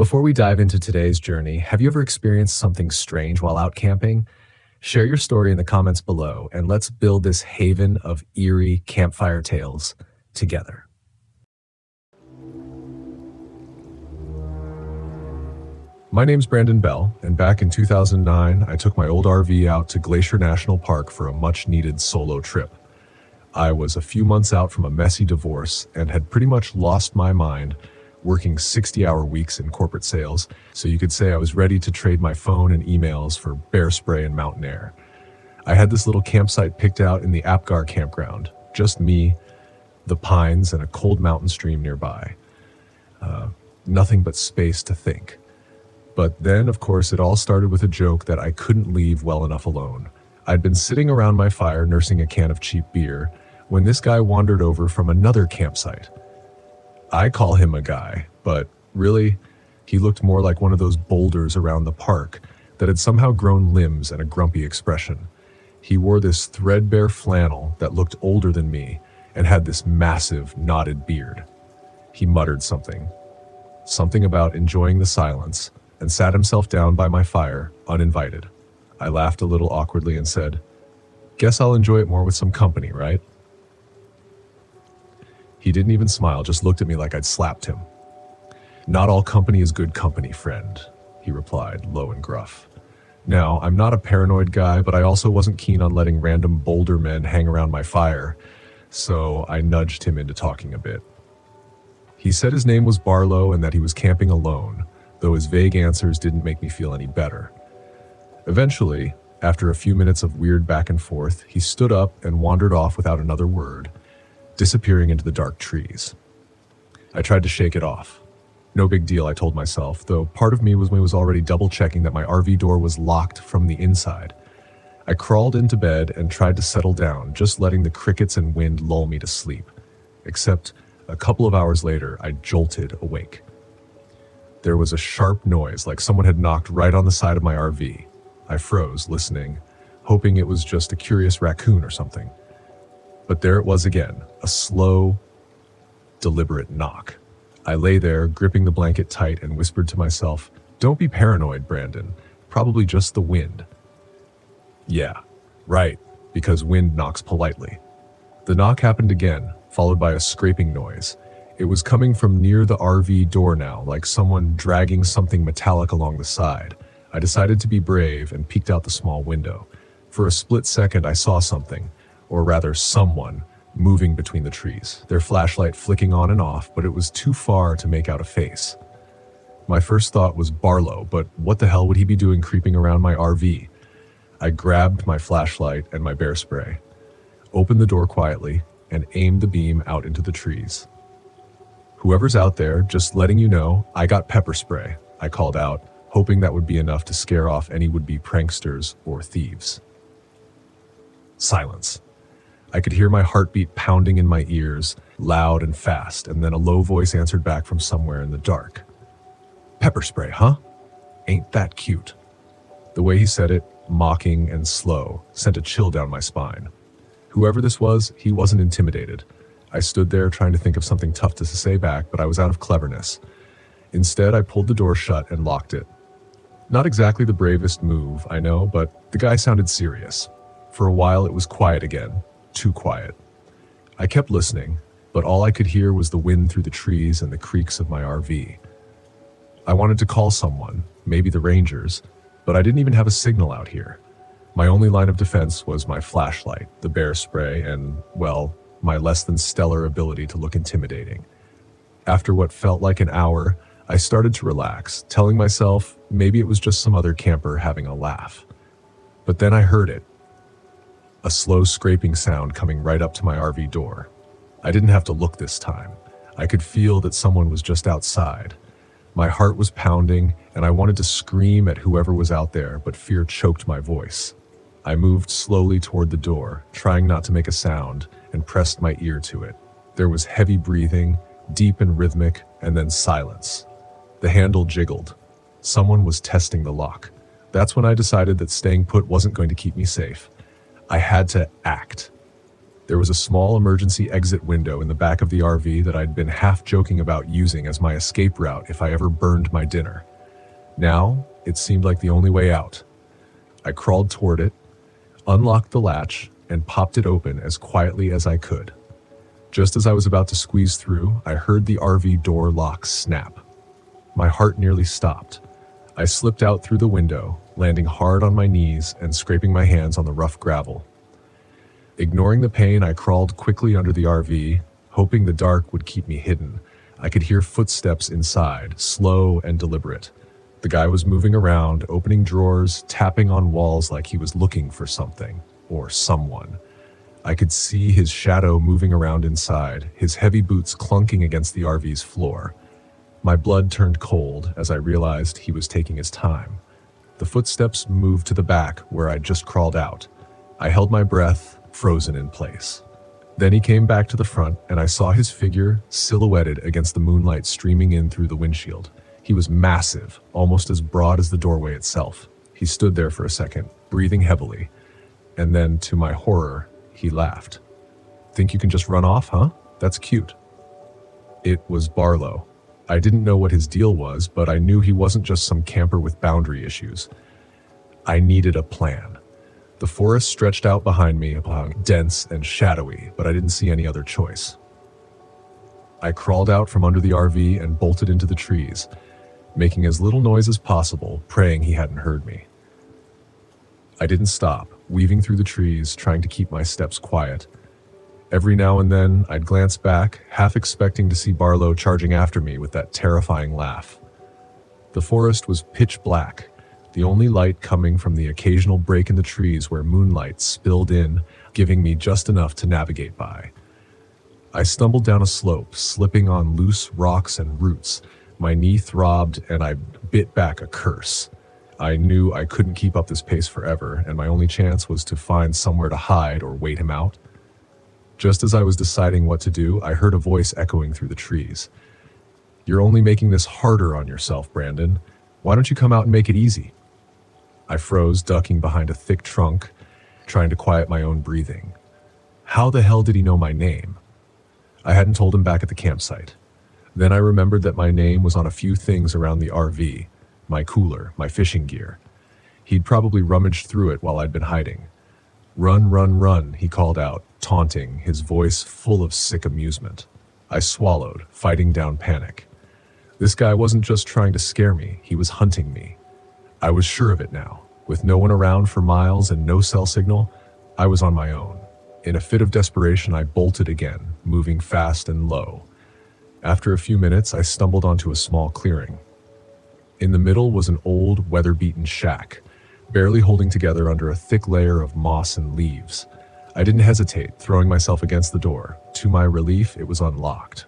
Before we dive into today's journey, have you ever experienced something strange while out camping? Share your story in the comments below, and let's build this haven of eerie campfire tales together. My name's Brandon Bell, and back in 2009, I took my old RV out to Glacier National Park for a much-needed solo trip. I was a few months out from a messy divorce and had pretty much lost my mind working 60-hour weeks in corporate sales, so you could say I was ready to trade my phone and emails for bear spray and mountain air. I had this little campsite picked out in the Apgar campground, just me, the pines, and a cold mountain stream nearby. Nothing but space to think. But then, of course, it all started with a joke that I couldn't leave well enough alone. I'd been sitting around my fire nursing a can of cheap beer when this guy wandered over from another campsite. I call him a guy, but really, he looked more like one of those boulders around the park that had somehow grown limbs and a grumpy expression. He wore this threadbare flannel that looked older than me and had this massive, knotted beard. He muttered something about enjoying the silence, and sat himself down by my fire, uninvited. I laughed a little awkwardly and said, "Guess I'll enjoy it more with some company, right?" He didn't even smile, just looked at me like I'd slapped him. "Not all company is good company, friend," he replied, low and gruff. Now, I'm not a paranoid guy, but I also wasn't keen on letting random boulder men hang around my fire, so I nudged him into talking a bit. He said his name was Barlow and that he was camping alone, though his vague answers didn't make me feel any better. Eventually, after a few minutes of weird back and forth, he stood up and wandered off without another word, disappearing into the dark trees. I tried to shake it off. No big deal, I told myself, though part of me was already double-checking that my RV door was locked from the inside. I crawled into bed and tried to settle down, just letting the crickets and wind lull me to sleep. Except a couple of hours later, I jolted awake. There was a sharp noise, like someone had knocked right on the side of my RV. I froze, listening, hoping it was just a curious raccoon or something. But there it was again, a slow, deliberate knock. I lay there, gripping the blanket tight, and whispered to myself, "Don't be paranoid, Brandon. Probably just the wind." Yeah, right, because wind knocks politely. The knock happened again, followed by a scraping noise. It was coming from near the RV door now, like someone dragging something metallic along the side. I decided to be brave and peeked out the small window. For a split second, I saw something, or rather someone, moving between the trees, their flashlight flicking on and off, but it was too far to make out a face. My first thought was Barlow, but what the hell would he be doing creeping around my RV? I grabbed my flashlight and my bear spray, opened the door quietly, and aimed the beam out into the trees. "Whoever's out there, just letting you know, I got pepper spray," I called out, hoping that would be enough to scare off any would-be pranksters or thieves. Silence. I could hear my heartbeat pounding in my ears, loud and fast, and then a low voice answered back from somewhere in the dark. "Pepper spray, huh? Ain't that cute?" The way he said it, mocking and slow, sent a chill down my spine. Whoever this was, he wasn't intimidated. I stood there trying to think of something tough to say back, but I was out of cleverness. Instead, I pulled the door shut and locked it. Not exactly the bravest move, I know, but the guy sounded serious. For a while, it was quiet again. Too quiet. I kept listening, but all I could hear was the wind through the trees and the creaks of my RV. I wanted to call someone, maybe the Rangers, but I didn't even have a signal out here. My only line of defense was my flashlight, the bear spray, and, well, my less than stellar ability to look intimidating. After what felt like an hour, I started to relax, telling myself maybe it was just some other camper having a laugh. But then I heard it. A slow scraping sound coming right up to my RV door. I didn't have to look this time. I could feel that someone was just outside. My heart was pounding, and I wanted to scream at whoever was out there, but fear choked my voice. I moved slowly toward the door, trying not to make a sound, and pressed my ear to it. There was heavy breathing, deep and rhythmic, and then silence. The handle jiggled. Someone was testing the lock. That's when I decided that staying put wasn't going to keep me safe. I had to act. There was a small emergency exit window in the back of the RV that I'd been half joking about using as my escape route if I ever burned my dinner. Now, it seemed like the only way out. I crawled toward it, unlocked the latch, and popped it open as quietly as I could. Just as I was about to squeeze through, I heard the RV door lock snap. My heart nearly stopped. I slipped out through the window, landing hard on my knees and scraping my hands on the rough gravel. Ignoring the pain, I crawled quickly under the RV, hoping the dark would keep me hidden. I could hear footsteps inside, slow and deliberate. The guy was moving around, opening drawers, tapping on walls like he was looking for something, or someone. I could see his shadow moving around inside, his heavy boots clunking against the RV's floor. My blood turned cold as I realized he was taking his time. The footsteps moved to the back where I'd just crawled out. I held my breath, frozen in place. Then he came back to the front, and I saw his figure silhouetted against the moonlight streaming in through the windshield. He was massive, almost as broad as the doorway itself. He stood there for a second, breathing heavily. And then, to my horror, he laughed. "Think you can just run off, huh? That's cute." It was Barlow. I didn't know what his deal was, but I knew he wasn't just some camper with boundary issues. I needed a plan. The forest stretched out behind me, dense and shadowy, but I didn't see any other choice. I crawled out from under the RV and bolted into the trees, making as little noise as possible, praying he hadn't heard me. I didn't stop, weaving through the trees, trying to keep my steps quiet. Every now and then, I'd glance back, half expecting to see Barlow charging after me with that terrifying laugh. The forest was pitch black, the only light coming from the occasional break in the trees where moonlight spilled in, giving me just enough to navigate by. I stumbled down a slope, slipping on loose rocks and roots. My knee throbbed, and I bit back a curse. I knew I couldn't keep up this pace forever, and my only chance was to find somewhere to hide or wait him out. Just as I was deciding what to do, I heard a voice echoing through the trees. "You're only making this harder on yourself, Brandon. Why don't you come out and make it easy?" I froze, ducking behind a thick trunk, trying to quiet my own breathing. How the hell did he know my name? I hadn't told him back at the campsite. Then I remembered that my name was on a few things around the RV. My cooler, my fishing gear. He'd probably rummaged through it while I'd been hiding. "Run, run, run," he called out, taunting, his voice full of sick amusement. I swallowed, fighting down panic. This guy wasn't just trying to scare me, he was hunting me. I was sure of it now. With no one around for miles and no cell signal, I was on my own. In a fit of desperation, I bolted again, moving fast and low. After a few minutes, I stumbled onto a small clearing. In the middle was an old, weather-beaten shack, barely holding together under a thick layer of moss and leaves. I didn't hesitate, throwing myself against the door. To my relief, it was unlocked.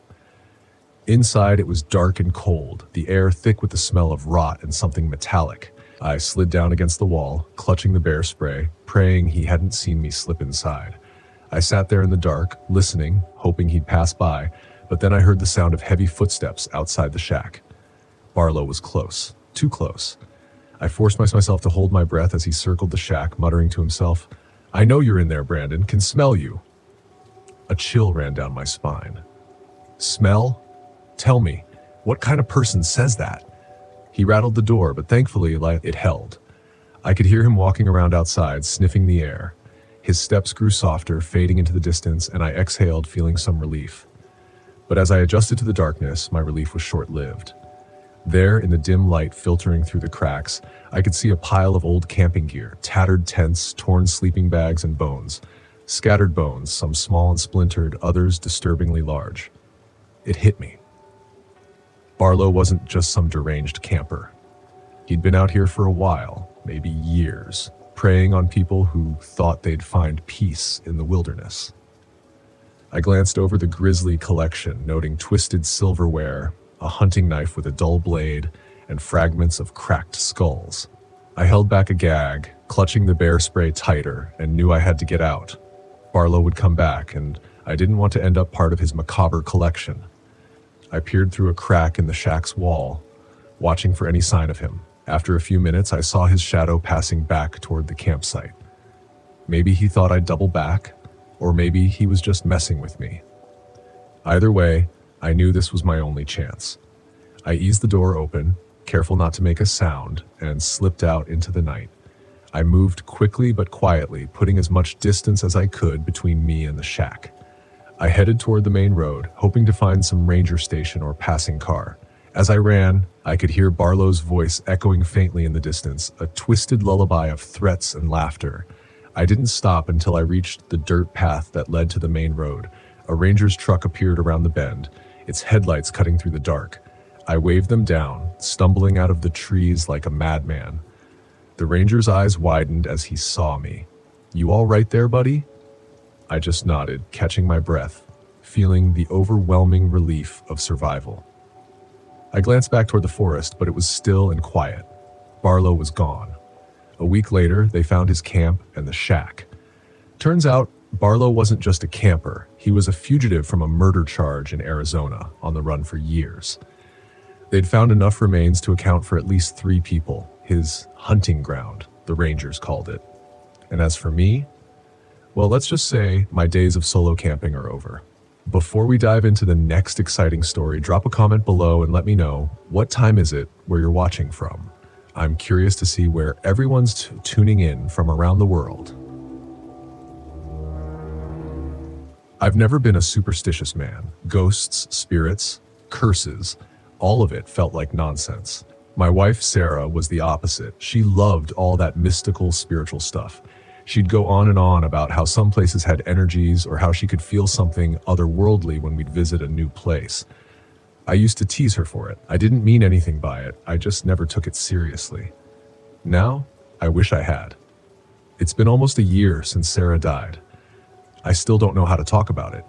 Inside, it was dark and cold, the air thick with the smell of rot and something metallic. I slid down against the wall, clutching the bear spray, praying he hadn't seen me slip inside. I sat there in the dark, listening, hoping he'd pass by, but then I heard the sound of heavy footsteps outside the shack. Barlow was close, too close. I forced myself to hold my breath as he circled the shack, muttering to himself, "I know you're in there, Brandon, can smell you." A chill ran down my spine. Smell? Tell me, what kind of person says that? He rattled the door, but thankfully it held. I could hear him walking around outside, sniffing the air. His steps grew softer, fading into the distance, and I exhaled, feeling some relief. But as I adjusted to the darkness, my relief was short-lived. There, in the dim light filtering through the cracks, I could see a pile of old camping gear, tattered tents, torn sleeping bags, and bones. Scattered bones, some small and splintered, others disturbingly large. It hit me. Barlow wasn't just some deranged camper. He'd been out here for a while, maybe years, preying on people who thought they'd find peace in the wilderness. I glanced over the grisly collection, noting twisted silverware, a hunting knife with a dull blade, and fragments of cracked skulls. I held back a gag, clutching the bear spray tighter, and knew I had to get out. Barlow would come back, and I didn't want to end up part of his macabre collection. I peered through a crack in the shack's wall, watching for any sign of him. After a few minutes, I saw his shadow passing back toward the campsite. Maybe he thought I'd double back, Or maybe he was just messing with me. Either way, I knew this was my only chance. I eased the door open, careful not to make a sound, and slipped out into the night. I moved quickly but quietly, putting as much distance as I could between me and the shack. I headed toward the main road, hoping to find some ranger station or passing car. As I ran, I could hear Barlow's voice echoing faintly in the distance, a twisted lullaby of threats and laughter. I didn't stop until I reached the dirt path that led to the main road. A ranger's truck appeared around the bend, its headlights cutting through the dark. I waved them down, stumbling out of the trees like a madman. The ranger's eyes widened as he saw me. "You all right there, buddy?" I just nodded, catching my breath, feeling the overwhelming relief of survival. I glanced back toward the forest, but it was still and quiet. Barlow was gone. A week later, they found his camp and the shack. Turns out, Barlow wasn't just a camper. He was a fugitive from a murder charge in Arizona, on the run for years. They'd found enough remains to account for at least 3 people. His hunting ground, the Rangers called it. And as for me, well, let's just say my days of solo camping are over. Before we dive into the next exciting story, drop a comment below and let me know, what time is it where you're watching from? I'm curious to see where everyone's tuning in from around the world. I've never been a superstitious man. Ghosts, spirits, curses, all of it felt like nonsense. My wife, Sarah, was the opposite. She loved all that mystical, spiritual stuff. She'd go on and on about how some places had energies or how she could feel something otherworldly when we'd visit a new place. I used to tease her for it. I didn't mean anything by it. I just never took it seriously. Now, I wish I had. It's been almost a year since Sarah died. I still don't know how to talk about it.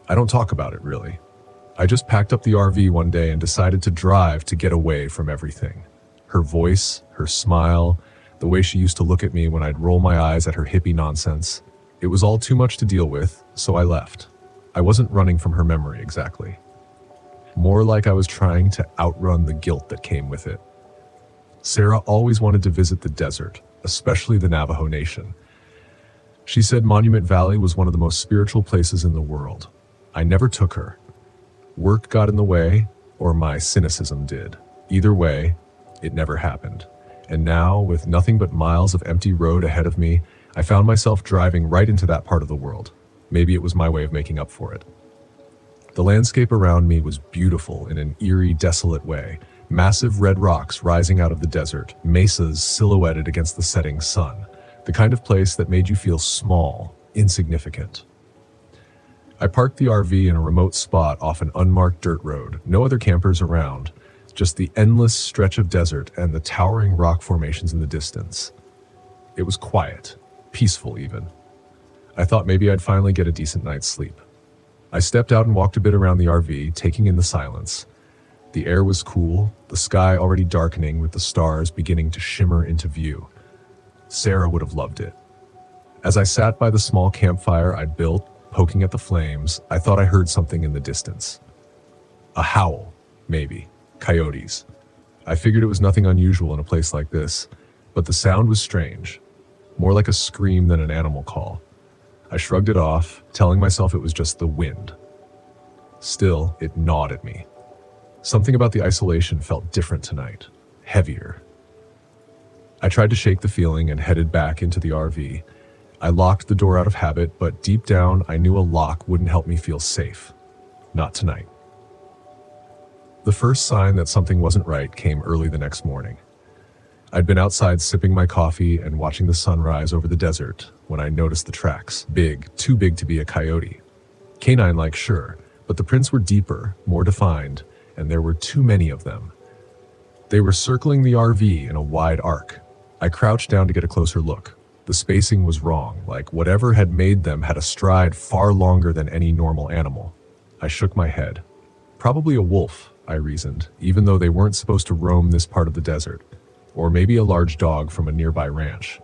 I don't talk about it, really. I just packed up the RV one day and decided to drive to get away from everything. Her voice, her smile, the way she used to look at me when I'd roll my eyes at her hippie nonsense. It was all too much to deal with, so I left. I wasn't running from her memory exactly. More like I was trying to outrun the guilt that came with it. Sarah always wanted to visit the desert, especially the Navajo Nation. She said Monument Valley was one of the most spiritual places in the world. I never took her. Work got in the way, or my cynicism did. Either way, it never happened. And now, with nothing but miles of empty road ahead of me, I found myself driving right into that part of the world. Maybe it was my way of making up for it. The landscape around me was beautiful in an eerie, desolate way. Massive red rocks rising out of the desert, mesas silhouetted against the setting sun. The kind of place that made you feel small, insignificant. I parked the RV in a remote spot off an unmarked dirt road. No other campers around, just the endless stretch of desert and the towering rock formations in the distance. It was quiet, peaceful even. I thought maybe I'd finally get a decent night's sleep. I stepped out and walked a bit around the RV, taking in the silence. The air was cool, the sky already darkening with the stars beginning to shimmer into view. Sarah would have loved it. As I sat by the small campfire I'd built, poking at the flames, I thought I heard something in the distance. A howl, maybe. Coyotes. I figured it was nothing unusual in a place like this, but the sound was strange. More like a scream than an animal call. I shrugged it off, telling myself it was just the wind. Still, it gnawed at me. Something about the isolation felt different tonight. Heavier. I tried to shake the feeling and headed back into the RV. I locked the door out of habit, but deep down, I knew a lock wouldn't help me feel safe. Not tonight. The first sign that something wasn't right came early the next morning. I'd been outside sipping my coffee and watching the sunrise over the desert when I noticed the tracks. Big, too big to be a coyote. Canine-like, sure, but the prints were deeper, more defined, and there were too many of them. They were circling the RV in a wide arc. I crouched down to get a closer look. The spacing was wrong, like whatever had made them had a stride far longer than any normal animal. I shook my head. Probably a wolf, I reasoned, even though they weren't supposed to roam this part of the desert. Or maybe a large dog from a nearby ranch.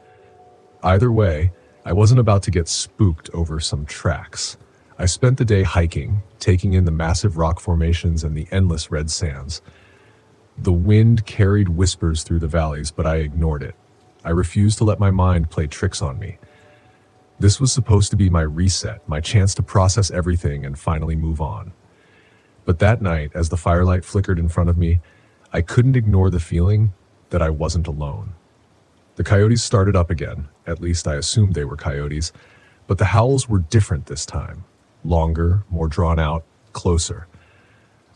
Either way, I wasn't about to get spooked over some tracks. I spent the day hiking, taking in the massive rock formations and the endless red sands. The wind carried whispers through the valleys, but I ignored it. I refused to let my mind play tricks on me. This was supposed to be my reset, my chance to process everything and finally move on. But that night, as the firelight flickered in front of me, I couldn't ignore the feeling that I wasn't alone. The coyotes started up again, at least I assumed they were coyotes, but the howls were different this time. Longer, more drawn out, closer.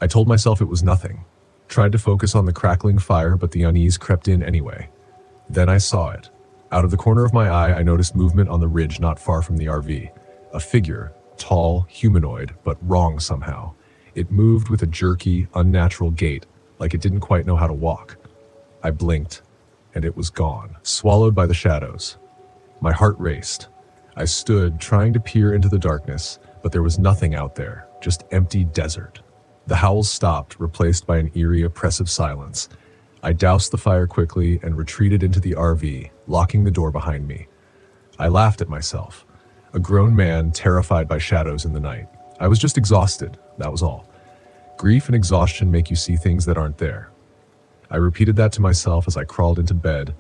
I told myself it was nothing. Tried to focus on the crackling fire, but the unease crept in anyway. Then I saw it. Out of the corner of my eye, I noticed movement on the ridge not far from the RV. A figure, tall, humanoid, but wrong somehow. It moved with a jerky, unnatural gait, like it didn't quite know how to walk. I blinked, and it was gone, swallowed by the shadows. My heart raced. I stood, trying to peer into the darkness, but there was nothing out there, just empty desert. The howls stopped, replaced by an eerie, oppressive silence. I doused the fire quickly and retreated into the RV, locking the door behind me. I laughed at myself, a grown man terrified by shadows in the night. I was just exhausted, that was all. Grief and exhaustion make you see things that aren't there. I repeated that to myself as I crawled into bed,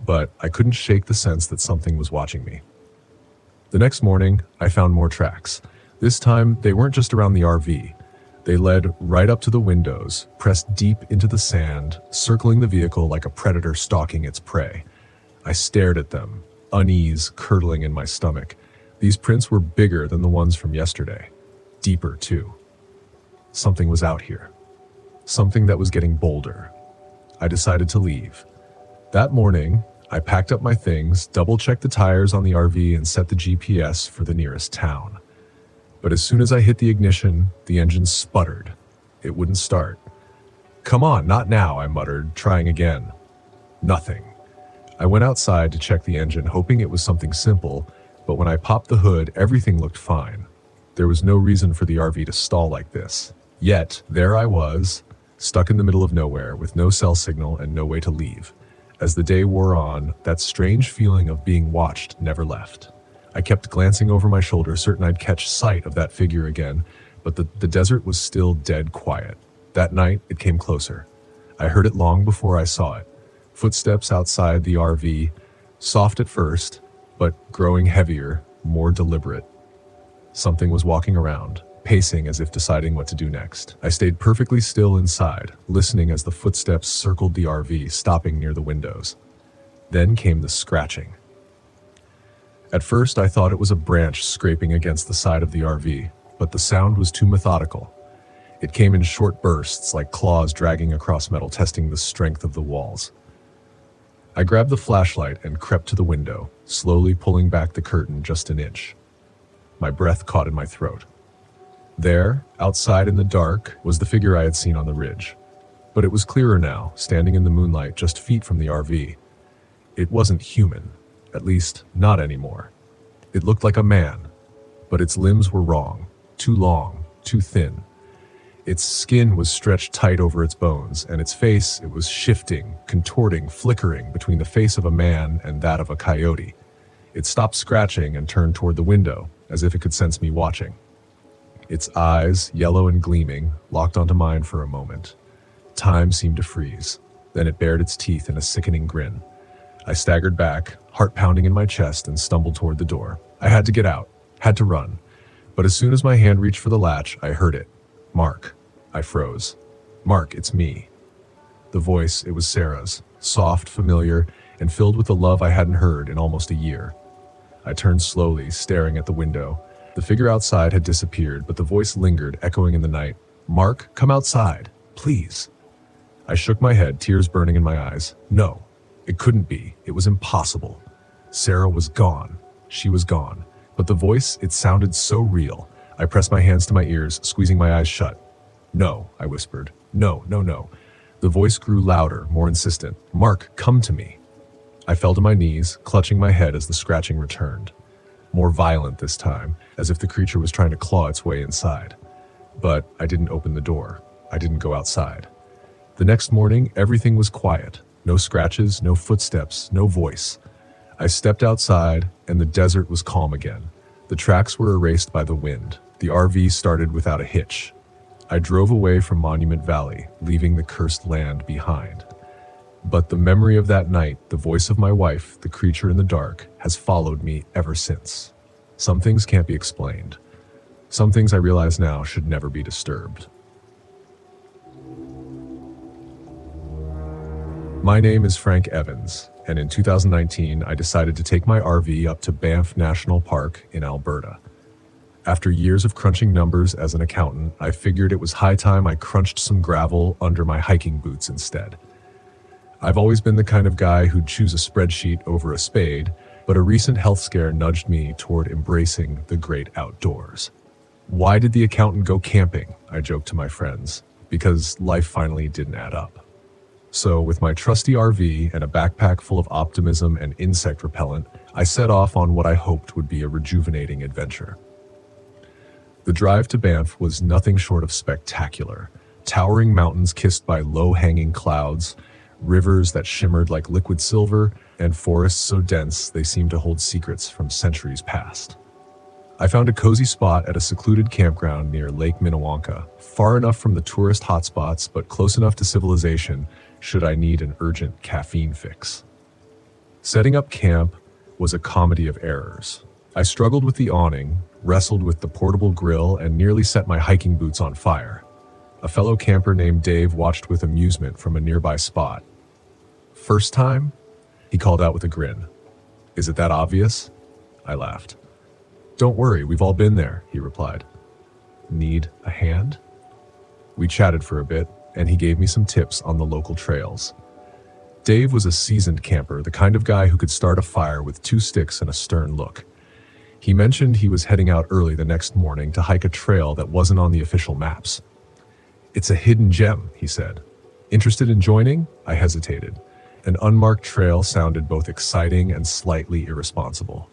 but I couldn't shake the sense that something was watching me. The next morning, I found more tracks. This time, they weren't just around the RV. They led right up to the windows, pressed deep into the sand, circling the vehicle like a predator stalking its prey. I stared at them, unease curdling in my stomach. These prints were bigger than the ones from yesterday. Deeper, too. Something was out here. Something that was getting bolder. I decided to leave. That morning, I packed up my things, double-checked the tires on the RV, and set the GPS for the nearest town. But as soon as I hit the ignition, the engine sputtered. It wouldn't start. "Come on, not now," I muttered, trying again. Nothing. I went outside to check the engine, hoping it was something simple, but when I popped the hood, everything looked fine. There was no reason for the RV to stall like this. Yet, there I was, stuck in the middle of nowhere, with no cell signal and no way to leave. As the day wore on, that strange feeling of being watched never left. I kept glancing over my shoulder, certain I'd catch sight of that figure again, but the desert was still dead quiet. That night, it came closer. I heard it long before I saw it. Footsteps outside the RV, soft at first, but growing heavier, more deliberate. Something was walking around, pacing as if deciding what to do next. I stayed perfectly still inside, listening as the footsteps circled the RV, stopping near the windows. Then came the scratching. At first, I thought it was a branch scraping against the side of the RV, but the sound was too methodical. It came in short bursts, like claws dragging across metal, testing the strength of the walls. I grabbed the flashlight and crept to the window, slowly pulling back the curtain just an inch. My breath caught in my throat. There, outside in the dark, was the figure I had seen on the ridge. But it was clearer now, standing in the moonlight just feet from the RV. It wasn't human. At least, not anymore. It looked like a man, but its limbs were wrong, too long, too thin. Its skin was stretched tight over its bones, and its face, it was shifting, contorting, flickering between the face of a man and that of a coyote. It stopped scratching and turned toward the window, as if it could sense me watching. Its eyes, yellow and gleaming, locked onto mine for a moment. Time seemed to freeze. Then it bared its teeth in a sickening grin. I staggered back, heart pounding in my chest, and stumbled toward the door. I had to get out, had to run. But as soon as my hand reached for the latch, I heard it. "Mark." I froze. "Mark, it's me." The voice, it was Sarah's, soft, familiar, and filled with the love I hadn't heard in almost a year. I turned slowly, staring at the window. The figure outside had disappeared, but the voice lingered, echoing in the night. "Mark, come outside, please." I shook my head, tears burning in my eyes. No. It couldn't be. It was impossible. Sarah was gone. She was gone. But the voice, it sounded so real. I pressed my hands to my ears, squeezing my eyes shut. "No," I whispered. "No, no, no." The voice grew louder, more insistent. "Mark, come to me." I fell to my knees, clutching my head as the scratching returned. More violent this time, as if the creature was trying to claw its way inside. But I didn't open the door. I didn't go outside. The next morning, everything was quiet. No scratches, no footsteps, no voice. I stepped outside, and the desert was calm again. The tracks were erased by the wind. The RV started without a hitch. I drove away from Monument Valley, leaving the cursed land behind. But the memory of that night, the voice of my wife, the creature in the dark, has followed me ever since. Some things can't be explained. Some things I realize now should never be disturbed. My name is Frank Evans, and in 2019 I decided to take my RV up to Banff National Park in Alberta. After years of crunching numbers as an accountant, I figured it was high time I crunched some gravel under my hiking boots instead. I've always been the kind of guy who'd choose a spreadsheet over a spade, but a recent health scare nudged me toward embracing the great outdoors. Why did the accountant go camping? I joked to my friends, because life finally didn't add up. So with my trusty RV and a backpack full of optimism and insect repellent, I set off on what I hoped would be a rejuvenating adventure. The drive to Banff was nothing short of spectacular. Towering mountains kissed by low-hanging clouds, rivers that shimmered like liquid silver, and forests so dense they seemed to hold secrets from centuries past. I found a cozy spot at a secluded campground near Lake Minnewanka, far enough from the tourist hotspots but close enough to civilization should I need an urgent caffeine fix. Setting up camp was a comedy of errors. I struggled with the awning, wrestled with the portable grill, and nearly set my hiking boots on fire. A fellow camper named Dave watched with amusement from a nearby spot. "First time?" he called out with a grin. "Is it that obvious?" I laughed. "Don't worry, we've all been there," he replied. "Need a hand?" We chatted for a bit, and he gave me some tips on the local trails. Dave was a seasoned camper, the kind of guy who could start a fire with 2 sticks and a stern look. He mentioned he was heading out early the next morning to hike a trail that wasn't on the official maps. "It's a hidden gem," he said. "Interested in joining?" I hesitated. An unmarked trail sounded both exciting and slightly irresponsible.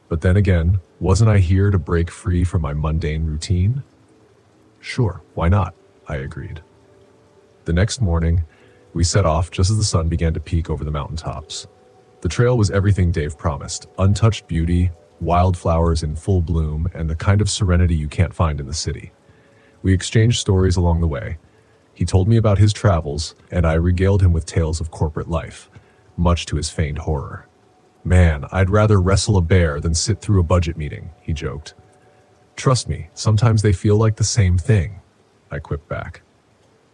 But then again, wasn't I here to break free from my mundane routine? "Sure, why not?" I agreed. The next morning, we set off just as the sun began to peek over the mountaintops. The trail was everything Dave promised: untouched beauty, wildflowers in full bloom, and the kind of serenity you can't find in the city. We exchanged stories along the way. He told me about his travels, and I regaled him with tales of corporate life, much to his feigned horror. "Man, I'd rather wrestle a bear than sit through a budget meeting," he joked. "Trust me, sometimes they feel like the same thing," I quipped back.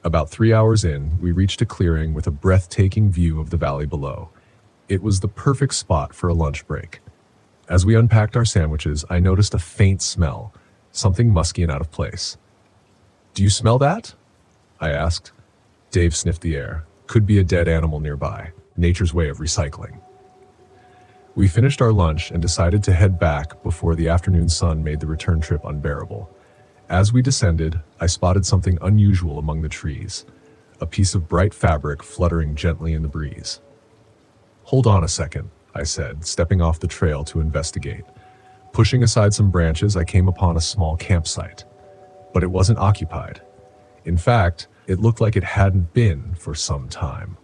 About 3 hours in, we reached a clearing with a breathtaking view of the valley below. It was the perfect spot for a lunch break. As we unpacked our sandwiches, I noticed a faint smell, something musky and out of place. "Do you smell that?" I asked. Dave sniffed the air. Could be a dead animal nearby. Nature's way of recycling. We finished our lunch and decided to head back before the afternoon sun made the return trip unbearable. As we descended, I spotted something unusual among the trees, a piece of bright fabric fluttering gently in the breeze. "Hold on a second," I said, stepping off the trail to investigate. Pushing aside some branches, I came upon a small campsite. But it wasn't occupied. In fact, it looked like it hadn't been for some time.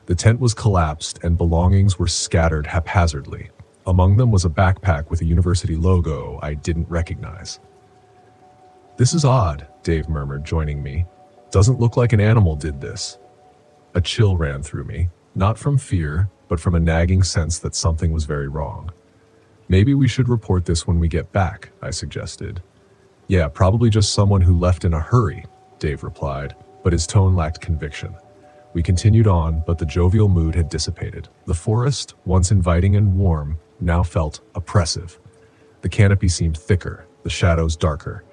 The tent was collapsed and belongings were scattered haphazardly. Among them was a backpack with a university logo I didn't recognize. "This is odd," Dave murmured, joining me. "Doesn't look like an animal did this." A chill ran through me, not from fear, but from a nagging sense that something was very wrong. "Maybe we should report this when we get back," I suggested. "Yeah, probably just someone who left in a hurry," Dave replied, but his tone lacked conviction. We continued on, but the jovial mood had dissipated. The forest, once inviting and warm, now felt oppressive. The canopy seemed thicker, the shadows darker.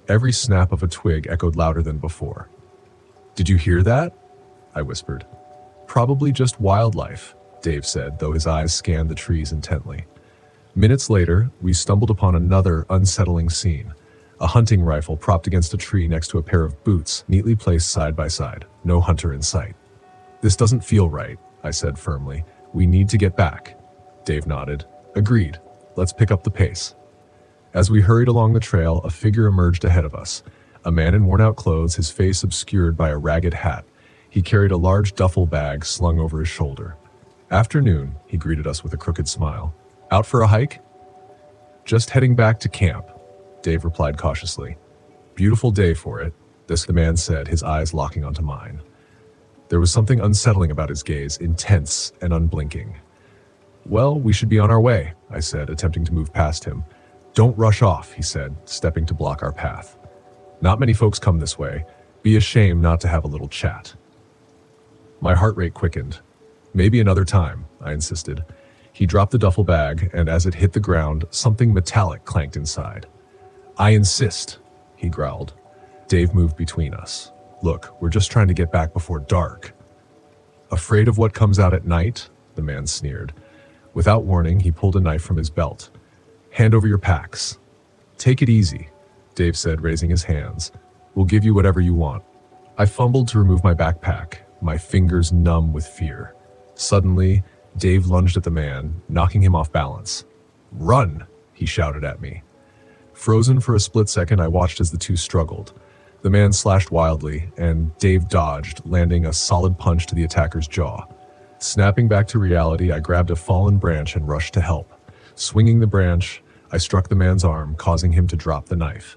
Every snap of a twig echoed louder than before. "Did you hear that?" I whispered. "Probably just wildlife," Dave said, though his eyes scanned the trees intently. Minutes later, we stumbled upon another unsettling scene. A hunting rifle propped against a tree next to a pair of boots, neatly placed side by side. No hunter in sight. "This doesn't feel right," I said firmly. "We need to get back." Dave nodded. "Agreed. Let's pick up the pace." As we hurried along the trail, a figure emerged ahead of us. A man in worn-out clothes, his face obscured by a ragged hat. He carried a large duffel bag slung over his shoulder. "Afternoon," he greeted us with a crooked smile. "Out for a hike?" "Just heading back to camp," Dave replied cautiously. "Beautiful day for it," the man said, his eyes locking onto mine. There was something unsettling about his gaze, intense and unblinking. "Well, we should be on our way," I said, attempting to move past him. Don't rush off, he said, stepping to block our path. Not many folks come this way. Be a shame not to have a little chat. My heart rate quickened. Maybe another time, I insisted. He dropped the duffel bag, and as it hit the ground, something metallic clanked inside. I insist, he growled. Dave moved between us. Look, we're just trying to get back before dark. Afraid of what comes out at night? The man sneered. Without warning, he pulled a knife from his belt. Hand over your packs. Take it easy, Dave said, raising his hands. We'll give you whatever you want. I fumbled to remove my backpack, my fingers numb with fear. Suddenly, Dave lunged at the man, knocking him off balance. Run, he shouted at me. Frozen for a split second, I watched as the two struggled. The man slashed wildly, and Dave dodged, landing a solid punch to the attacker's jaw. Snapping back to reality, I grabbed a fallen branch and rushed to help. Swinging the branch, I struck the man's arm, causing him to drop the knife.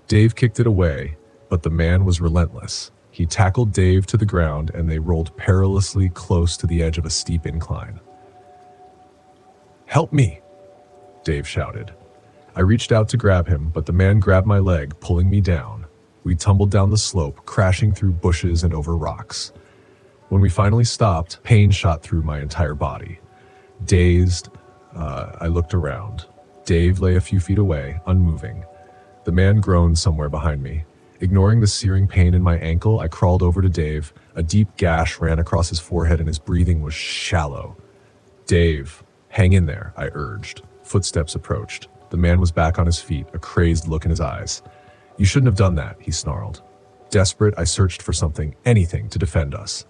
Dave kicked it away, but the man was relentless. He tackled Dave to the ground, and they rolled perilously close to the edge of a steep incline. Help me, Dave shouted. I reached out to grab him, but the man grabbed my leg, pulling me down. We tumbled down the slope, crashing through bushes and over rocks. When we finally stopped, pain shot through my entire body. Dazed, I looked around. Dave lay a few feet away, unmoving. The man groaned somewhere behind me. Ignoring the searing pain in my ankle, I crawled over to Dave. A deep gash ran across his forehead and his breathing was shallow. Dave, hang in there, I urged. Footsteps approached. The man was back on his feet, a crazed look in his eyes. You shouldn't have done that, he snarled. Desperate, I searched for something, anything, to defend us.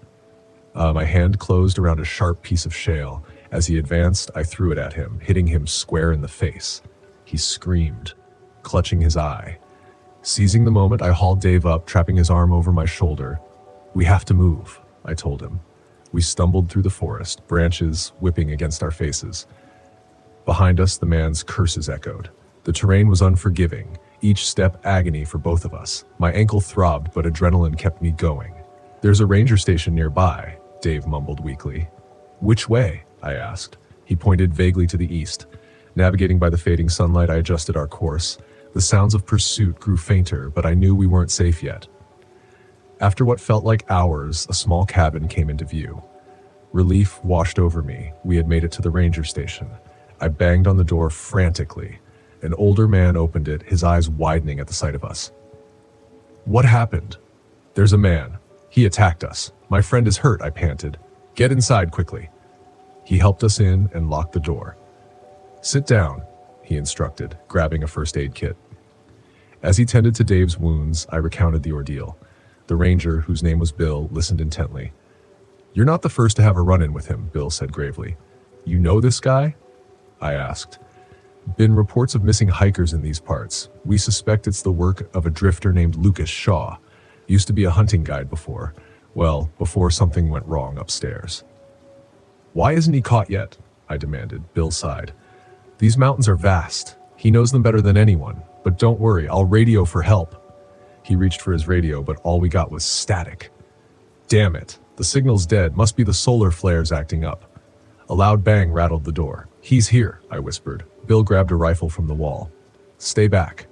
My hand closed around a sharp piece of shale. As he advanced, I threw it at him, hitting him square in the face. He screamed, clutching his eye. Seizing the moment, I hauled Dave up, trapping his arm over my shoulder. We have to move, I told him. We stumbled through the forest, branches whipping against our faces. Behind us, the man's curses echoed. The terrain was unforgiving, each step agony for both of us. My ankle throbbed, but adrenaline kept me going. There's a ranger station nearby, Dave mumbled weakly. Which way? I asked. He pointed vaguely to the east. Navigating by the fading sunlight, I adjusted our course. The sounds of pursuit grew fainter, but I knew we weren't safe yet. After what felt like hours, a small cabin came into view. Relief washed over me. We had made it to the ranger station. I banged on the door frantically. An older man opened it, his eyes widening at the sight of us. What happened? There's a man. He attacked us. My friend is hurt, I panted. Get inside quickly. He helped us in and locked the door. Sit down, he instructed, grabbing a first aid kit. As he tended to Dave's wounds, I recounted the ordeal. The ranger, whose name was Bill, listened intently. You're not the first to have a run-in with him, Bill said gravely. You know this guy? I asked. Been reports of missing hikers in these parts. We suspect it's the work of a drifter named Lucas Shaw. Used to be a hunting guide before. Well, before something went wrong upstairs. Why isn't he caught yet? I demanded. Bill sighed. These mountains are vast. He knows them better than anyone. But don't worry, I'll radio for help. He reached for his radio, but all we got was static. Damn it. The signal's dead. Must be the solar flares acting up. A loud bang rattled the door. He's here, I whispered. Bill grabbed a rifle from the wall. Stay back.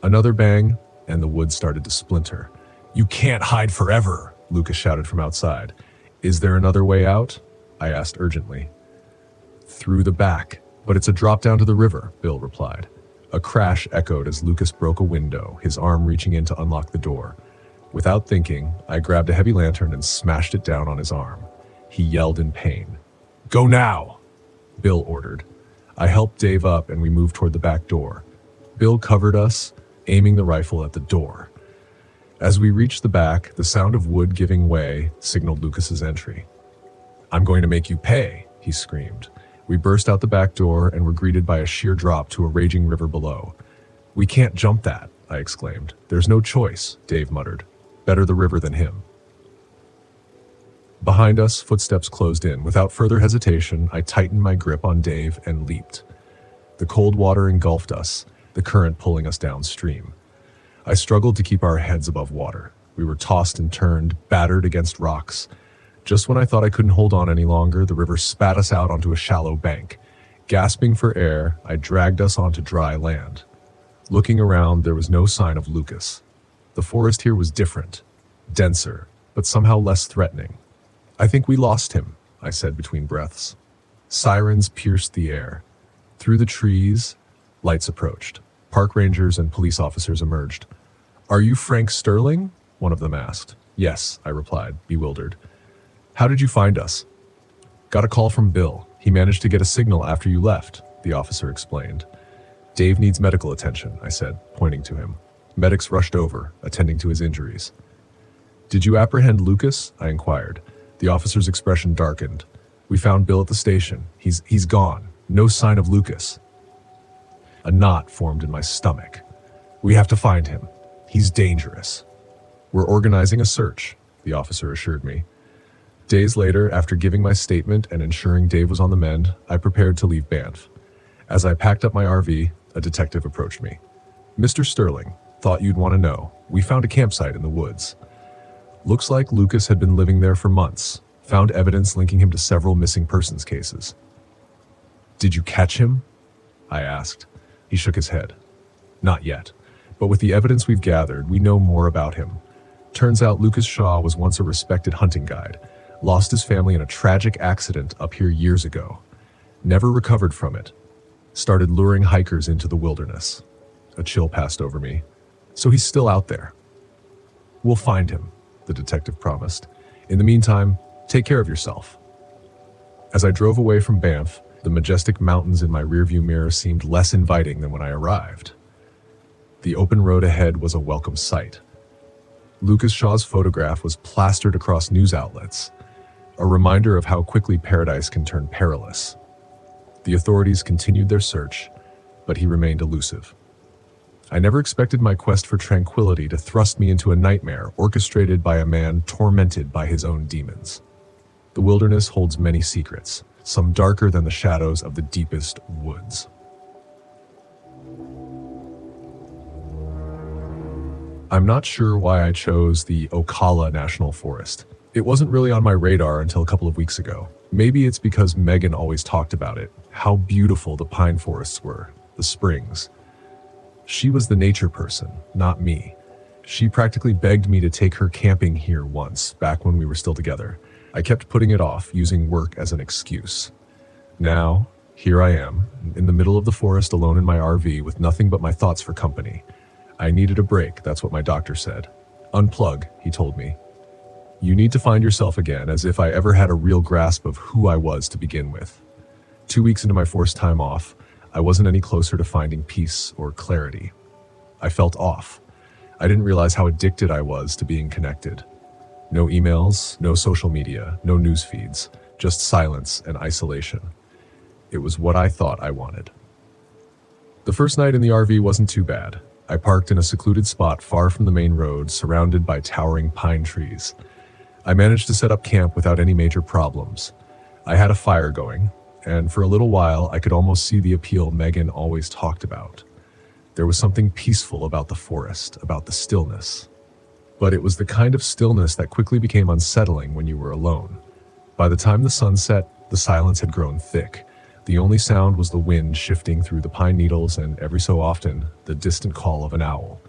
Another bang, and the wood started to splinter. You can't hide forever, Lucas shouted from outside. Is there another way out? I asked urgently. Through the back, but it's a drop down to the river, Bill replied. A crash echoed as Lucas broke a window, his arm reaching in to unlock the door. Without thinking, I grabbed a heavy lantern and smashed it down on his arm. He yelled in pain. Go now, Bill ordered. I helped Dave up and we moved toward the back door. Bill covered us, aiming the rifle at the door. As we reached the back, the sound of wood giving way signaled Lucas's entry. I'm going to make you pay, he screamed. We burst out the back door and were greeted by a sheer drop to a raging river below. We can't jump that, I exclaimed. There's no choice, Dave muttered. Better the river than him. Behind us, footsteps closed in. Without further hesitation, I tightened my grip on Dave and leaped. The cold water engulfed us, the current pulling us downstream. I struggled to keep our heads above water. We were tossed and turned, battered against rocks. Just when I thought I couldn't hold on any longer, the river spat us out onto a shallow bank. Gasping for air, I dragged us onto dry land. Looking around, there was no sign of Lucas. The forest here was different, denser, but somehow less threatening. "I think we lost him," I said between breaths. Sirens pierced the air. Through the trees, lights approached. Park rangers and police officers emerged. "Are you Frank Sterling?" one of them asked. "Yes," I replied, bewildered. "How did you find us?" "Got a call from Bill. He managed to get a signal after you left," the officer explained. "Dave needs medical attention," I said, pointing to him. Medics rushed over, attending to his injuries. "Did you apprehend Lucas?" I inquired. The officer's expression darkened. "We found Bill at the station. He's gone. No sign of Lucas." A knot formed in my stomach. "We have to find him. He's dangerous." "We're organizing a search," the officer assured me. Days later, after giving my statement and ensuring Dave was on the mend, I prepared to leave Banff. As I packed up my RV, a detective approached me. "Mr. Sterling, thought you'd want to know. We found a campsite in the woods. Looks like Lucas had been living there for months. Found evidence linking him to several missing persons cases." "Did you catch him?" I asked. He shook his head. "Not yet, but with the evidence we've gathered, we know more about him. Turns out Lucas Shaw was once a respected hunting guide, lost his family in a tragic accident up here years ago. Never recovered from it. Started luring hikers into the wilderness." A chill passed over me. "So he's still out there." "We'll find him," the detective promised. "In the meantime, take care of yourself." As I drove away from Banff, the majestic mountains in my rearview mirror seemed less inviting than when I arrived. The open road ahead was a welcome sight. Lucas Shaw's photograph was plastered across news outlets, a reminder of how quickly paradise can turn perilous. The authorities continued their search, but he remained elusive. I never expected my quest for tranquility to thrust me into a nightmare orchestrated by a man tormented by his own demons. The wilderness holds many secrets, some darker than the shadows of the deepest woods. I'm not sure why I chose the Ocala National Forest. It wasn't really on my radar until a couple of weeks ago. Maybe it's because Megan always talked about it, how beautiful the pine forests were, the springs. She was the nature person, not me. She practically begged me to take her camping here once, back when we were still together. I kept putting it off, using work as an excuse. Now, here I am, in the middle of the forest alone in my RV with nothing but my thoughts for company. I needed a break, that's what my doctor said. "Unplug," he told me. "You need to find yourself again," as if I ever had a real grasp of who I was to begin with. 2 weeks into my forced time off, I wasn't any closer to finding peace or clarity. I felt off. I didn't realize how addicted I was to being connected. No emails, no social media, no news feeds, just silence and isolation. It was what I thought I wanted. The first night in the RV wasn't too bad. I parked in a secluded spot far from the main road, surrounded by towering pine trees. I managed to set up camp without any major problems. I had a fire going, and for a little while I could almost see the appeal Megan always talked about. There was something peaceful about the forest, about the stillness. But it was the kind of stillness that quickly became unsettling when you were alone. By the time the sun set, the silence had grown thick. The only sound was the wind shifting through the pine needles and, every so often, the distant call of an owl.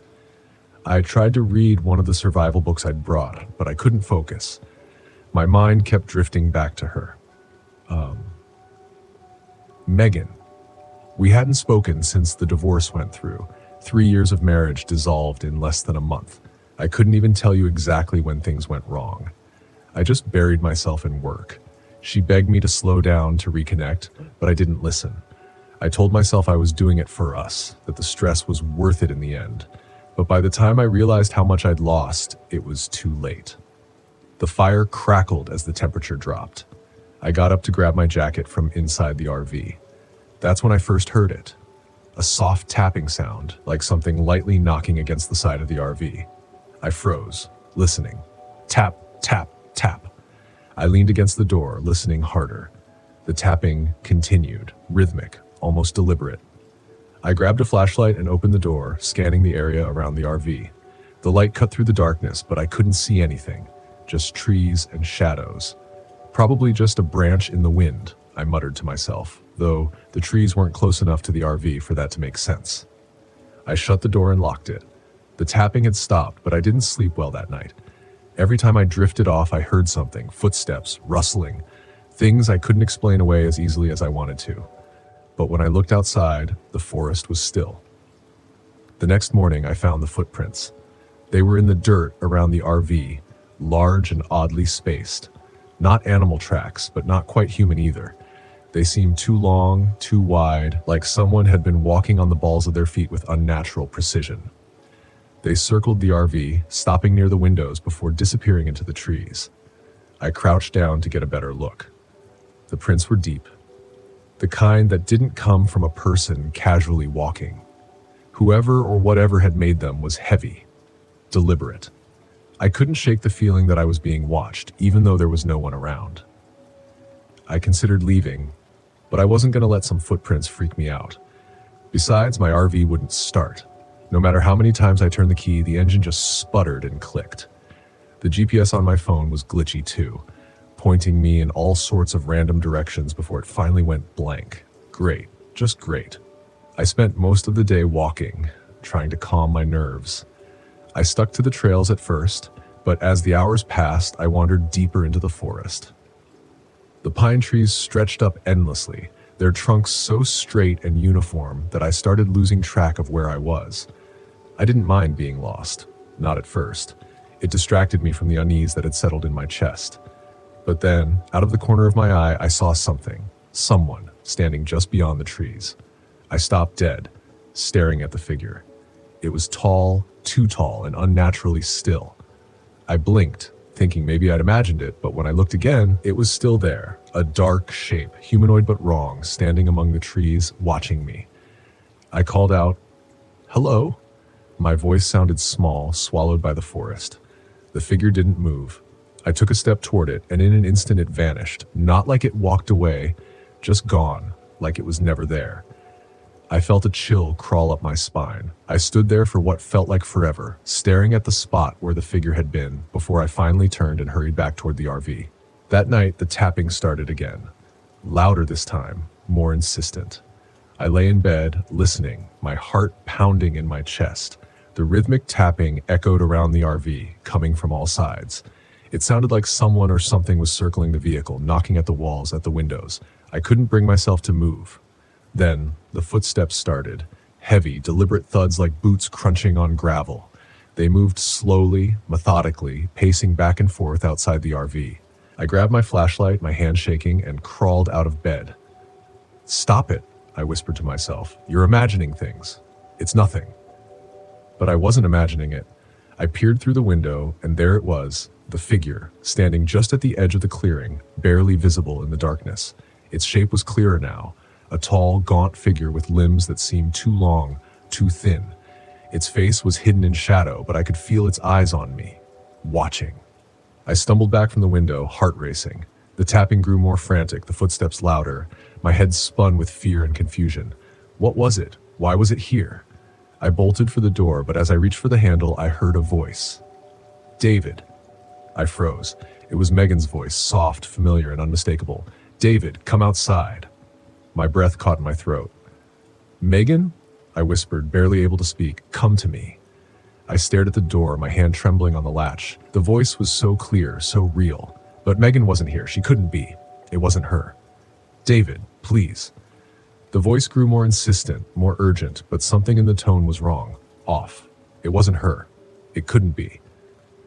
I tried to read one of the survival books I'd brought, but I couldn't focus. My mind kept drifting back to her. Megan. We hadn't spoken since the divorce went through. 3 years of marriage dissolved in less than a month. I couldn't even tell you exactly when things went wrong. I just buried myself in work. She begged me to slow down to reconnect, but I didn't listen. I told myself I was doing it for us, that the stress was worth it in the end. But by the time I realized how much I'd lost, it was too late. The fire crackled as the temperature dropped. I got up to grab my jacket from inside the RV. That's when I first heard it. A soft tapping sound, like something lightly knocking against the side of the RV. I froze, listening. Tap, tap, tap. I leaned against the door, listening harder. The tapping continued, rhythmic, almost deliberate. I grabbed a flashlight and opened the door, scanning the area around the RV. The light cut through the darkness, but I couldn't see anything, just trees and shadows. Probably just a branch in the wind, I muttered to myself. though the trees weren't close enough to the RV for that to make sense. I shut the door and locked it. The tapping had stopped, but I didn't sleep well that night. Every time I drifted off, I heard something, footsteps, rustling, things I couldn't explain away as easily as I wanted to. But when I looked outside, the forest was still. The next morning, I found the footprints. They were in the dirt around the RV, large and oddly spaced. Not animal tracks, but not quite human either. They seemed too long, too wide, like someone had been walking on the balls of their feet with unnatural precision. They circled the RV, stopping near the windows before disappearing into the trees. I crouched down to get a better look. The prints were deep. The kind that didn't come from a person casually walking. Whoever or whatever had made them was heavy, deliberate. I couldn't shake the feeling that I was being watched, even though there was no one around. I considered leaving, but I wasn't going to let some footprints freak me out. Besides, my RV wouldn't start. No matter how many times I turned the key, the engine just sputtered and clicked. The GPS on my phone was glitchy too, pointing me in all sorts of random directions before it finally went blank. Great, just great. I spent most of the day walking, trying to calm my nerves. I stuck to the trails at first, but as the hours passed, I wandered deeper into the forest. The pine trees stretched up endlessly, their trunks so straight and uniform that I started losing track of where I was. I didn't mind being lost, not at first. It distracted me from the unease that had settled in my chest. But then, out of the corner of my eye, I saw someone, standing just beyond the trees. I stopped dead, staring at the figure. It was tall, too tall, and unnaturally still. I blinked, thinking maybe I'd imagined it, but when I looked again, it was still there, a dark shape, humanoid but wrong, standing among the trees, watching me. I called out, "Hello?" My voice sounded small, swallowed by the forest. The figure didn't move. I took a step toward it, and in an instant it vanished, not like it walked away, just gone, like it was never there. I felt a chill crawl up my spine. I stood there for what felt like forever, staring at the spot where the figure had been, before I finally turned and hurried back toward the RV. That night, the tapping started again. Louder this time, more insistent. I lay in bed, listening, my heart pounding in my chest. The rhythmic tapping echoed around the RV, coming from all sides. It sounded like someone or something was circling the vehicle, knocking at the walls, at the windows. I couldn't bring myself to move. Then, the footsteps started. Heavy, deliberate thuds like boots crunching on gravel. They moved slowly, methodically, pacing back and forth outside the RV. I grabbed my flashlight, my hand shaking, and crawled out of bed. "Stop it," I whispered to myself. "You're imagining things. It's nothing." But I wasn't imagining it. I peered through the window, and there it was, the figure, standing just at the edge of the clearing, barely visible in the darkness. Its shape was clearer now, a tall, gaunt figure with limbs that seemed too long, too thin. Its face was hidden in shadow, but I could feel its eyes on me, watching. I stumbled back from the window, heart racing. The tapping grew more frantic, the footsteps louder. My head spun with fear and confusion. What was it? Why was it here? I bolted for the door, but as I reached for the handle, I heard a voice. "David." I froze. It was Megan's voice, soft, familiar, and unmistakable. "David, come outside." My breath caught in my throat. "Megan?" I whispered, barely able to speak. "Come to me." I stared at the door, my hand trembling on the latch. The voice was so clear, so real. But Megan wasn't here. She couldn't be. It wasn't her. "David, please." The voice grew more insistent, more urgent, but something in the tone was wrong, off. It wasn't her. It couldn't be.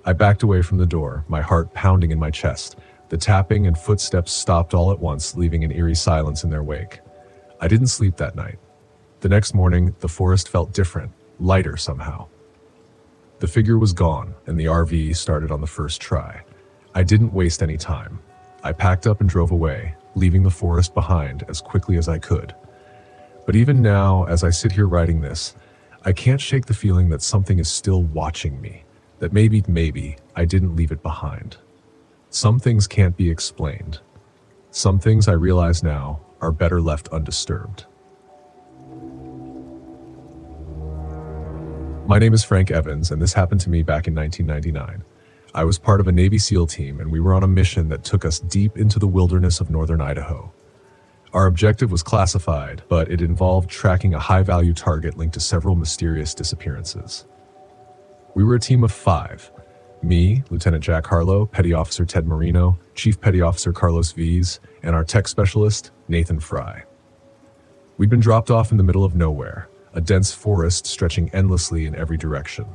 I backed away from the door, my heart pounding in my chest. The tapping and footsteps stopped all at once, leaving an eerie silence in their wake. I didn't sleep that night. The next morning, the forest felt different, lighter somehow. The figure was gone, and the RV started on the first try. I didn't waste any time. I packed up and drove away, leaving the forest behind as quickly as I could. But even now, as I sit here writing this, I can't shake the feeling that something is still watching me, that maybe, I didn't leave it behind. Some things can't be explained. Some things I realize now are better left undisturbed. My name is Frank Evans, and this happened to me back in 1999. I was part of a Navy SEAL team, and we were on a mission that took us deep into the wilderness of northern Idaho. Our objective was classified, but it involved tracking a high-value target linked to several mysterious disappearances. We were a team of 5. Me, Lieutenant Jack Harlow, Petty Officer Ted Marino, Chief Petty Officer Carlos Vies, and our tech specialist, Nathan Fry. We'd been dropped off in the middle of nowhere, a dense forest stretching endlessly in every direction.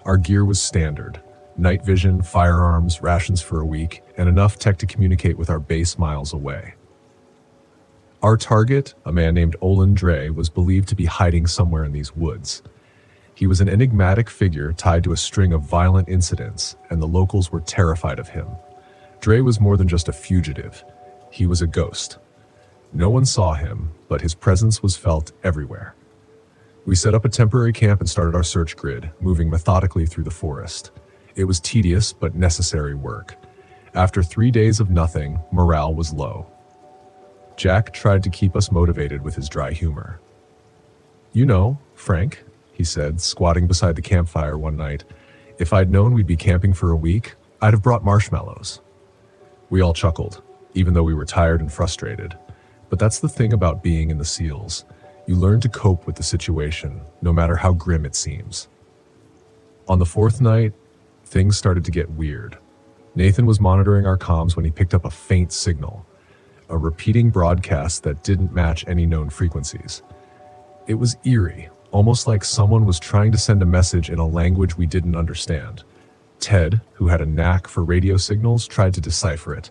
Our gear was standard: night vision, firearms, rations for a week, and enough tech to communicate with our base miles away. Our target, a man named Olin Dre, was believed to be hiding somewhere in these woods. He was an enigmatic figure tied to a string of violent incidents, and the locals were terrified of him. Dre was more than just a fugitive. He was a ghost. No one saw him, but his presence was felt everywhere. We set up a temporary camp and started our search grid, moving methodically through the forest. It was tedious but necessary work. After 3 days of nothing, morale was low. Jack tried to keep us motivated with his dry humor. "You know, Frank," he said, squatting beside the campfire one night, "if I'd known we'd be camping for a week, I'd have brought marshmallows." We all chuckled, even though we were tired and frustrated. But that's the thing about being in the SEALs. You learn to cope with the situation, no matter how grim it seems. On the 4th night, things started to get weird. Nathan was monitoring our comms when he picked up a faint signal, a repeating broadcast that didn't match any known frequencies. It was eerie, almost like someone was trying to send a message in a language we didn't understand. Ted, who had a knack for radio signals, tried to decipher it.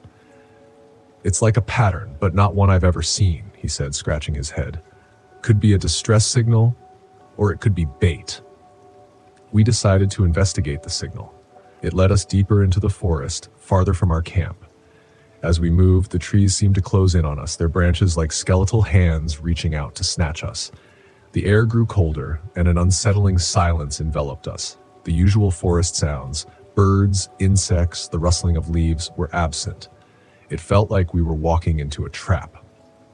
"It's like a pattern, but not one I've ever seen," he said, scratching his head. "Could be a distress signal, or it could be bait." We decided to investigate the signal. It led us deeper into the forest, farther from our camp. As we moved, the trees seemed to close in on us, their branches like skeletal hands reaching out to snatch us. The air grew colder, and an unsettling silence enveloped us. The usual forest sounds, birds, insects, the rustling of leaves, were absent. It felt like we were walking into a trap.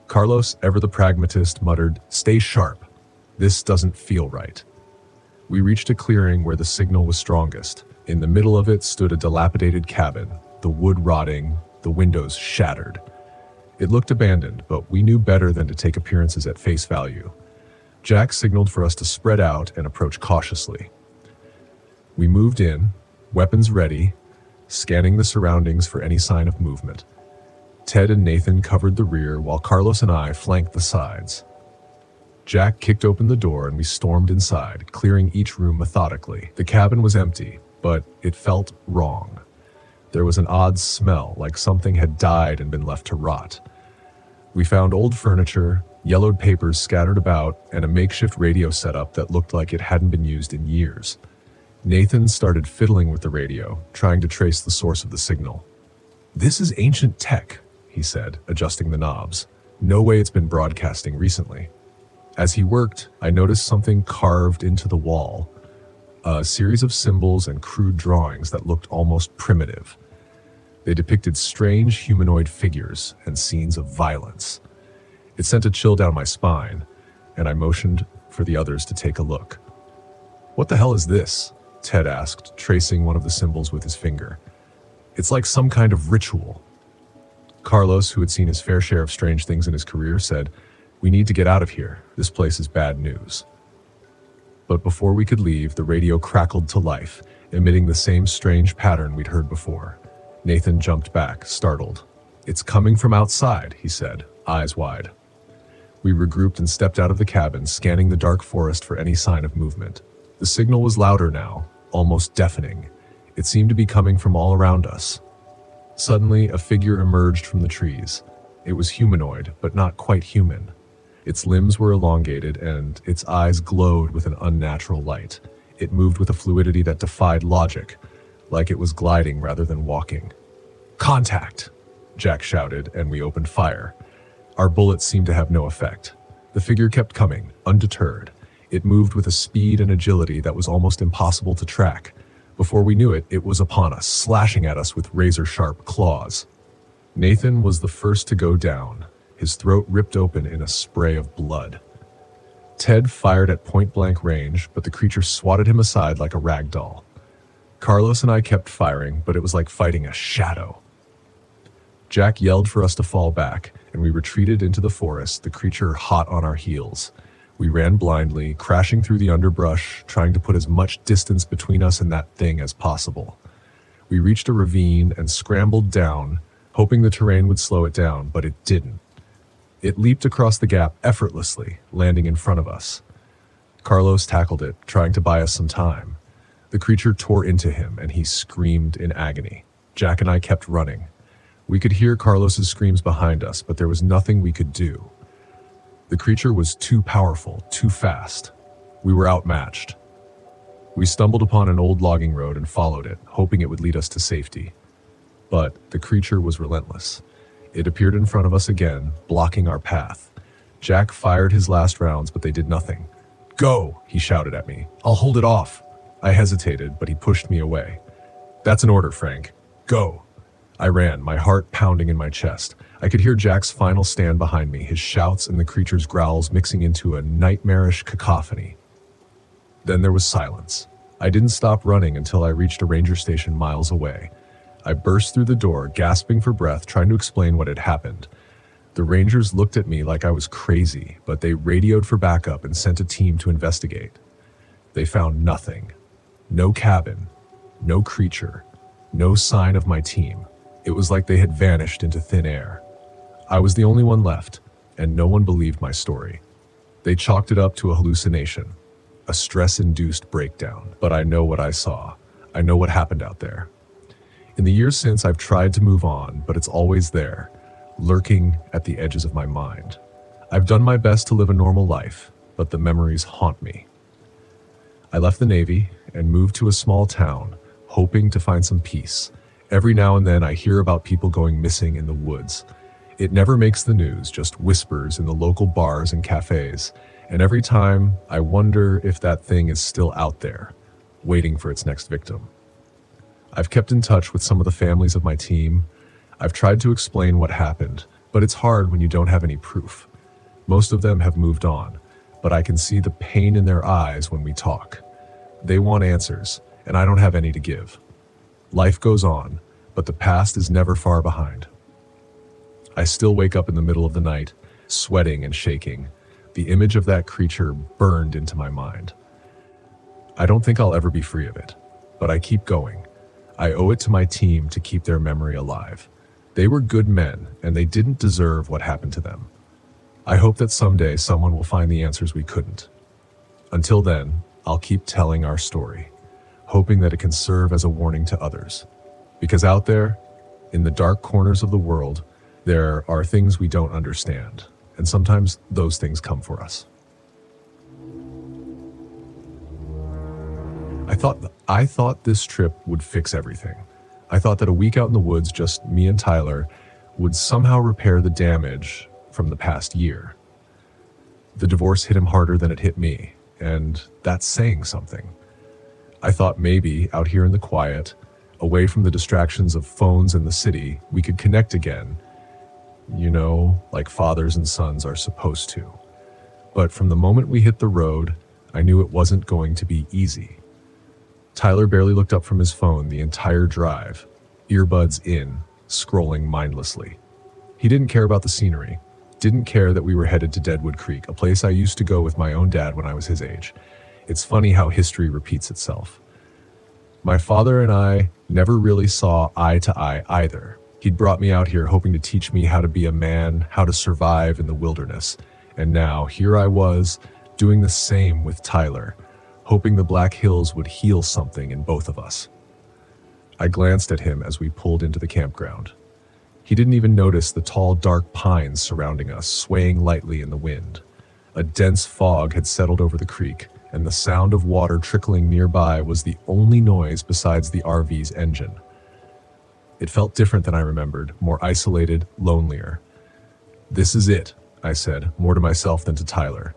Carlos, ever the pragmatist, muttered, "Stay sharp. This doesn't feel right." We reached a clearing where the signal was strongest. In the middle of it stood a dilapidated cabin, the wood rotting, the windows shattered. It looked abandoned, but we knew better than to take appearances at face value. Jack signaled for us to spread out and approach cautiously. We moved in, weapons ready, scanning the surroundings for any sign of movement. Ted and Nathan covered the rear while Carlos and I flanked the sides. Jack kicked open the door and we stormed inside, clearing each room methodically. The cabin was empty, but it felt wrong. There was an odd smell, like something had died and been left to rot. We found old furniture, yellowed papers scattered about, and a makeshift radio setup that looked like it hadn't been used in years. Nathan started fiddling with the radio, trying to trace the source of the signal. "This is ancient tech," he said, adjusting the knobs. "No way it's been broadcasting recently." As he worked, I noticed something carved into the wall, a series of symbols and crude drawings that looked almost primitive. They depicted strange humanoid figures and scenes of violence. It sent a chill down my spine, and I motioned for the others to take a look. "What the hell is this?" Ted asked, tracing one of the symbols with his finger. "It's like some kind of ritual." Carlos, who had seen his fair share of strange things in his career, said, "We need to get out of here. This place is bad news." But before we could leave, the radio crackled to life, emitting the same strange pattern we'd heard before. Nathan jumped back, startled. "It's coming from outside," he said, eyes wide. We regrouped and stepped out of the cabin, scanning the dark forest for any sign of movement. The signal was louder now, almost deafening. It seemed to be coming from all around us. Suddenly, a figure emerged from the trees. It was humanoid, but not quite human. Its limbs were elongated, and its eyes glowed with an unnatural light. It moved with a fluidity that defied logic, like it was gliding rather than walking. "Contact!" Jack shouted, and we opened fire. Our bullets seemed to have no effect. The figure kept coming, undeterred. It moved with a speed and agility that was almost impossible to track. Before we knew it, it was upon us, slashing at us with razor-sharp claws. Nathan was the first to go down, his throat ripped open in a spray of blood. Ted fired at point-blank range, but the creature swatted him aside like a rag doll. Carlos and I kept firing, but it was like fighting a shadow. Jack yelled for us to fall back, and we retreated into the forest, the creature hot on our heels. We ran blindly, crashing through the underbrush, trying to put as much distance between us and that thing as possible. We reached a ravine and scrambled down, hoping the terrain would slow it down, but it didn't. It leaped across the gap effortlessly, landing in front of us. Carlos tackled it, trying to buy us some time. The creature tore into him, and he screamed in agony. Jack and I kept running. We could hear Carlos's screams behind us, but there was nothing we could do. The creature was too powerful, too fast. We were outmatched. We stumbled upon an old logging road and followed it, hoping it would lead us to safety. But the creature was relentless. It appeared in front of us again, blocking our path. Jack fired his last rounds, but they did nothing. "Go!" he shouted at me. "I'll hold it off." I hesitated, but he pushed me away. "That's an order, Frank. Go!" I ran, my heart pounding in my chest. I could hear Jack's final stand behind me, his shouts and the creature's growls mixing into a nightmarish cacophony. Then there was silence. I didn't stop running until I reached a ranger station miles away. I burst through the door, gasping for breath, trying to explain what had happened. The rangers looked at me like I was crazy, but they radioed for backup and sent a team to investigate. They found nothing. No cabin, no creature, no sign of my team. It was like they had vanished into thin air. I was the only one left, and no one believed my story. They chalked it up to a hallucination, a stress-induced breakdown. But I know what I saw. I know what happened out there. In the years since, I've tried to move on, but it's always there, lurking at the edges of my mind. I've done my best to live a normal life, but the memories haunt me. I left the Navy and moved to a small town, hoping to find some peace. Every now and then I hear about people going missing in the woods. It never makes the news, just whispers in the local bars and cafes. And every time I wonder if that thing is still out there, waiting for its next victim. I've kept in touch with some of the families of my team. I've tried to explain what happened, but it's hard when you don't have any proof. Most of them have moved on, but I can see the pain in their eyes when we talk. They want answers, and I don't have any to give. Life goes on, but the past is never far behind. I still wake up in the middle of the night, sweating and shaking. The image of that creature burned into my mind. I don't think I'll ever be free of it, but I keep going. I owe it to my team to keep their memory alive. They were good men, and they didn't deserve what happened to them. I hope that someday someone will find the answers we couldn't. Until then, I'll keep telling our story, hoping that it can serve as a warning to others. Because out there, in the dark corners of the world, there are things we don't understand, and sometimes those things come for us. I thought this trip would fix everything. I thought that a week out in the woods, just me and Tyler, would somehow repair the damage from the past year. The divorce hit him harder than it hit me, and that's saying something. I thought maybe out here in the quiet, away from the distractions of phones and the city, we could connect again, like fathers and sons are supposed to. But from the moment we hit the road, I knew it wasn't going to be easy. Tyler barely looked up from his phone the entire drive, earbuds in, scrolling mindlessly. He didn't care about the scenery, didn't care that we were headed to Deadwood Creek, a place I used to go with my own dad when I was his age. It's funny how history repeats itself. My father and I never really saw eye to eye either. He'd brought me out here hoping to teach me how to be a man, how to survive in the wilderness. And now here I was, doing the same with Tyler, hoping the Black Hills would heal something in both of us. I glanced at him as we pulled into the campground. He didn't even notice the tall, dark pines surrounding us, swaying lightly in the wind. A dense fog had settled over the creek, and the sound of water trickling nearby was the only noise besides the RV's engine. It felt different than I remembered, more isolated, lonelier. "This is it," I said, more to myself than to Tyler.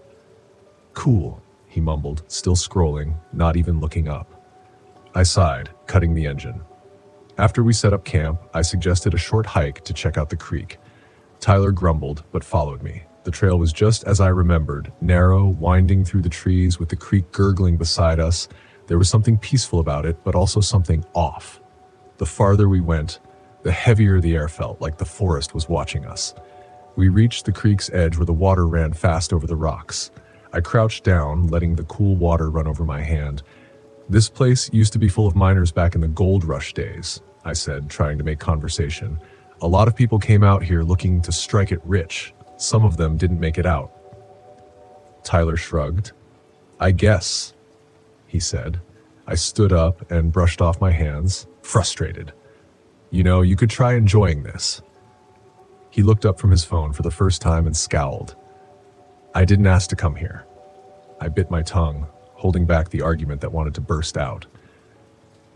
"Cool," he mumbled, still scrolling, not even looking up. I sighed, cutting the engine. After we set up camp, I suggested a short hike to check out the creek. Tyler grumbled, but followed me. The trail was just as I remembered, narrow, winding through the trees with the creek gurgling beside us. There was something peaceful about it, but also something off. The farther we went, the heavier the air felt, like the forest was watching us. We reached the creek's edge where the water ran fast over the rocks. I crouched down, letting the cool water run over my hand. "This place used to be full of miners back in the gold rush days," I said, trying to make conversation. "A lot of people came out here looking to strike it rich. Some of them didn't make it out." Tyler shrugged. "I guess," he said. I stood up and brushed off my hands, frustrated. "You know, you could try enjoying this." He looked up from his phone for the first time and scowled. "I didn't ask to come here." I bit my tongue, holding back the argument that wanted to burst out.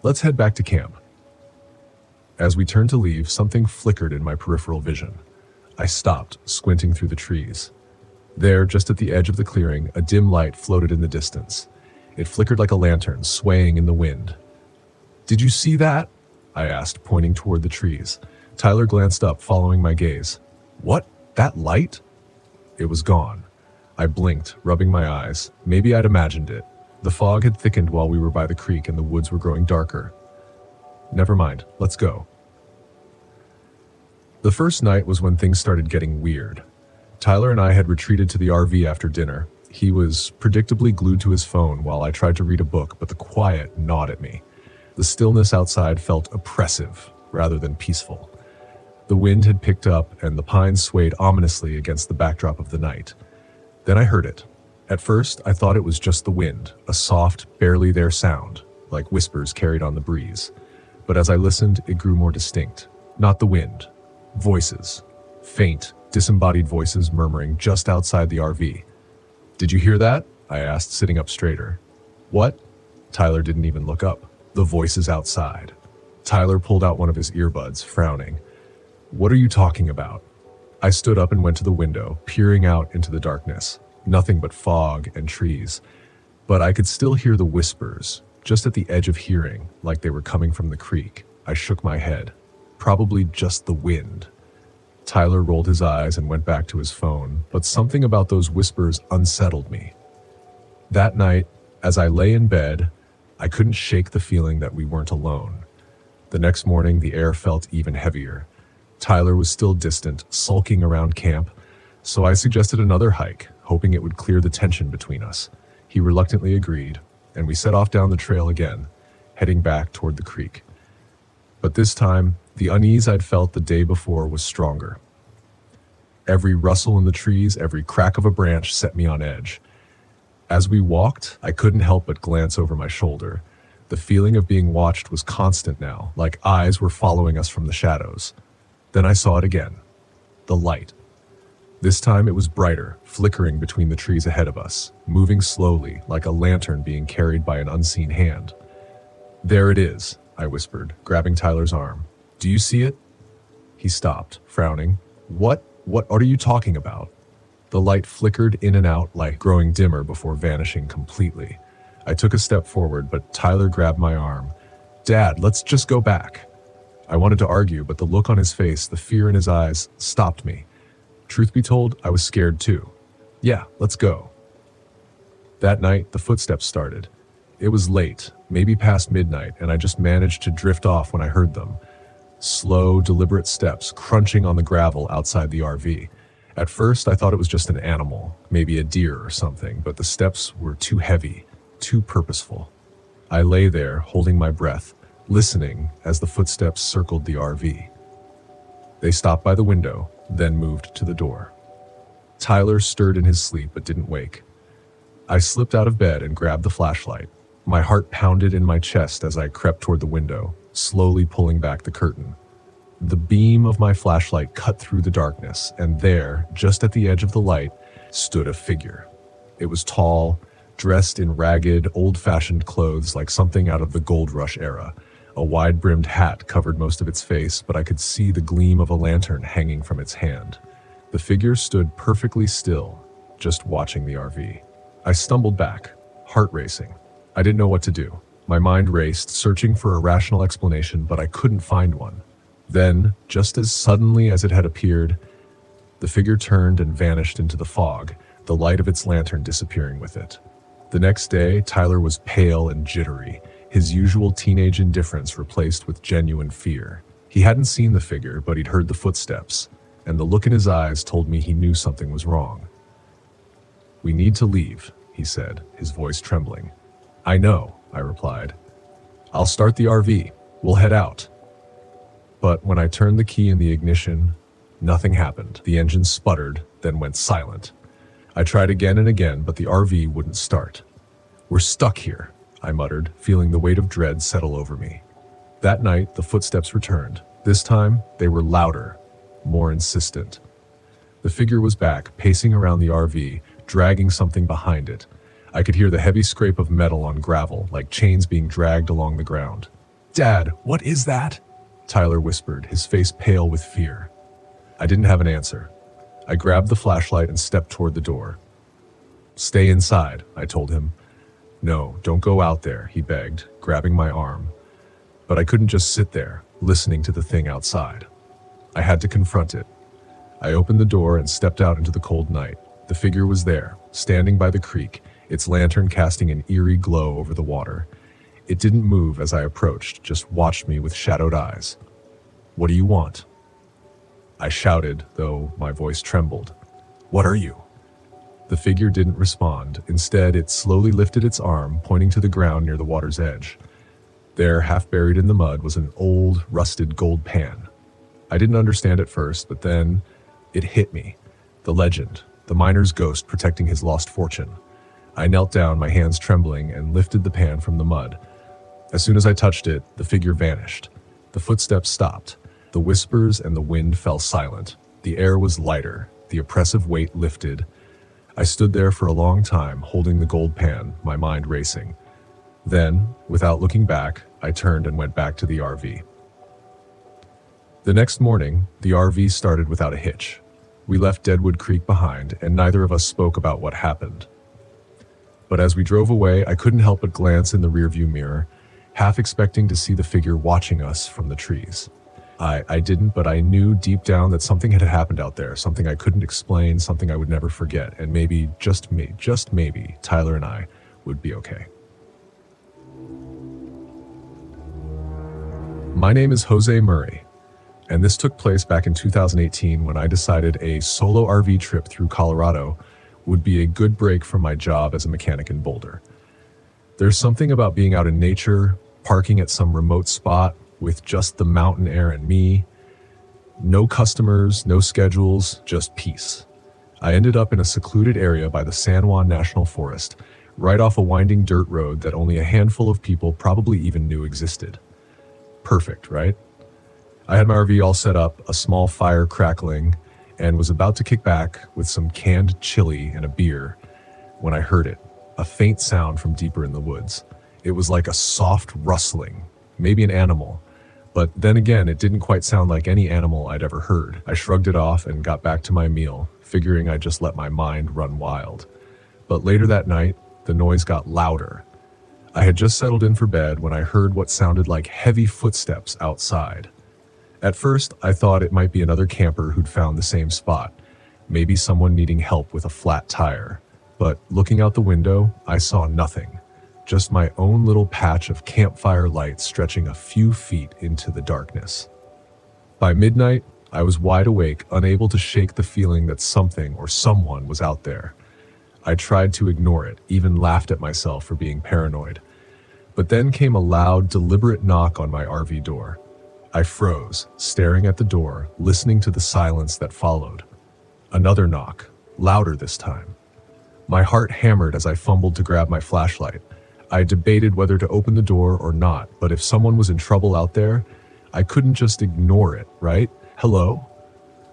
"Let's head back to camp." As we turned to leave, something flickered in my peripheral vision. I stopped, squinting through the trees. There, just at the edge of the clearing, a dim light floated in the distance. It flickered like a lantern, swaying in the wind. "Did you see that?" I asked, pointing toward the trees. Tyler glanced up, following my gaze. "What? That light?" It was gone. I blinked, rubbing my eyes. Maybe I'd imagined it. The fog had thickened while we were by the creek and the woods were growing darker. "Never mind, let's go." The first night was when things started getting weird. Tyler and I had retreated to the RV after dinner. He was predictably glued to his phone while I tried to read a book, but the quiet gnawed at me. The stillness outside felt oppressive rather than peaceful. The wind had picked up and the pines swayed ominously against the backdrop of the night. Then I heard it. At first, I thought it was just the wind, a soft, barely there sound, like whispers carried on the breeze. But as I listened, it grew more distinct. Not the wind. Voices. Faint, disembodied voices murmuring just outside the RV. "Did you hear that?" I asked, sitting up straighter. "What?" Tyler didn't even look up. "The voices outside." Tyler pulled out one of his earbuds, frowning. "What are you talking about?" I stood up and went to the window, peering out into the darkness. Nothing but fog and trees. But I could still hear the whispers, just at the edge of hearing, like they were coming from the creek. I shook my head. Probably just the wind. Tyler rolled his eyes and went back to his phone, but something about those whispers unsettled me. That night, as I lay in bed, I couldn't shake the feeling that we weren't alone. The next morning, the air felt even heavier. Tyler was still distant, sulking around camp, so I suggested another hike, hoping it would clear the tension between us. He reluctantly agreed, and we set off down the trail again, heading back toward the creek. But this time, the unease I'd felt the day before was stronger. Every rustle in the trees, every crack of a branch set me on edge. As we walked, I couldn't help but glance over my shoulder. The feeling of being watched was constant now, like eyes were following us from the shadows. Then I saw it again. The light. This time it was brighter, flickering between the trees ahead of us, moving slowly, like a lantern being carried by an unseen hand. "There it is," I whispered, grabbing Tyler's arm. "Do you see it?" He stopped, frowning. What are you talking about?" The light flickered in and out, like growing dimmer before vanishing completely. I took a step forward, but Tyler grabbed my arm. "Dad, let's just go back." I wanted to argue, but the look on his face, the fear in his eyes, stopped me. Truth be told, I was scared too. "Yeah, let's go." That night, the footsteps started. It was late, maybe past midnight, and I just managed to drift off when I heard them. Slow, deliberate steps crunching on the gravel outside the RV. At first, I thought it was just an animal, maybe a deer or something, but the steps were too heavy, too purposeful. I lay there, holding my breath, listening as the footsteps circled the RV. They stopped by the window, then moved to the door. Tyler stirred in his sleep but didn't wake. I slipped out of bed and grabbed the flashlight. My heart pounded in my chest as I crept toward the window, slowly pulling back the curtain. The beam of my flashlight cut through the darkness, and there, just at the edge of the light, stood a figure. It was tall, dressed in ragged, old-fashioned clothes like something out of the gold rush era. A wide-brimmed hat covered most of its face, but I could see the gleam of a lantern hanging from its hand. The figure stood perfectly still, just watching the RV. I stumbled back, heart racing. I didn't know what to do. My mind raced, searching for a rational explanation, but I couldn't find one. Then, just as suddenly as it had appeared, the figure turned and vanished into the fog, the light of its lantern disappearing with it. The next day, Tyler was pale and jittery, his usual teenage indifference replaced with genuine fear. He hadn't seen the figure, but he'd heard the footsteps. and the look in his eyes told me he knew something was wrong. "We need to leave," he said, his voice trembling. "I know," I replied. "I'll start the RV. We'll head out." But when I turned the key in the ignition, nothing happened. The engine sputtered, then went silent. I tried again and again, but the RV wouldn't start. "We're stuck here," I muttered, feeling the weight of dread settle over me. That night, the footsteps returned. This time, they were louder, more insistent. The figure was back, pacing around the RV, dragging something behind it. I could hear the heavy scrape of metal on gravel, like chains being dragged along the ground. "Dad, what is that?" Tyler whispered, his face pale with fear. I didn't have an answer. I grabbed the flashlight and stepped toward the door. "Stay inside," I told him. "No, don't go out there," he begged, grabbing my arm. But I couldn't just sit there, listening to the thing outside. I had to confront it. I opened the door and stepped out into the cold night. The figure was there, standing by the creek, its lantern casting an eerie glow over the water. It didn't move as I approached, just watched me with shadowed eyes. "What do you want?" I shouted, though my voice trembled. "What are you?" The figure didn't respond. Instead, it slowly lifted its arm, pointing to the ground near the water's edge. There, half buried in the mud, was an old, rusted gold pan. I didn't understand at first, but then it hit me. The legend, the miner's ghost protecting his lost fortune. I knelt down, my hands trembling, and lifted the pan from the mud. As soon as I touched it, the figure vanished. The footsteps stopped. The whispers and the wind fell silent. The air was lighter. The oppressive weight lifted. I stood there for a long time, holding the gold pan, my mind racing. Then, without looking back, I turned and went back to the RV. The next morning, the RV started without a hitch. We left Deadwood Creek behind, and neither of us spoke about what happened. But as we drove away, I couldn't help but glance in the rearview mirror, half expecting to see the figure watching us from the trees. I didn't, but I knew deep down that something had happened out there, something I couldn't explain, something I would never forget, and maybe, just maybe, Tyler and I would be okay. My name is Jose Murray, and this took place back in 2018 when I decided a solo RV trip through Colorado would be a good break from my job as a mechanic in Boulder. There's something about being out in nature, parking at some remote spot with just the mountain air and me. No customers, no schedules, just peace. I ended up in a secluded area by the San Juan National Forest, right off a winding dirt road that only a handful of people probably even knew existed. Perfect, right? I had my RV all set up, a small fire crackling, and was about to kick back with some canned chili and a beer when I heard it, a faint sound from deeper in the woods. It was like a soft rustling, maybe an animal, but then again, it didn't quite sound like any animal I'd ever heard. I shrugged it off and got back to my meal, figuring I'd just let my mind run wild. But later that night, the noise got louder. I had just settled in for bed when I heard what sounded like heavy footsteps outside. At first, I thought it might be another camper who'd found the same spot, maybe someone needing help with a flat tire. But looking out the window, I saw nothing, just my own little patch of campfire light stretching a few feet into the darkness. By midnight, I was wide awake, unable to shake the feeling that something or someone was out there. I tried to ignore it, even laughed at myself for being paranoid. But then came a loud, deliberate knock on my RV door. I froze, staring at the door, listening to the silence that followed. Another knock, louder this time. My heart hammered as I fumbled to grab my flashlight. I debated whether to open the door or not, but if someone was in trouble out there, I couldn't just ignore it, right? "Hello?"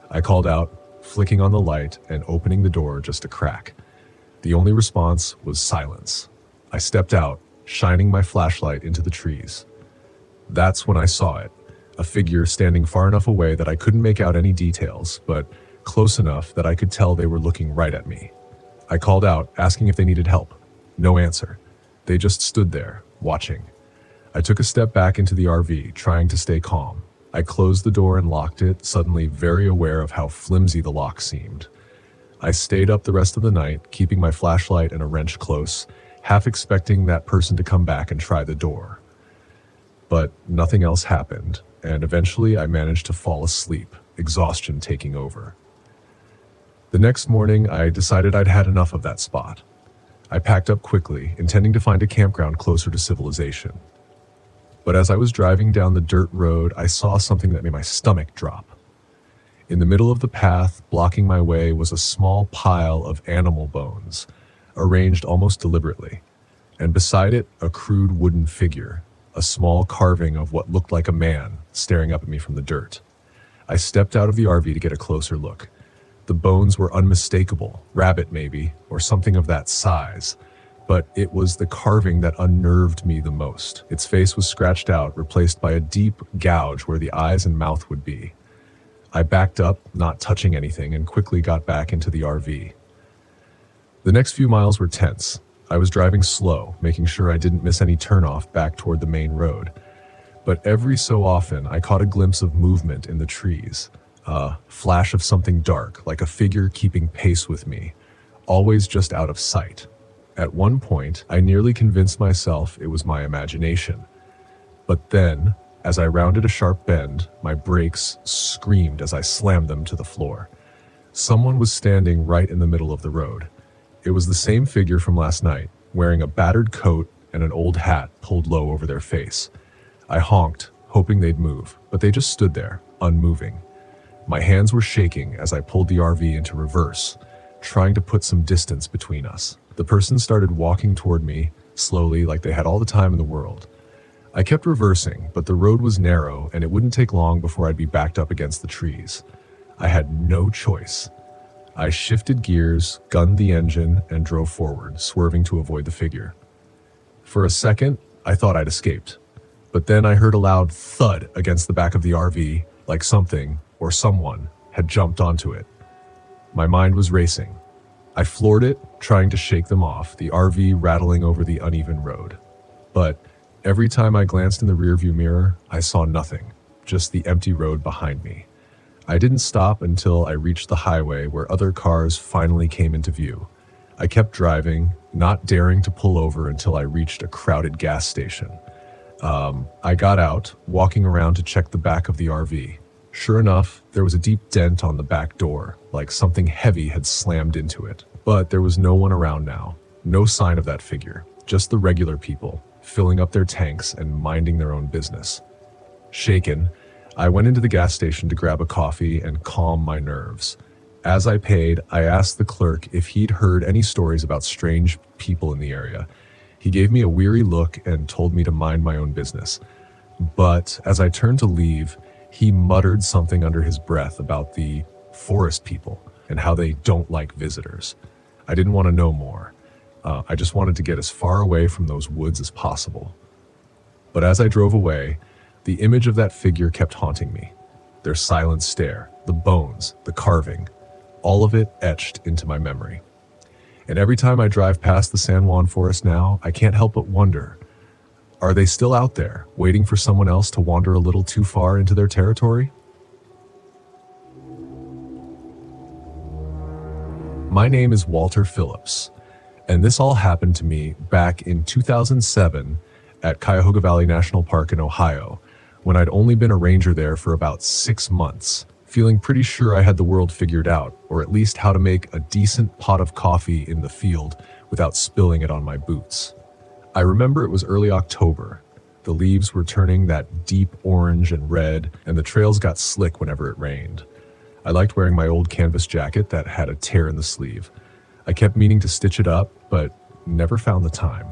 I called out, flicking on the light and opening the door just a crack. The only response was silence. I stepped out, shining my flashlight into the trees. That's when I saw it, a figure standing far enough away that I couldn't make out any details, but close enough that I could tell they were looking right at me. I called out, asking if they needed help. No answer. They just stood there, watching. I took a step back into the RV, trying to stay calm. I closed the door and locked it, suddenly very aware of how flimsy the lock seemed. I stayed up the rest of the night, keeping my flashlight and a wrench close, half expecting that person to come back and try the door. But nothing else happened, and eventually I managed to fall asleep, exhaustion taking over. The next morning, I decided I'd had enough of that spot. I packed up quickly, intending to find a campground closer to civilization. But as I was driving down the dirt road, I saw something that made my stomach drop. In the middle of the path, blocking my way, was a small pile of animal bones, arranged almost deliberately, and beside it, a crude wooden figure, a small carving of what looked like a man staring up at me from the dirt. I stepped out of the RV to get a closer look. The bones were unmistakable, rabbit maybe, or something of that size, but it was the carving that unnerved me the most. Its face was scratched out, replaced by a deep gouge where the eyes and mouth would be. I backed up, not touching anything, and quickly got back into the RV. The next few miles were tense. I was driving slow, making sure I didn't miss any turnoff back toward the main road. But every so often, I caught a glimpse of movement in the trees. A flash of something dark, like a figure keeping pace with me, always just out of sight. At one point, I nearly convinced myself it was my imagination. But then, as I rounded a sharp bend, my brakes screamed as I slammed them to the floor. Someone was standing right in the middle of the road. It was the same figure from last night, wearing a battered coat and an old hat pulled low over their face. I honked, hoping they'd move, but they just stood there, unmoving. My hands were shaking as I pulled the RV into reverse, trying to put some distance between us. The person started walking toward me, slowly, like they had all the time in the world. I kept reversing, but the road was narrow and it wouldn't take long before I'd be backed up against the trees. I had no choice. I shifted gears, gunned the engine, and drove forward, swerving to avoid the figure. For a second, I thought I'd escaped. But then I heard a loud thud against the back of the RV, like something, or someone, had jumped onto it. My mind was racing. I floored it, trying to shake them off, the RV rattling over the uneven road. But every time I glanced in the rearview mirror, I saw nothing, just the empty road behind me. I didn't stop until I reached the highway where other cars finally came into view. I kept driving, not daring to pull over until I reached a crowded gas station. I got out, walking around to check the back of the RV. Sure enough, there was a deep dent on the back door, like something heavy had slammed into it. But there was no one around now, no sign of that figure, just the regular people, filling up their tanks and minding their own business. Shaken, I went into the gas station to grab a coffee and calm my nerves. As I paid, I asked the clerk if he'd heard any stories about strange people in the area. He gave me a weary look and told me to mind my own business. But as I turned to leave, he muttered something under his breath about the forest people and how they don't like visitors. I didn't want to know more. I just wanted to get as far away from those woods as possible. But as I drove away, the image of that figure kept haunting me. Their silent stare, the bones, the carving, all of it etched into my memory. And every time I drive past the San Juan forest now, I can't help but wonder, are they still out there, waiting for someone else to wander a little too far into their territory? My name is Walter Phillips, and this all happened to me back in 2007 at Cuyahoga Valley National Park in Ohio, when I'd only been a ranger there for about 6 months, feeling pretty sure I had the world figured out, or at least how to make a decent pot of coffee in the field without spilling it on my boots. I remember it was early October. The leaves were turning that deep orange and red, and the trails got slick whenever it rained. I liked wearing my old canvas jacket that had a tear in the sleeve. I kept meaning to stitch it up, but never found the time.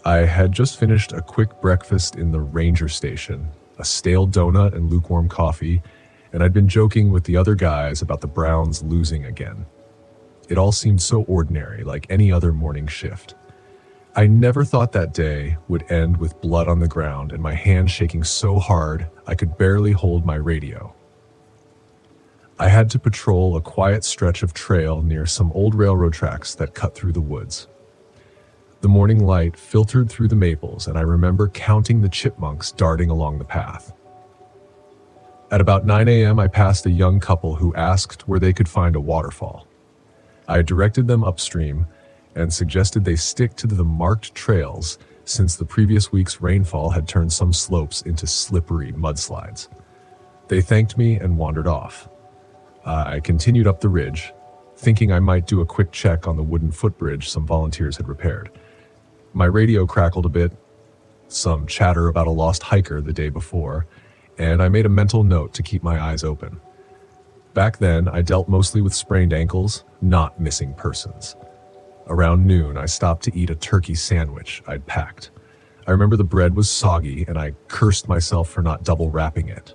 I had just finished a quick breakfast in the ranger station, a stale donut and lukewarm coffee, and I'd been joking with the other guys about the Browns losing again. It all seemed so ordinary, like any other morning shift. I never thought that day would end with blood on the ground and my hand shaking so hard I could barely hold my radio. I had to patrol a quiet stretch of trail near some old railroad tracks that cut through the woods. The morning light filtered through the maples, and I remember counting the chipmunks darting along the path. At about 9 a.m., I passed a young couple who asked where they could find a waterfall. I directed them upstream and suggested they stick to the marked trails since the previous week's rainfall had turned some slopes into slippery mudslides. They thanked me and wandered off. I continued up the ridge, thinking I might do a quick check on the wooden footbridge some volunteers had repaired. My radio crackled a bit, some chatter about a lost hiker the day before, and I made a mental note to keep my eyes open. Back then, I dealt mostly with sprained ankles, not missing persons. Around noon, I stopped to eat a turkey sandwich I'd packed. I remember the bread was soggy, and I cursed myself for not double wrapping it.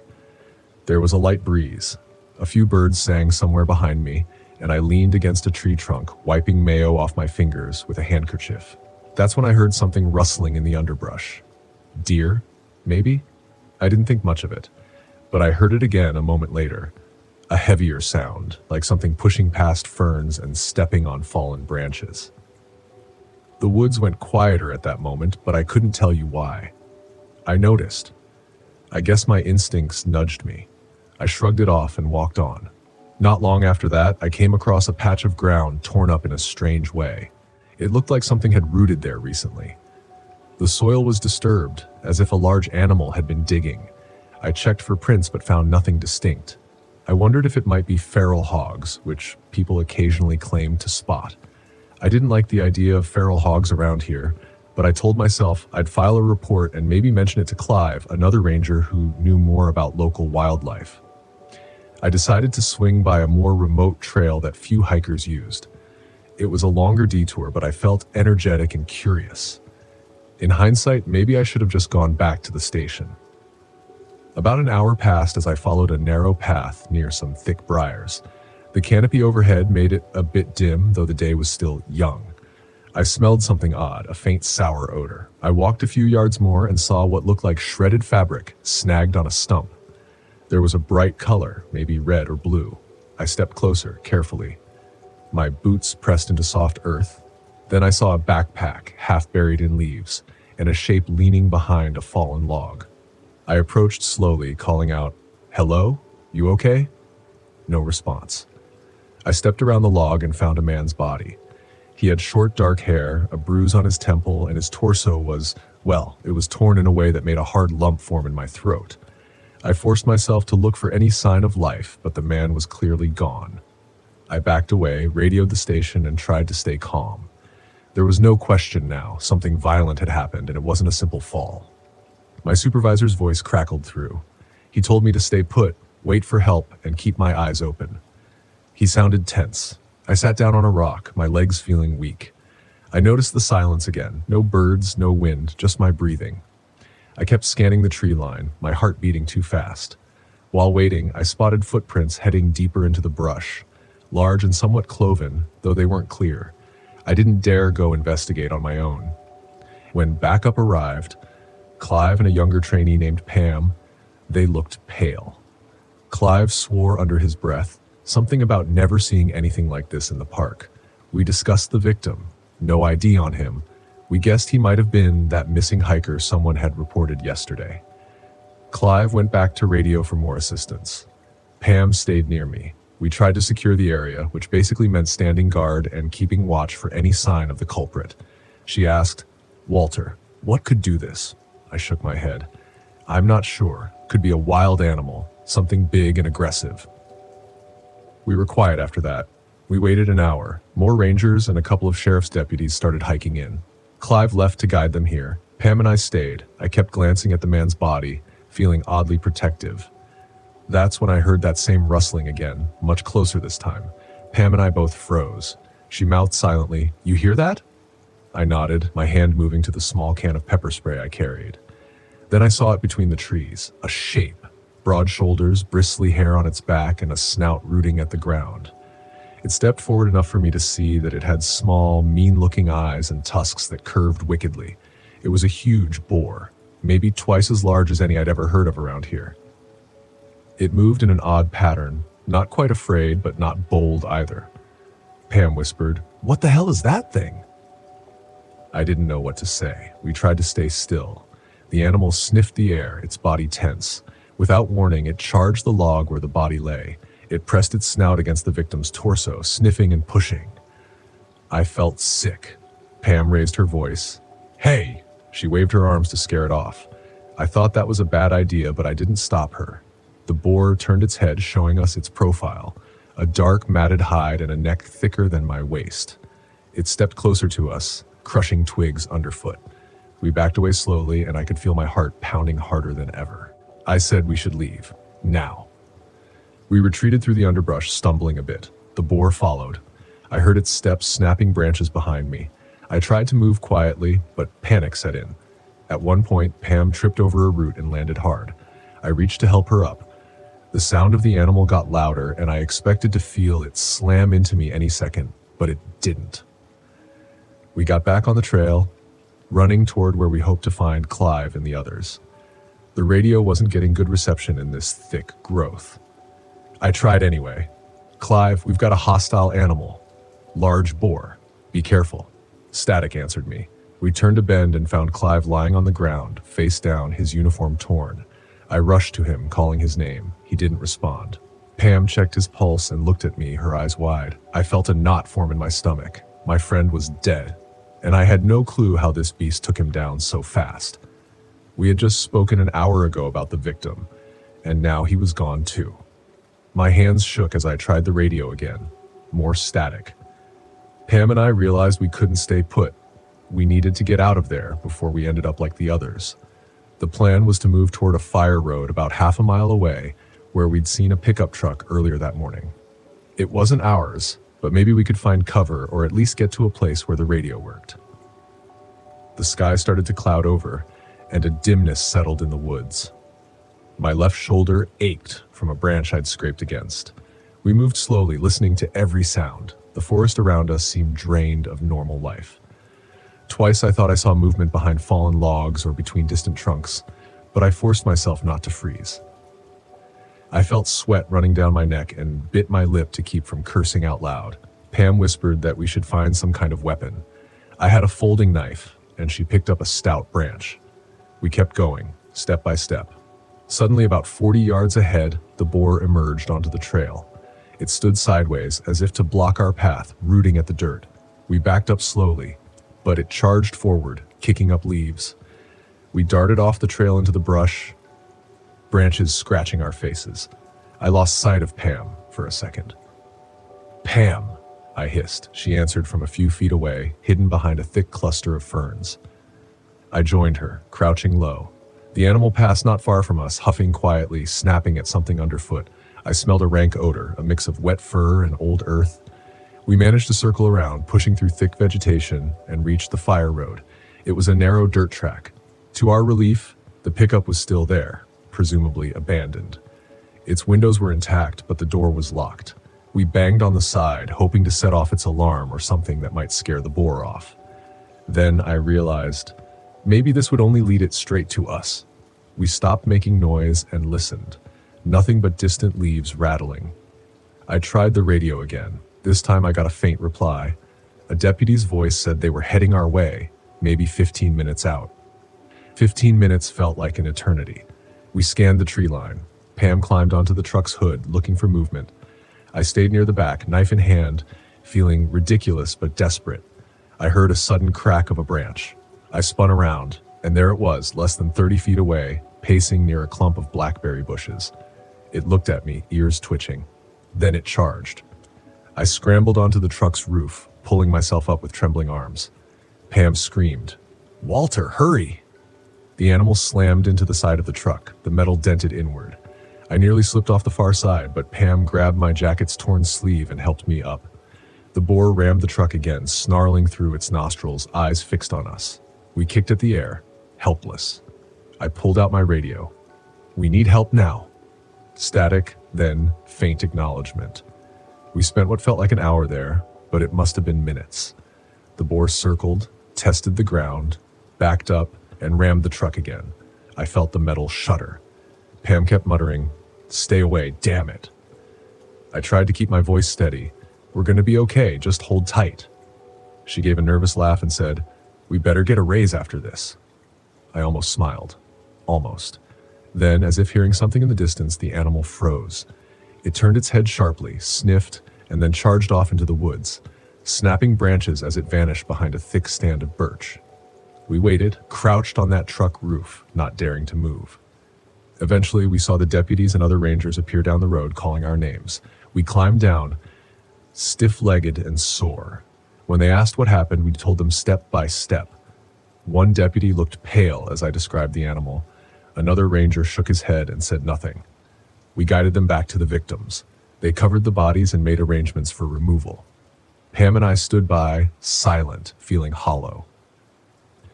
There was a light breeze. A few birds sang somewhere behind me, and I leaned against a tree trunk, wiping mayo off my fingers with a handkerchief. That's when I heard something rustling in the underbrush. Deer? Maybe? I didn't think much of it, but I heard it again a moment later. A heavier sound, like something pushing past ferns and stepping on fallen branches. The woods went quieter at that moment, but I couldn't tell you why. I noticed. I guess my instincts nudged me. I shrugged it off and walked on. Not long after that, I came across a patch of ground torn up in a strange way. It looked like something had rooted there recently. The soil was disturbed, as if a large animal had been digging. I checked for prints but found nothing distinct. I wondered if it might be feral hogs, which people occasionally claim to spot. I didn't like the idea of feral hogs around here, but I told myself I'd file a report and maybe mention it to Clive, another ranger who knew more about local wildlife. I decided to swing by a more remote trail that few hikers used. It was a longer detour, but I felt energetic and curious. In hindsight, maybe I should have just gone back to the station. About an hour passed as I followed a narrow path near some thick briars. The canopy overhead made it a bit dim, though the day was still young. I smelled something odd, a faint sour odor. I walked a few yards more and saw what looked like shredded fabric snagged on a stump. There was a bright color, maybe red or blue. I stepped closer, carefully. My boots pressed into soft earth. Then I saw a backpack, half buried in leaves, and a shape leaning behind a fallen log. I approached slowly, calling out, "Hello? You okay?" No response. I stepped around the log and found a man's body. He had short dark hair, a bruise on his temple, and his torso was, well, it was torn in a way that made a hard lump form in my throat. I forced myself to look for any sign of life, but the man was clearly gone. I backed away, radioed the station, and tried to stay calm. There was no question now. Something violent had happened, and it wasn't a simple fall. My supervisor's voice crackled through. He told me to stay put, wait for help, and keep my eyes open. He sounded tense. I sat down on a rock, my legs feeling weak. I noticed the silence again. No birds, no wind, just my breathing. I kept scanning the tree line, my heart beating too fast. While waiting, I spotted footprints heading deeper into the brush, large and somewhat cloven, though they weren't clear. I didn't dare go investigate on my own. When backup arrived, Clive and a younger trainee named Pam, they looked pale. Clive swore under his breath, something about never seeing anything like this in the park. We discussed the victim, no ID on him. We guessed he might have been that missing hiker someone had reported yesterday. Clive went back to radio for more assistance. Pam stayed near me. We tried to secure the area, which basically meant standing guard and keeping watch for any sign of the culprit. She asked, "Walter, what could do this?" I shook my head. "I'm not sure. Could be a wild animal, something big and aggressive." We were quiet after that. We waited an hour. More rangers and a couple of sheriff's deputies started hiking in. Clive left to guide them here. Pam and I stayed. I kept glancing at the man's body, feeling oddly protective. That's when I heard that same rustling again, much closer this time. Pam and I both froze. She mouthed silently, "You hear that?" I nodded, my hand moving to the small can of pepper spray I carried. Then I saw it between the trees, a shape, broad shoulders, bristly hair on its back, and a snout rooting at the ground. It stepped forward enough for me to see that it had small, mean-looking eyes and tusks that curved wickedly. It was a huge boar, maybe twice as large as any I'd ever heard of around here. It moved in an odd pattern, not quite afraid, but not bold either. Pam whispered, "What the hell is that thing?" I didn't know what to say. We tried to stay still. The animal sniffed the air, its body tense. Without warning, it charged the log where the body lay. It pressed its snout against the victim's torso, sniffing and pushing. I felt sick. Pam raised her voice. "Hey!" She waved her arms to scare it off. I thought that was a bad idea, but I didn't stop her. The boar turned its head, showing us its profile, a dark, matted hide and a neck thicker than my waist. It stepped closer to us, crushing twigs underfoot. We backed away slowly, and I could feel my heart pounding harder than ever. I said we should leave. Now. We retreated through the underbrush, stumbling a bit. The boar followed. I heard its steps snapping branches behind me. I tried to move quietly, but panic set in. At one point, Pam tripped over a root and landed hard. I reached to help her up. The sound of the animal got louder, and I expected to feel it slam into me any second, but it didn't. We got back on the trail, running toward where we hoped to find Clive and the others. The radio wasn't getting good reception in this thick growth. I tried anyway. "Clive, we've got a hostile animal. Large boar. Be careful." Static answered me. We turned a bend and found Clive lying on the ground, face down, his uniform torn. I rushed to him, calling his name. He didn't respond. Pam checked his pulse and looked at me, her eyes wide. I felt a knot form in my stomach. My friend was dead, and I had no clue how this beast took him down so fast. We had just spoken an hour ago about the victim, and now he was gone too. My hands shook as I tried the radio again. More static. Pam and I realized we couldn't stay put. We needed to get out of there before we ended up like the others. The plan was to move toward a fire road about half a mile away, where we'd seen a pickup truck earlier that morning. It wasn't ours, but maybe we could find cover or at least get to a place where the radio worked. The sky started to cloud over, and a dimness settled in the woods. My left shoulder ached from a branch I'd scraped against. We moved slowly, listening to every sound. The forest around us seemed drained of normal life. Twice I thought I saw movement behind fallen logs or between distant trunks, but I forced myself not to freeze. I felt sweat running down my neck and bit my lip to keep from cursing out loud. Pam whispered that we should find some kind of weapon. I had a folding knife, and she picked up a stout branch. We kept going, step by step. Suddenly, about 40 yards ahead, the boar emerged onto the trail. It stood sideways, as if to block our path, rooting at the dirt. We backed up slowly, but it charged forward, kicking up leaves. We darted off the trail into the brush, branches scratching our faces. I lost sight of Pam for a second. "Pam," I hissed. She answered from a few feet away, hidden behind a thick cluster of ferns. I joined her, crouching low. The animal passed not far from us, huffing quietly, snapping at something underfoot. I smelled a rank odor, a mix of wet fur and old earth. We managed to circle around, pushing through thick vegetation, and reached the fire road. It was a narrow dirt track. To our relief, the pickup was still there, presumably abandoned. Its windows were intact, but the door was locked. We banged on the side, hoping to set off its alarm or something that might scare the boar off. Then I realized maybe this would only lead it straight to us. We stopped making noise and listened. Nothing but distant leaves rattling. I tried the radio again. This time I got a faint reply. A deputy's voice said they were heading our way, maybe 15 minutes out. 15 minutes felt like an eternity. We scanned the tree line. Pam climbed onto the truck's hood, looking for movement. I stayed near the back, knife in hand, feeling ridiculous but desperate. I heard a sudden crack of a branch. I spun around, and there it was, less than 30 feet away, pacing near a clump of blackberry bushes. It looked at me, ears twitching. Then it charged. I scrambled onto the truck's roof, pulling myself up with trembling arms. Pam screamed, "Walter, hurry!" The animal slammed into the side of the truck, the metal dented inward. I nearly slipped off the far side, but Pam grabbed my jacket's torn sleeve and helped me up. The boar rammed the truck again, snarling through its nostrils, eyes fixed on us. We kicked at the air, helpless. I pulled out my radio. "We need help now." Static, then faint acknowledgement. We spent what felt like an hour there, but it must have been minutes. The boar circled, tested the ground, backed up, and rammed the truck again. I felt the metal shudder. Pam kept muttering, "Stay away, damn it." I tried to keep my voice steady. "We're gonna be okay, just hold tight." She gave a nervous laugh and said, "We better get a raise after this." I almost smiled. Almost. Then, as if hearing something in the distance, the animal froze. It turned its head sharply, sniffed, and then charged off into the woods, snapping branches as it vanished behind a thick stand of birch. We waited, crouched on that truck roof, not daring to move. Eventually, we saw the deputies and other rangers appear down the road calling our names. We climbed down, stiff-legged and sore. When they asked what happened, we told them step by step. One deputy looked pale as I described the animal. Another ranger shook his head and said nothing. We guided them back to the victims. They covered the bodies and made arrangements for removal. Pam and I stood by, silent, feeling hollow.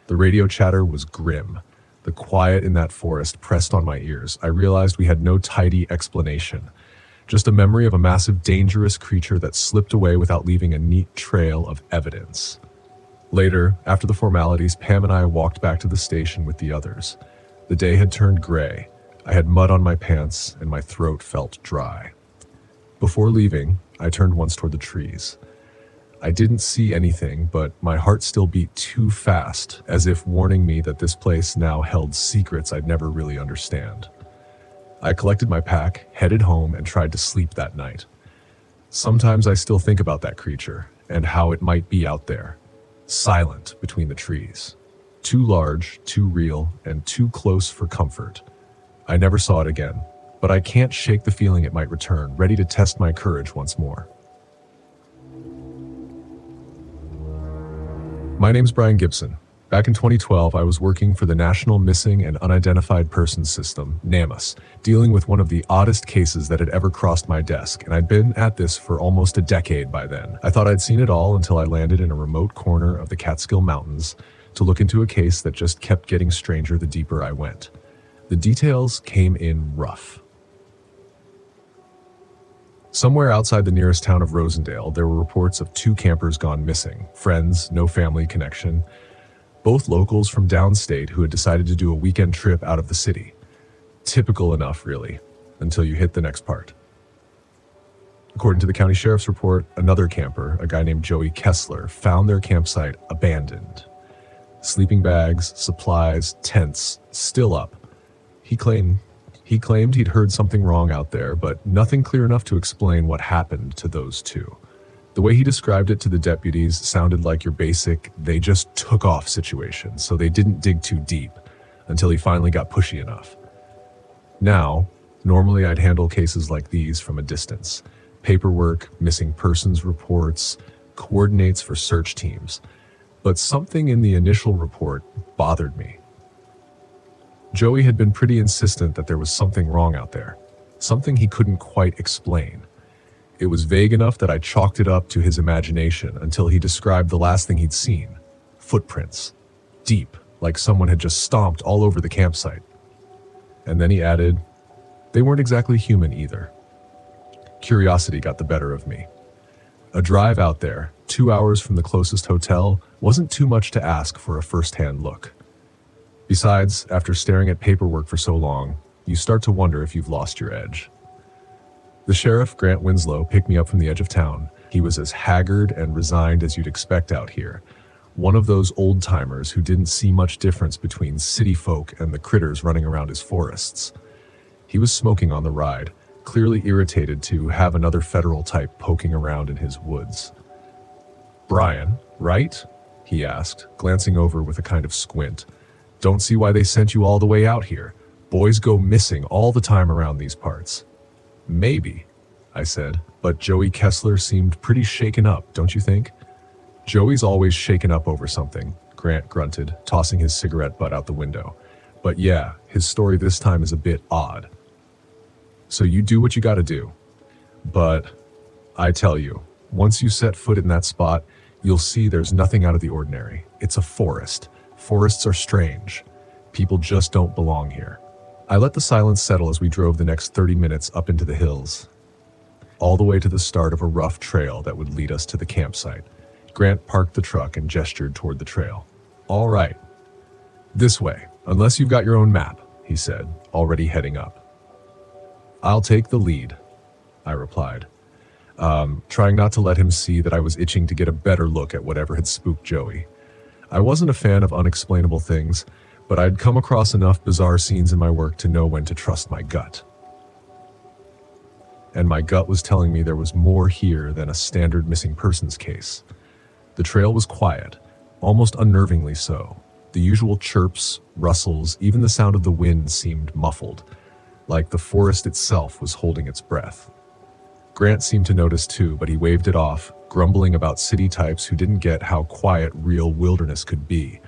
The radio chatter was grim. The quiet in that forest pressed on my ears. I realized we had no tidy explanation. Just a memory of a massive, dangerous creature that slipped away without leaving a neat trail of evidence. Later, after the formalities, Pam and I walked back to the station with the others. The day had turned gray. I had mud on my pants, and my throat felt dry. Before leaving, I turned once toward the trees. I didn't see anything, but my heart still beat too fast, as if warning me that this place now held secrets I'd never really understand. I collected my pack, headed home, and tried to sleep that night. Sometimes I still think about that creature, and how it might be out there, silent between the trees. Too large, too real, and too close for comfort. I never saw it again, but I can't shake the feeling it might return, ready to test my courage once more. My name's Brian Gibson. Back in 2012, I was working for the National Missing and Unidentified Persons System, NAMUS, dealing with one of the oddest cases that had ever crossed my desk, and I'd been at this for almost a decade by then. I thought I'd seen it all until I landed in a remote corner of the Catskill Mountains to look into a case that just kept getting stranger the deeper I went. The details came in rough. Somewhere outside the nearest town of Rosendale, there were reports of 2 campers gone missing. Friends, no family connection. Both locals from downstate who had decided to do a weekend trip out of the city. Typical enough, really, until you hit the next part. According to the county sheriff's report, another camper, a guy named Joey Kessler, found their campsite abandoned. Sleeping bags, supplies, tents, still up. He claimed he'd heard something wrong out there, but nothing clear enough to explain what happened to those 2. The way he described it to the deputies sounded like your basic, they just took off situation, so they didn't dig too deep until he finally got pushy enough. Now, normally I'd handle cases like these from a distance. Paperwork, missing persons reports, coordinates for search teams. But something in the initial report bothered me. Joey had been pretty insistent that there was something wrong out there, something he couldn't quite explain. It was vague enough that I chalked it up to his imagination until he described the last thing he'd seen. Footprints. Deep, like someone had just stomped all over the campsite. And then he added, they weren't exactly human either. Curiosity got the better of me. A drive out there, 2 hours from the closest hotel, wasn't too much to ask for a first-hand look. Besides, after staring at paperwork for so long, you start to wonder if you've lost your edge. The sheriff, Grant Winslow, picked me up from the edge of town. He was as haggard and resigned as you'd expect out here. One of those old-timers who didn't see much difference between city folk and the critters running around his forests. He was smoking on the ride, clearly irritated to have another federal type poking around in his woods. "Brian, right?" he asked, glancing over with a kind of squint. "Don't see why they sent you all the way out here. Boys go missing all the time around these parts." "Maybe," I said, but Joey Kessler seemed pretty shaken up, don't you think? "Joey's always shaken up over something," Grant grunted, tossing his cigarette butt out the window. "But yeah, his story this time is a bit odd. So you do what you gotta do. But I tell you, once you set foot in that spot, you'll see there's nothing out of the ordinary. It's a forest. Forests are strange. People just don't belong here." I let the silence settle as we drove the next 30 minutes up into the hills, all the way to the start of a rough trail that would lead us to the campsite. Grant parked the truck and gestured toward the trail. "All right. This way, unless you've got your own map," he said, already heading up. "I'll take the lead," I replied, trying not to let him see that I was itching to get a better look at whatever had spooked Joey. I wasn't a fan of unexplainable things, but I'd come across enough bizarre scenes in my work to know when to trust my gut. And my gut was telling me there was more here than a standard missing persons case. The trail was quiet, almost unnervingly so. The usual chirps, rustles, even the sound of the wind seemed muffled. like the forest itself was holding its breath. Grant seemed to notice too, but he waved it off, grumbling about city types who didn't get how quiet real wilderness could be.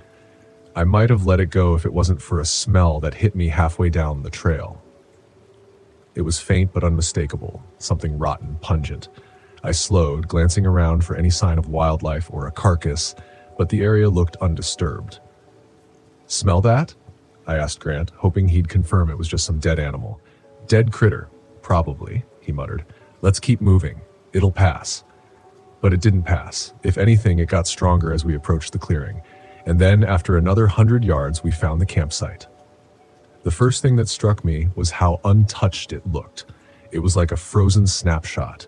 I might have let it go if it wasn't for a smell that hit me halfway down the trail. It was faint but unmistakable, something rotten, pungent. I slowed, glancing around for any sign of wildlife or a carcass, but the area looked undisturbed. "Smell that?" I asked Grant, hoping he'd confirm it was just some dead animal. "Dead critter, probably," he muttered. "Let's keep moving. It'll pass." But it didn't pass. If anything, it got stronger as we approached the clearing. And then, after another 100 yards, we found the campsite. The first thing that struck me was how untouched it looked. It was like a frozen snapshot.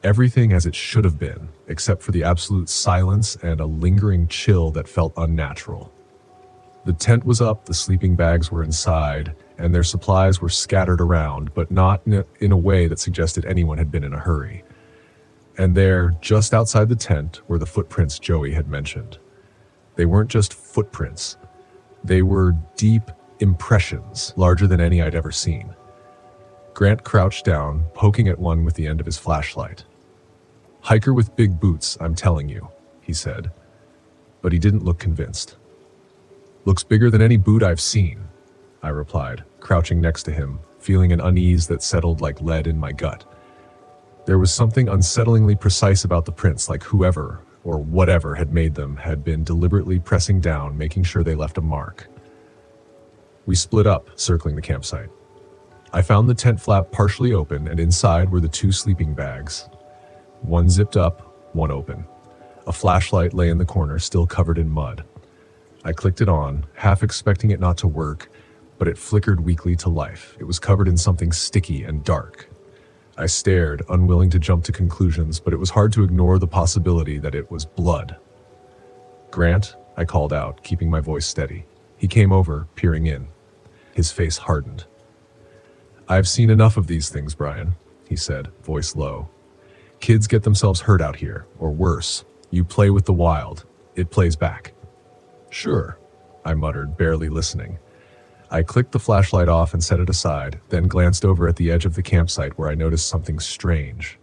Everything as it should have been, except for the absolute silence and a lingering chill that felt unnatural. The tent was up, the sleeping bags were inside, and their supplies were scattered around, but not in a way that suggested anyone had been in a hurry. And there, just outside the tent, were the footprints Joey had mentioned. They weren't just footprints. They were deep impressions, larger than any I'd ever seen. Grant crouched down, poking at one with the end of his flashlight. "Hiker with big boots, I'm telling you," he said. But he didn't look convinced. "Looks bigger than any boot I've seen," I replied, crouching next to him, feeling an unease that settled like lead in my gut. There was something unsettlingly precise about the prints, like whoever or whatever had made them had been deliberately pressing down, making sure they left a mark. We split up, circling the campsite. I found the tent flap partially open, and inside were the 2 sleeping bags. One zipped up, one open. A flashlight lay in the corner, still covered in mud. I clicked it on, half expecting it not to work, but it flickered weakly to life. It was covered in something sticky and dark. I stared, unwilling to jump to conclusions, but it was hard to ignore the possibility that it was blood. "Grant," I called out, keeping my voice steady. He came over, peering in. His face hardened. "I've seen enough of these things, Brian," he said, voice low. "Kids get themselves hurt out here, or worse. You play with the wild. It plays back." "Sure," I muttered, barely listening. I clicked the flashlight off and set it aside, then glanced over at the edge of the campsite where I noticed something strange.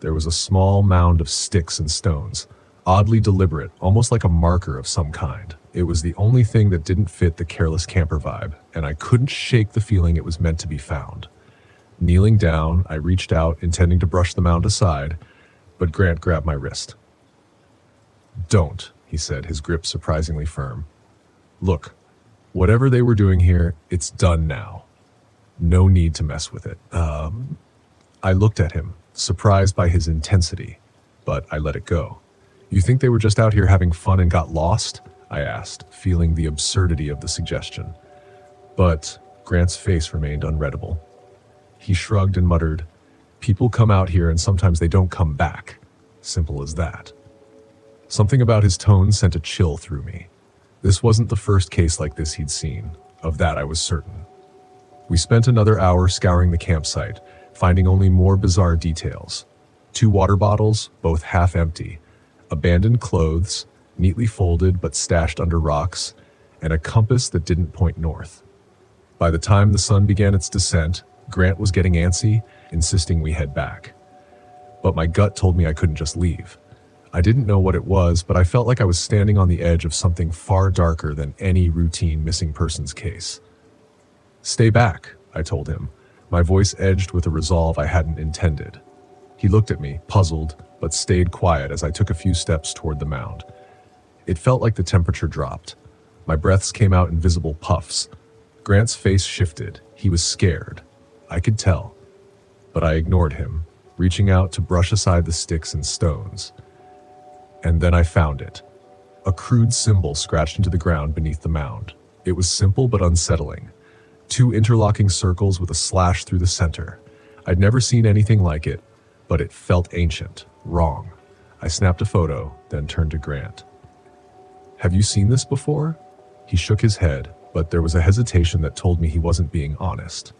There was a small mound of sticks and stones, oddly deliberate, almost like a marker of some kind. It was the only thing that didn't fit the careless camper vibe, and I couldn't shake the feeling it was meant to be found. Kneeling down, I reached out, intending to brush the mound aside, but Grant grabbed my wrist. "Don't," he said, his grip surprisingly firm. "Look, whatever they were doing here, it's done now. No need to mess with it." I looked at him, surprised by his intensity, but I let it go. "You think they were just out here having fun and got lost?" I asked, feeling the absurdity of the suggestion. But Grant's face remained unreadable. He shrugged and muttered, "People come out here and sometimes they don't come back. Simple as that." Something about his tone sent a chill through me. This wasn't the first case like this he'd seen. Of that I was certain. We spent another hour scouring the campsite, finding only more bizarre details. 2 water bottles, both half empty, abandoned clothes, neatly folded but stashed under rocks, and a compass that didn't point north. By the time the sun began its descent, Grant was getting antsy, insisting we head back. But my gut told me I couldn't just leave. I didn't know what it was, but I felt like I was standing on the edge of something far darker than any routine missing persons case. "Stay back," I told him, my voice edged with a resolve I hadn't intended. He looked at me, puzzled, but stayed quiet as I took a few steps toward the mound. It felt like the temperature dropped. My breaths came out in visible puffs. Grant's face shifted. He was scared. I could tell. But I ignored him, reaching out to brush aside the sticks and stones. And then I found it. A crude symbol scratched into the ground beneath the mound. It was simple but unsettling. 2 interlocking circles with a slash through the center. I'd never seen anything like it, but it felt ancient, wrong. I snapped a photo, then turned to Grant. "Have you seen this before?" He shook his head, but there was a hesitation that told me he wasn't being honest.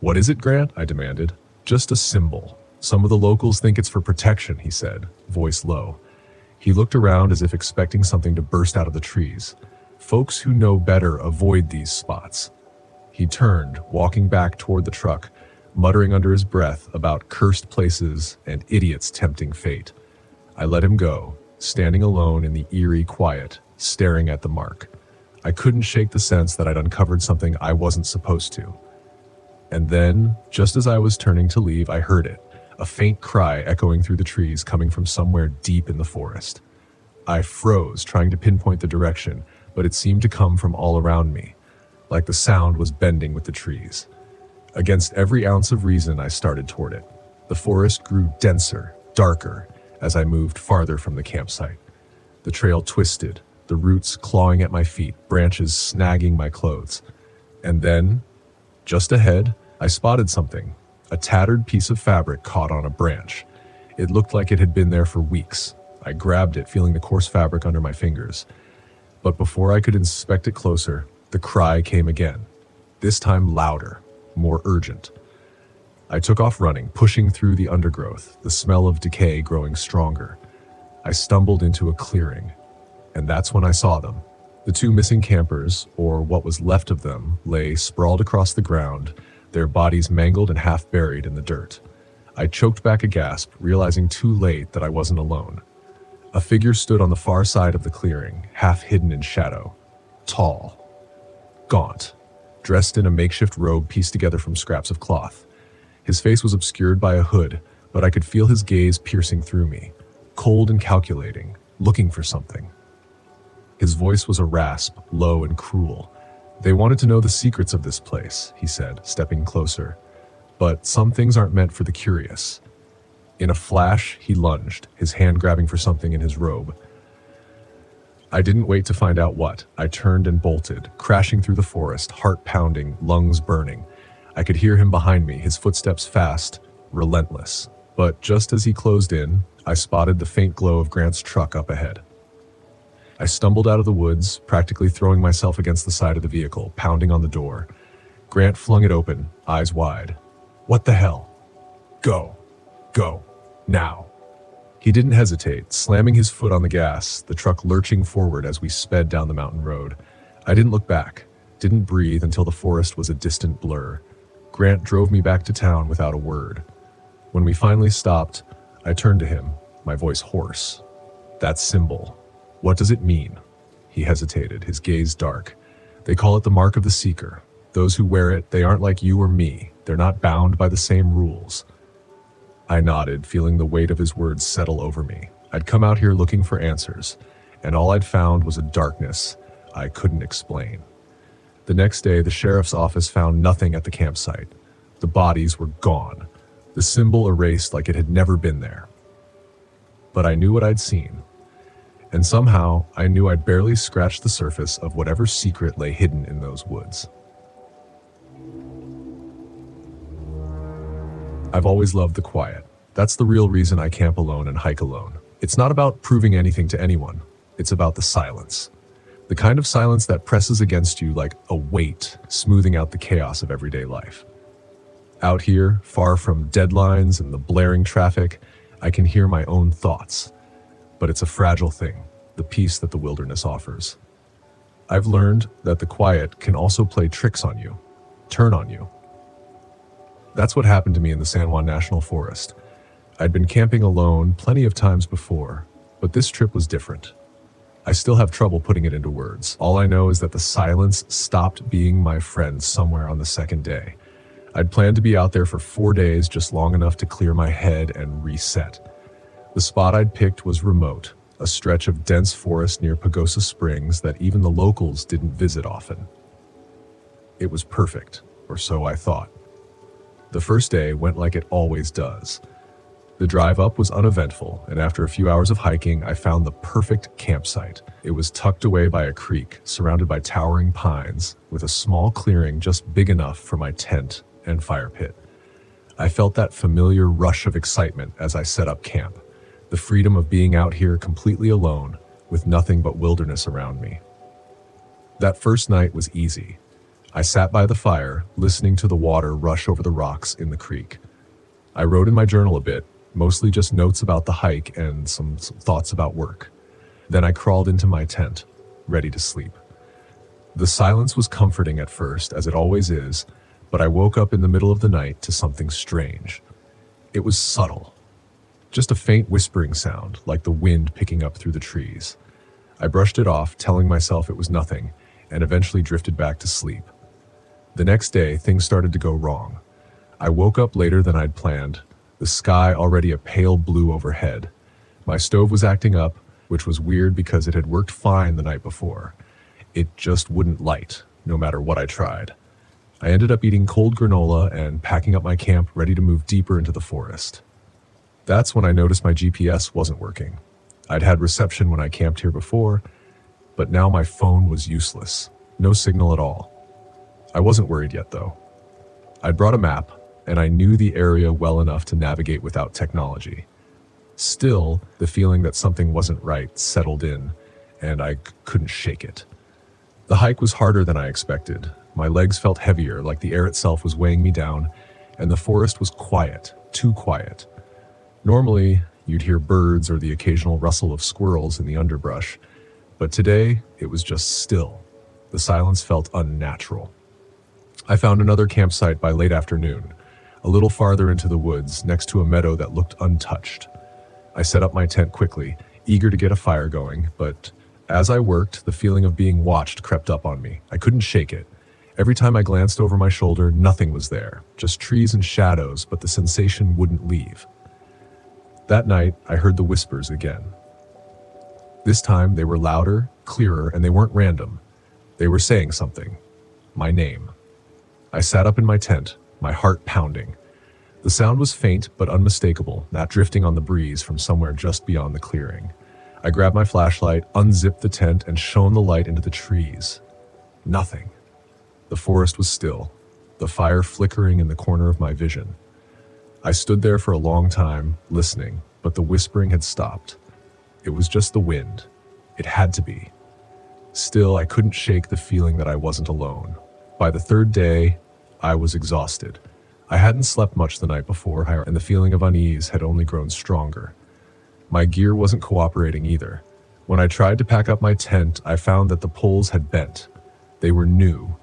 "What is it, Grant?" I demanded. "Just a symbol. Some of the locals think it's for protection," he said, voice low. He looked around as if expecting something to burst out of the trees. "Folks who know better avoid these spots." He turned, walking back toward the truck, muttering under his breath about cursed places and idiots tempting fate. I let him go, standing alone in the eerie quiet, staring at the mark. I couldn't shake the sense that I'd uncovered something I wasn't supposed to. And then, just as I was turning to leave, I heard it, a faint cry echoing through the trees coming from somewhere deep in the forest. I froze, trying to pinpoint the direction, but it seemed to come from all around me, like the sound was bending with the trees. Against every ounce of reason, I started toward it. The forest grew denser, darker, as I moved farther from the campsite. The trail twisted, the roots clawing at my feet, branches snagging my clothes. And then, just ahead, I spotted something, a tattered piece of fabric caught on a branch. It looked like it had been there for weeks. I grabbed it, feeling the coarse fabric under my fingers. But before I could inspect it closer, the cry came again. This time louder, more urgent. I took off running, pushing through the undergrowth, the smell of decay growing stronger. I stumbled into a clearing, and that's when I saw them. The two missing campers, or what was left of them, lay sprawled across the ground, their bodies mangled and half buried in the dirt. I choked back a gasp, realizing too late that I wasn't alone. A figure stood on the far side of the clearing, half hidden in shadow. Tall, gaunt, dressed in a makeshift robe pieced together from scraps of cloth. His face was obscured by a hood, but I could feel his gaze piercing through me, cold and calculating, looking for something. His voice was a rasp, low and cruel. "They wanted to know the secrets of this place," he said, stepping closer. "But some things aren't meant for the curious." In a flash, he lunged, his hand grabbing for something in his robe. I didn't wait to find out what. I turned and bolted, crashing through the forest, heart pounding, lungs burning. I could hear him behind me, his footsteps fast, relentless. But just as he closed in, I spotted the faint glow of Grant's truck up ahead. I stumbled out of the woods, practically throwing myself against the side of the vehicle, pounding on the door. Grant flung it open, eyes wide. "What the hell?" "Go. Go. Now." He didn't hesitate, slamming his foot on the gas, the truck lurching forward as we sped down the mountain road. I didn't look back, didn't breathe until the forest was a distant blur. Grant drove me back to town without a word. When we finally stopped, I turned to him, my voice hoarse. "That symbol. What does it mean?" He hesitated, his gaze dark. "They call it the mark of the seeker. Those who wear it, they aren't like you or me. They're not bound by the same rules." I nodded, feeling the weight of his words settle over me. I'd come out here looking for answers, and all I'd found was a darkness I couldn't explain. The next day, the sheriff's office found nothing at the campsite. The bodies were gone, the symbol erased like it had never been there. But I knew what I'd seen, and somehow I knew I'd barely scratched the surface of whatever secret lay hidden in those woods. I've always loved the quiet. That's the real reason I camp alone and hike alone. It's not about proving anything to anyone. It's about the silence. The kind of silence that presses against you like a weight, smoothing out the chaos of everyday life. Out here, far from deadlines and the blaring traffic, I can hear my own thoughts. But it's a fragile thing, the peace that the wilderness offers. I've learned that the quiet can also play tricks on you, turn on you. That's what happened to me in the San Juan National Forest. I'd been camping alone plenty of times before, but this trip was different. I still have trouble putting it into words. All I know is that the silence stopped being my friend somewhere on the second day. I'd planned to be out there for 4 days, just long enough to clear my head and reset. The spot I'd picked was remote, a stretch of dense forest near Pagosa Springs that even the locals didn't visit often. It was perfect, or so I thought. The first day went like it always does. The drive up was uneventful, and after a few hours of hiking, I found the perfect campsite. It was tucked away by a creek, surrounded by towering pines, with a small clearing just big enough for my tent and fire pit. I felt that familiar rush of excitement as I set up camp, the freedom of being out here completely alone, with nothing but wilderness around me. That first night was easy. I sat by the fire, listening to the water rush over the rocks in the creek. I wrote in my journal a bit, mostly just notes about the hike and some thoughts about work. Then I crawled into my tent, ready to sleep. The silence was comforting at first, as it always is, but I woke up in the middle of the night to something strange. It was subtle. Just a faint whispering sound, like the wind picking up through the trees. I brushed it off, telling myself it was nothing, and eventually drifted back to sleep. The next day, things started to go wrong. I woke up later than I'd planned, the sky already a pale blue overhead. My stove was acting up, which was weird because it had worked fine the night before. It just wouldn't light, no matter what I tried. I ended up eating cold granola and packing up my camp, ready to move deeper into the forest. That's when I noticed my GPS wasn't working. I'd had reception when I camped here before, but now my phone was useless. No signal at all. I wasn't worried yet, though. I'd brought a map, and I knew the area well enough to navigate without technology. Still, the feeling that something wasn't right settled in, and I couldn't shake it. The hike was harder than I expected. My legs felt heavier, like the air itself was weighing me down, and the forest was quiet, too quiet. Normally, you'd hear birds or the occasional rustle of squirrels in the underbrush, but today it was just still. The silence felt unnatural. I found another campsite by late afternoon, a little farther into the woods, next to a meadow that looked untouched. I set up my tent quickly, eager to get a fire going, but as I worked, the feeling of being watched crept up on me. I couldn't shake it. Every time I glanced over my shoulder, nothing was there, just trees and shadows, but the sensation wouldn't leave. That night, I heard the whispers again. This time, they were louder, clearer, and they weren't random. They were saying something. My name. I sat up in my tent, my heart pounding. The sound was faint but unmistakable, that drifting on the breeze from somewhere just beyond the clearing. I grabbed my flashlight, unzipped the tent, and shone the light into the trees. Nothing. The forest was still, the fire flickering in the corner of my vision. I stood there for a long time, listening, but the whispering had stopped. It was just the wind. It had to be. Still, I couldn't shake the feeling that I wasn't alone. By the third day, I was exhausted. I hadn't slept much the night before, and the feeling of unease had only grown stronger. My gear wasn't cooperating either. When I tried to pack up my tent, I found that the poles had bent. They were new,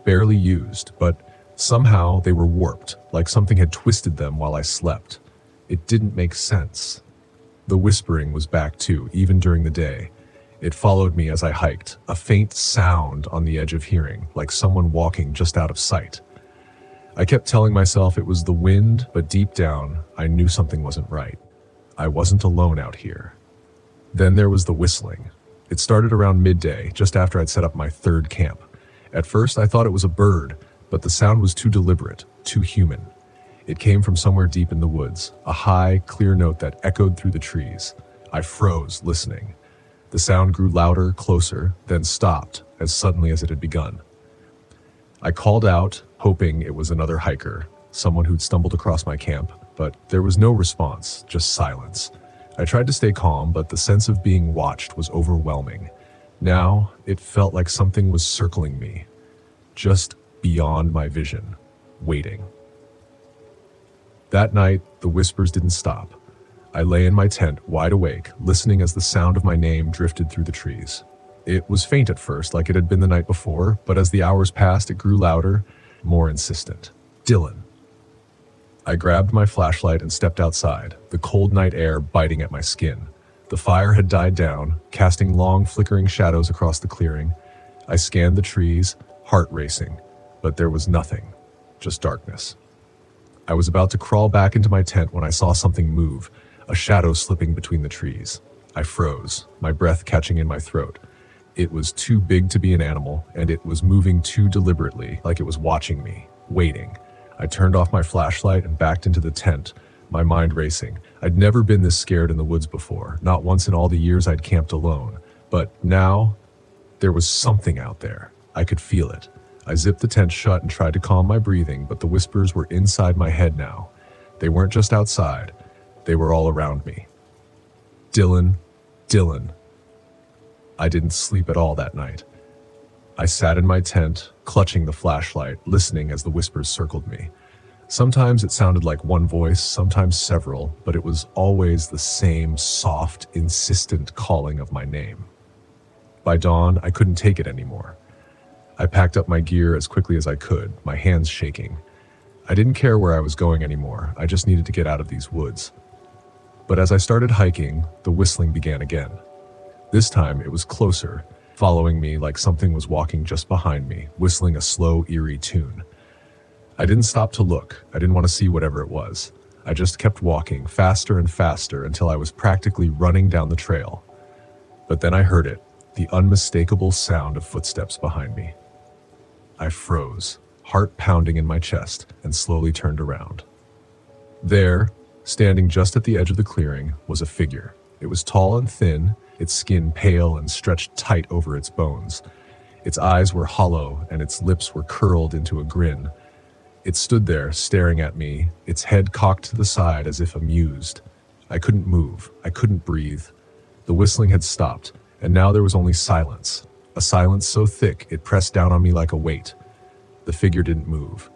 barely used, but somehow they were warped, like something had twisted them while I slept. It didn't make sense. The whispering was back too, even during the day. It followed me as I hiked, a faint sound on the edge of hearing, like someone walking just out of sight. I kept telling myself it was the wind, but deep down, I knew something wasn't right. I wasn't alone out here. Then there was the whistling. It started around midday, just after I'd set up my third camp. At first, I thought it was a bird, but the sound was too deliberate, too human. It came from somewhere deep in the woods, a high, clear note that echoed through the trees. I froze, listening. The sound grew louder, closer, then stopped as suddenly as it had begun. I called out, hoping it was another hiker, someone who'd stumbled across my camp, but there was no response, just silence. I tried to stay calm, but the sense of being watched was overwhelming. Now, it felt like something was circling me, just beyond my vision, waiting. That night, the whispers didn't stop. I lay in my tent, wide awake, listening as the sound of my name drifted through the trees. It was faint at first, like it had been the night before, but as the hours passed, it grew louder, more insistent. Dylan. I grabbed my flashlight and stepped outside, the cold night air biting at my skin. The fire had died down, casting long, flickering shadows across the clearing. I scanned the trees, heart racing, but there was nothing, just darkness. I was about to crawl back into my tent when I saw something move, a shadow slipping between the trees. I froze, my breath catching in my throat. It was too big to be an animal, and it was moving too deliberately, like it was watching me, waiting. I turned off my flashlight and backed into the tent, my mind racing. I'd never been this scared in the woods before, not once in all the years I'd camped alone. But now, there was something out there. I could feel it. I zipped the tent shut and tried to calm my breathing, but the whispers were inside my head now. They weren't just outside. They were all around me. Dylan, Dylan. I didn't sleep at all that night. I sat in my tent, clutching the flashlight, listening as the whispers circled me. Sometimes it sounded like one voice, sometimes several, but it was always the same soft, insistent calling of my name. By dawn, I couldn't take it anymore. I packed up my gear as quickly as I could, my hands shaking. I didn't care where I was going anymore, I just needed to get out of these woods. But as I started hiking, the whistling began again. This time it was closer, following me like something was walking just behind me, whistling a slow, eerie tune. I didn't stop to look, I didn't want to see whatever it was. I just kept walking, faster and faster, until I was practically running down the trail. But then I heard it, the unmistakable sound of footsteps behind me. I froze, heart pounding in my chest, and slowly turned around. There, standing just at the edge of the clearing, was a figure. It was tall and thin, its skin pale and stretched tight over its bones. Its eyes were hollow, and its lips were curled into a grin. It stood there, staring at me, its head cocked to the side as if amused. I couldn't move. I couldn't breathe. The whistling had stopped, and now there was only silence. A silence so thick it pressed down on me like a weight. The figure didn't move.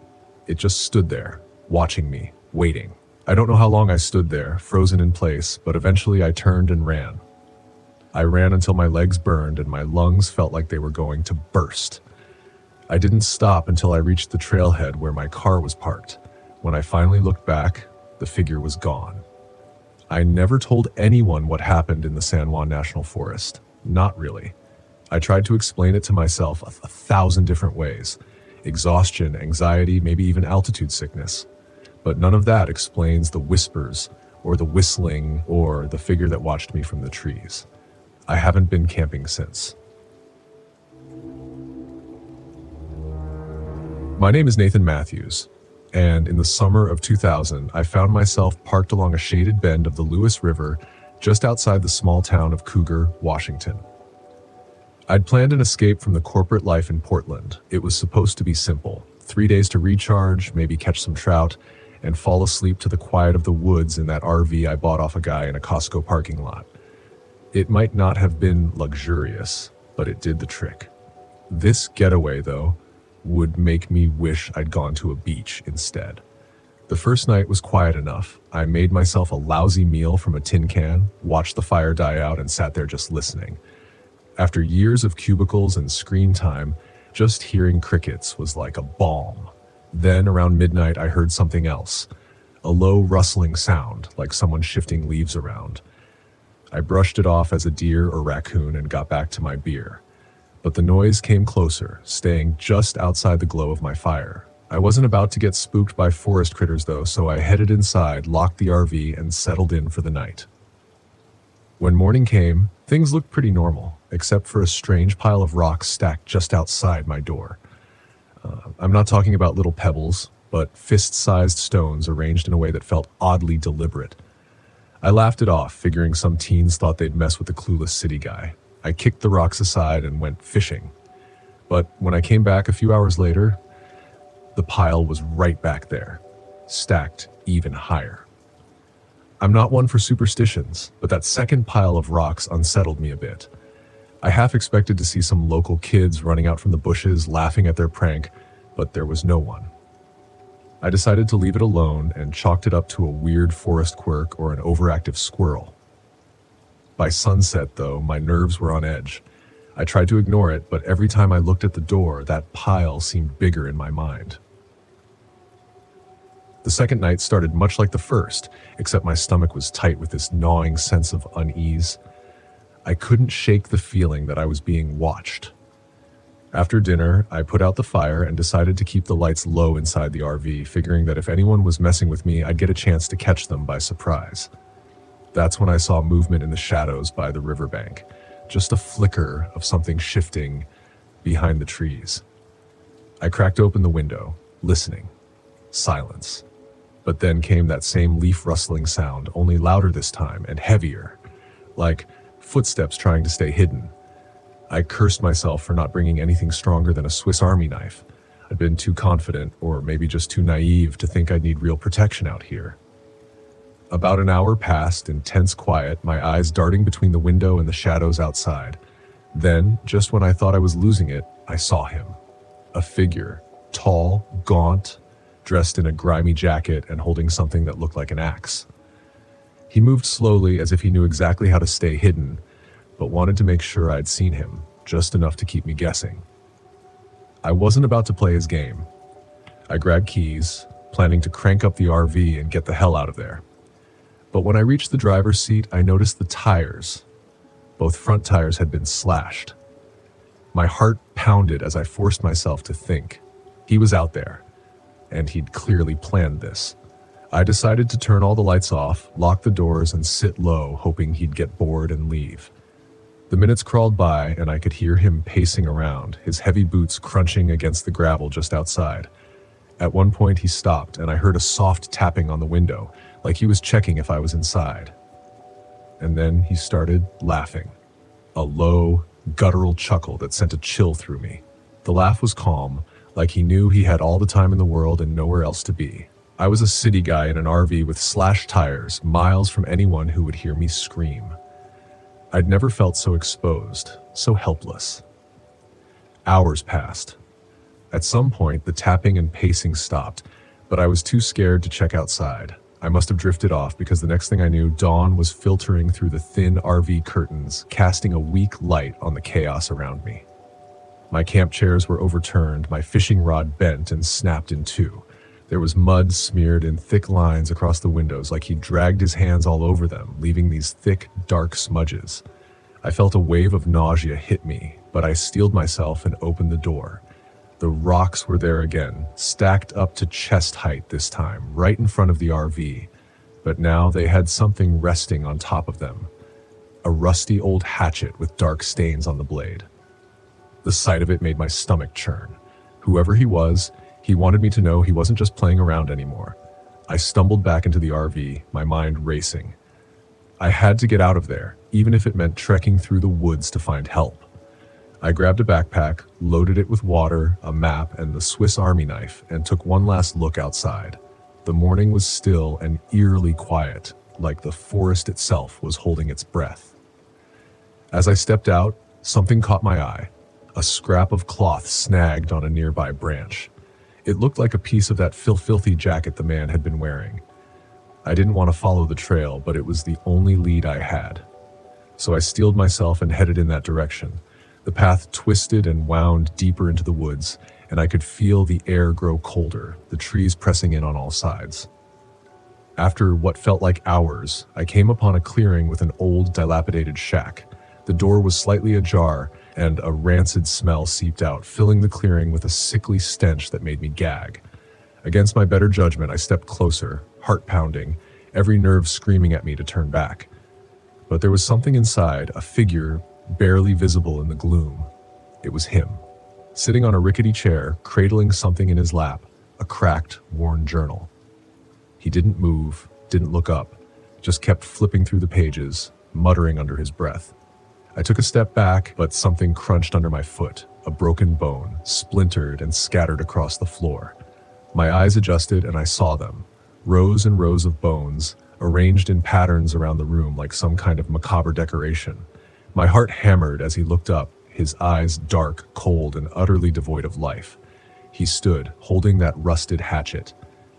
It just stood there, watching me, waiting. I don't know how long I stood there, frozen in place, but eventually I turned and ran. I ran until my legs burned and my lungs felt like they were going to burst. I didn't stop until I reached the trailhead where my car was parked. When I finally looked back, the figure was gone. I never told anyone what happened in the San Juan National Forest. Not really. I tried to explain it to myself a thousand different ways. Exhaustion, anxiety, maybe even altitude sickness. But none of that explains the whispers, or the whistling, or the figure that watched me from the trees. I haven't been camping since. My name is Nathan Matthews, and in the summer of 2000, I found myself parked along a shaded bend of the Lewis River just outside the small town of Cougar, Washington. I'd planned an escape from the corporate life in Portland. It was supposed to be simple. 3 days to recharge, maybe catch some trout, and fall asleep to the quiet of the woods in that RV I bought off a guy in a Costco parking lot. It might not have been luxurious, but it did the trick. This getaway, though, would make me wish I'd gone to a beach instead. The first night was quiet enough. I made myself a lousy meal from a tin can, watched the fire die out, and sat there just listening. After years of cubicles and screen time, just hearing crickets was like a balm. Then, around midnight, I heard something else. A low rustling sound, like someone shifting leaves around. I brushed it off as a deer or raccoon and got back to my beer. But the noise came closer, staying just outside the glow of my fire. I wasn't about to get spooked by forest critters though, so I headed inside, locked the RV, and settled in for the night. When morning came, things looked pretty normal, except for a strange pile of rocks stacked just outside my door. I'm not talking about little pebbles, but fist-sized stones arranged in a way that felt oddly deliberate. I laughed it off, figuring some teens thought they'd mess with the clueless city guy. I kicked the rocks aside and went fishing. But when I came back a few hours later, the pile was right back there, stacked even higher. I'm not one for superstitions, but that second pile of rocks unsettled me a bit. I half expected to see some local kids running out from the bushes laughing at their prank, but there was no one. I decided to leave it alone and chalked it up to a weird forest quirk or an overactive squirrel. By sunset, though, my nerves were on edge. I tried to ignore it, but every time I looked at the door, that pile seemed bigger in my mind. The second night started much like the first, except my stomach was tight with this gnawing sense of unease. I couldn't shake the feeling that I was being watched. After dinner, I put out the fire and decided to keep the lights low inside the RV, figuring that if anyone was messing with me, I'd get a chance to catch them by surprise. That's when I saw movement in the shadows by the riverbank, just a flicker of something shifting behind the trees. I cracked open the window, listening. Silence. But then came that same leaf rustling sound, only louder this time and heavier, like footsteps trying to stay hidden. I cursed myself for not bringing anything stronger than a Swiss Army knife. I'd been too confident, or maybe just too naive, to think I'd need real protection out here. About an hour passed in tense quiet, my eyes darting between the window and the shadows outside. Then, just when I thought I was losing it, I saw him. A figure, tall, gaunt, dressed in a grimy jacket and holding something that looked like an axe. He moved slowly as if he knew exactly how to stay hidden, but wanted to make sure I'd seen him, just enough to keep me guessing. I wasn't about to play his game. I grabbed keys, planning to crank up the RV and get the hell out of there. But when I reached the driver's seat, I noticed the tires. Both front tires had been slashed. My heart pounded as I forced myself to think. He was out there, and he'd clearly planned this. I decided to turn all the lights off, lock the doors, and sit low, hoping he'd get bored and leave. The minutes crawled by, and I could hear him pacing around, his heavy boots crunching against the gravel just outside. At one point, he stopped, and I heard a soft tapping on the window, like he was checking if I was inside. And then he started laughing. A low, guttural chuckle that sent a chill through me. The laugh was calm, like he knew he had all the time in the world and nowhere else to be. I was a city guy in an RV with slashed tires, miles from anyone who would hear me scream. I'd never felt so exposed, so helpless. Hours passed. At some point, the tapping and pacing stopped, but I was too scared to check outside. I must have drifted off because the next thing I knew, dawn was filtering through the thin RV curtains, casting a weak light on the chaos around me. My camp chairs were overturned, my fishing rod bent and snapped in two. There was mud smeared in thick lines across the windows, like he'd dragged his hands all over them, leaving these thick, dark smudges. I felt a wave of nausea hit me, but I steeled myself and opened the door. The rocks were there again, stacked up to chest height this time, right in front of the RV. But now they had something resting on top of them. A rusty old hatchet with dark stains on the blade. The sight of it made my stomach churn. Whoever he was, he wanted me to know he wasn't just playing around anymore. I stumbled back into the RV, my mind racing. I had to get out of there, even if it meant trekking through the woods to find help. I grabbed a backpack, loaded it with water, a map, and the Swiss Army knife, and took one last look outside. The morning was still and eerily quiet, like the forest itself was holding its breath. As I stepped out, something caught my eye. A scrap of cloth snagged on a nearby branch. It looked like a piece of that filthy jacket the man had been wearing. I didn't want to follow the trail, but it was the only lead I had. So I steeled myself and headed in that direction. The path twisted and wound deeper into the woods, and I could feel the air grow colder, the trees pressing in on all sides. After what felt like hours, I came upon a clearing with an old, dilapidated shack. The door was slightly ajar, and a rancid smell seeped out, filling the clearing with a sickly stench that made me gag. Against my better judgment, I stepped closer, heart pounding, every nerve screaming at me to turn back. But there was something inside, a figure barely visible in the gloom. It was him, sitting on a rickety chair, cradling something in his lap, a cracked, worn journal. He didn't move, didn't look up, just kept flipping through the pages, muttering under his breath. I took a step back, but something crunched under my foot, a broken bone, splintered and scattered across the floor. My eyes adjusted and I saw them, rows and rows of bones, arranged in patterns around the room like some kind of macabre decoration. My heart hammered as he looked up, his eyes dark, cold, and utterly devoid of life. He stood, holding that rusted hatchet.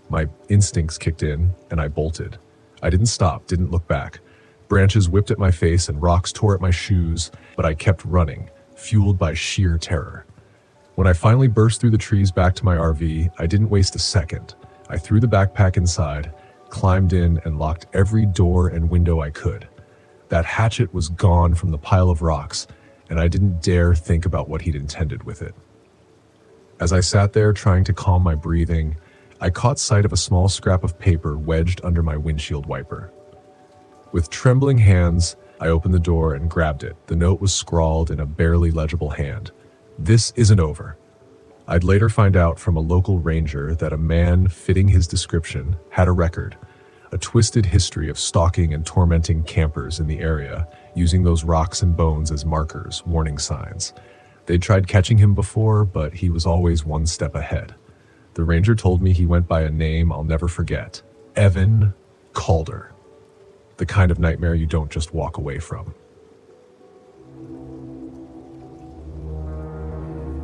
My instincts kicked in, and I bolted. I didn't stop, didn't look back. Branches whipped at my face and rocks tore at my shoes, but I kept running, fueled by sheer terror. When I finally burst through the trees back to my RV, I didn't waste a second. I threw the backpack inside, climbed in, and locked every door and window I could. That hatchet was gone from the pile of rocks, and I didn't dare think about what he'd intended with it. As I sat there trying to calm my breathing, I caught sight of a small scrap of paper wedged under my windshield wiper. With trembling hands, I opened the door and grabbed it. The note was scrawled in a barely legible hand. "This isn't over." I'd later find out from a local ranger that a man fitting his description had a record, a twisted history of stalking and tormenting campers in the area, using those rocks and bones as markers, warning signs. They'd tried catching him before, but he was always one step ahead. The ranger told me he went by a name I'll never forget, Evan Calder. The kind of nightmare you don't just walk away from.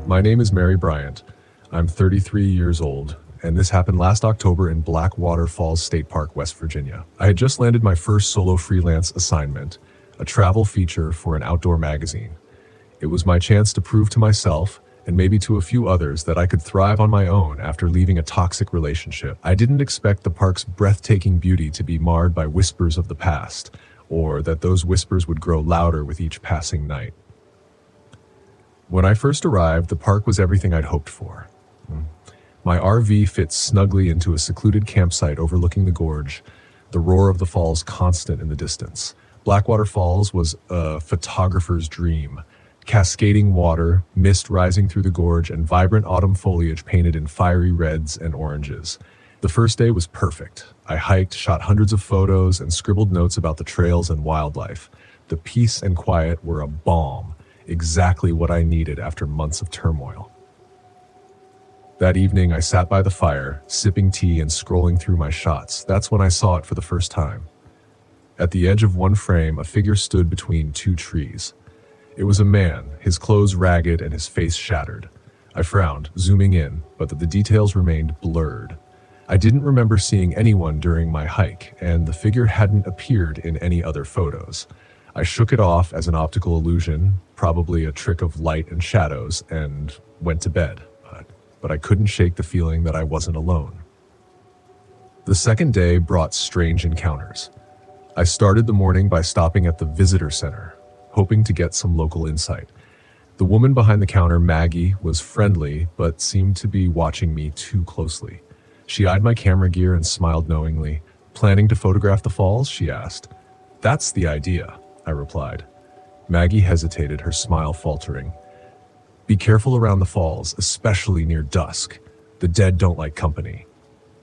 My name is Mary Bryant. I'm 33 years old, and this happened last October in Blackwater Falls State Park, West Virginia. I had just landed my first solo freelance assignment, a travel feature for an outdoor magazine. It was my chance to prove to myself and maybe to a few others that I could thrive on my own after leaving a toxic relationship. I didn't expect the park's breathtaking beauty to be marred by whispers of the past, or that those whispers would grow louder with each passing night. When I first arrived, the park was everything I'd hoped for. My RV fit snugly into a secluded campsite overlooking the gorge, the roar of the falls constant in the distance. Blackwater Falls was a photographer's dream. Cascading water, mist rising through the gorge, and vibrant autumn foliage painted in fiery reds and oranges. The first day was perfect. I hiked, shot hundreds of photos, and scribbled notes about the trails and wildlife. The peace and quiet were a balm, exactly what I needed after months of turmoil. That evening, I sat by the fire, sipping tea and scrolling through my shots. That's when I saw it for the first time. At the edge of one frame, a figure stood between two trees. It was a man, his clothes ragged and his face shattered. I frowned, zooming in, but the details remained blurred. I didn't remember seeing anyone during my hike, and the figure hadn't appeared in any other photos. I shook it off as an optical illusion, probably a trick of light and shadows, and went to bed. But I couldn't shake the feeling that I wasn't alone. The second day brought strange encounters. I started the morning by stopping at the visitor center, hoping to get some local insight. The woman behind the counter, Maggie, was friendly, but seemed to be watching me too closely. She eyed my camera gear and smiled knowingly. "Planning to photograph the falls?" she asked. "That's the idea," I replied. Maggie hesitated, her smile faltering. "Be careful around the falls, especially near dusk. The dead don't like company."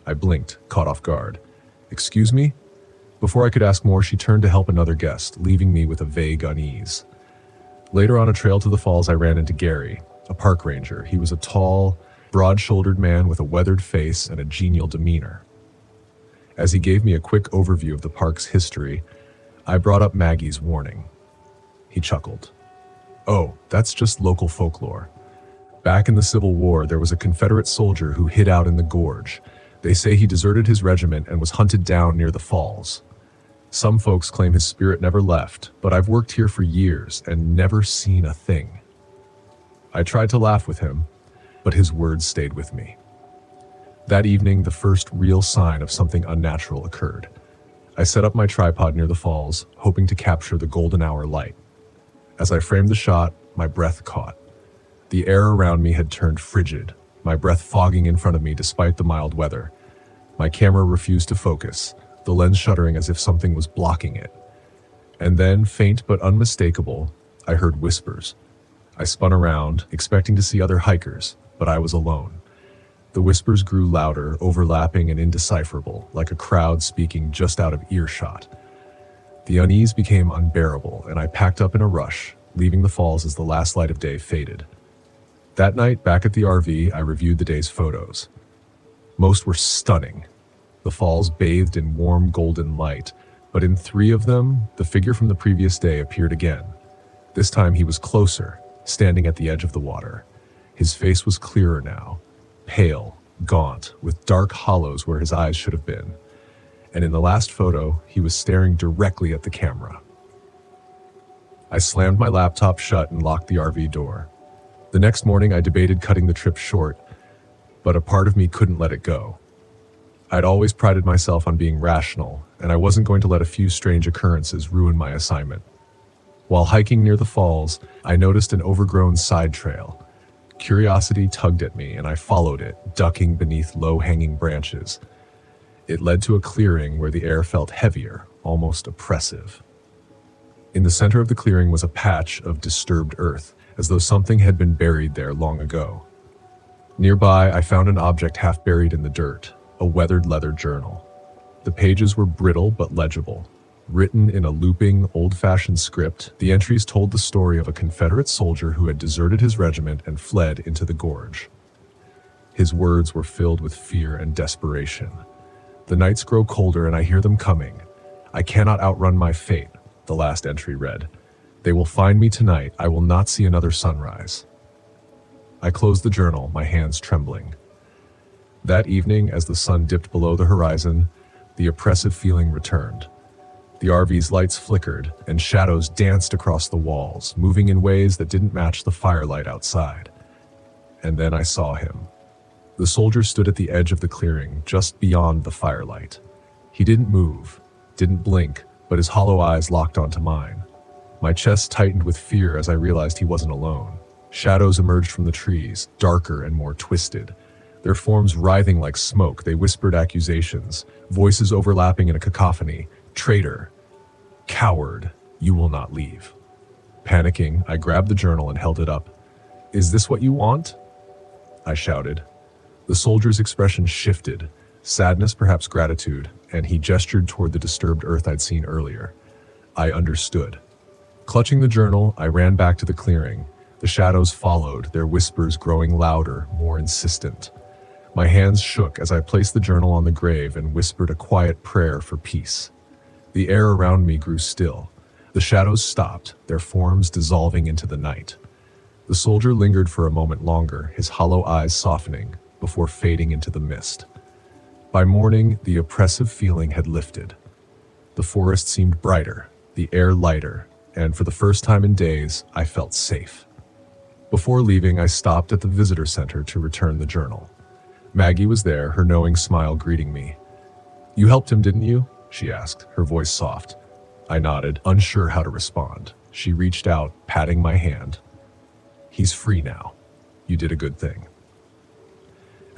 I blinked, caught off guard. "Excuse me?" Before I could ask more, she turned to help another guest, leaving me with a vague unease. Later on a trail to the falls, I ran into Gary, a park ranger. He was a tall, broad-shouldered man with a weathered face and a genial demeanor. As he gave me a quick overview of the park's history, I brought up Maggie's warning. He chuckled. "Oh, that's just local folklore. Back in the Civil War, there was a Confederate soldier who hid out in the gorge. They say he deserted his regiment and was hunted down near the falls. Some folks claim his spirit never left, but I've worked here for years and never seen a thing." I tried to laugh with him, but his words stayed with me. That evening, the first real sign of something unnatural occurred. I set up my tripod near the falls, hoping to capture the golden hour light. As I framed the shot, my breath caught. The air around me had turned frigid, my breath fogging in front of me despite the mild weather. My camera refused to focus, the lens shuddering as if something was blocking it. And then, faint but unmistakable, I heard whispers. I spun around, expecting to see other hikers, but I was alone. The whispers grew louder, overlapping and indecipherable, like a crowd speaking just out of earshot. The unease became unbearable, and I packed up in a rush, leaving the falls as the last light of day faded. That night, back at the RV, I reviewed the day's photos. Most were stunning. The falls bathed in warm golden light, but in 3 of them, the figure from the previous day appeared again. This time he was closer, standing at the edge of the water. His face was clearer now, pale, gaunt, with dark hollows where his eyes should have been. And in the last photo, he was staring directly at the camera. I slammed my laptop shut and locked the RV door. The next morning, I debated cutting the trip short, but a part of me couldn't let it go. I'd always prided myself on being rational, and I wasn't going to let a few strange occurrences ruin my assignment. While hiking near the falls, I noticed an overgrown side trail. Curiosity tugged at me, and I followed it, ducking beneath low-hanging branches. It led to a clearing where the air felt heavier, almost oppressive. In the center of the clearing was a patch of disturbed earth, as though something had been buried there long ago. Nearby, I found an object half buried in the dirt, a weathered leather journal. The pages were brittle but legible. Written in a looping, old-fashioned script, the entries told the story of a Confederate soldier who had deserted his regiment and fled into the gorge. His words were filled with fear and desperation. "The nights grow colder and I hear them coming. I cannot outrun my fate," the last entry read. "They will find me tonight. I will not see another sunrise." I closed the journal, my hands trembling. That evening, as the sun dipped below the horizon, the oppressive feeling returned. The RV's lights flickered, and shadows danced across the walls, moving in ways that didn't match the firelight outside. And then I saw him. The soldier stood at the edge of the clearing, just beyond the firelight. He didn't move, didn't blink, but his hollow eyes locked onto mine. My chest tightened with fear as I realized he wasn't alone. Shadows emerged from the trees, darker and more twisted. Their forms writhing like smoke, they whispered accusations, voices overlapping in a cacophony. Traitor. Coward. You will not leave. Panicking, I grabbed the journal and held it up. Is this what you want? I shouted. The soldier's expression shifted, sadness, perhaps gratitude, and he gestured toward the disturbed earth I'd seen earlier. I understood. Clutching the journal, I ran back to the clearing. The shadows followed, their whispers growing louder, more insistent. My hands shook as I placed the journal on the grave and whispered a quiet prayer for peace. The air around me grew still. The shadows stopped, their forms dissolving into the night. The soldier lingered for a moment longer, his hollow eyes softening, before fading into the mist. By morning, the oppressive feeling had lifted. The forest seemed brighter, the air lighter, and for the first time in days, I felt safe. Before leaving, I stopped at the visitor center to return the journal. Maggie was there, her knowing smile greeting me. You helped him, didn't you? She asked, her voice soft. I nodded, unsure how to respond. She reached out, patting my hand. He's free now. You did a good thing.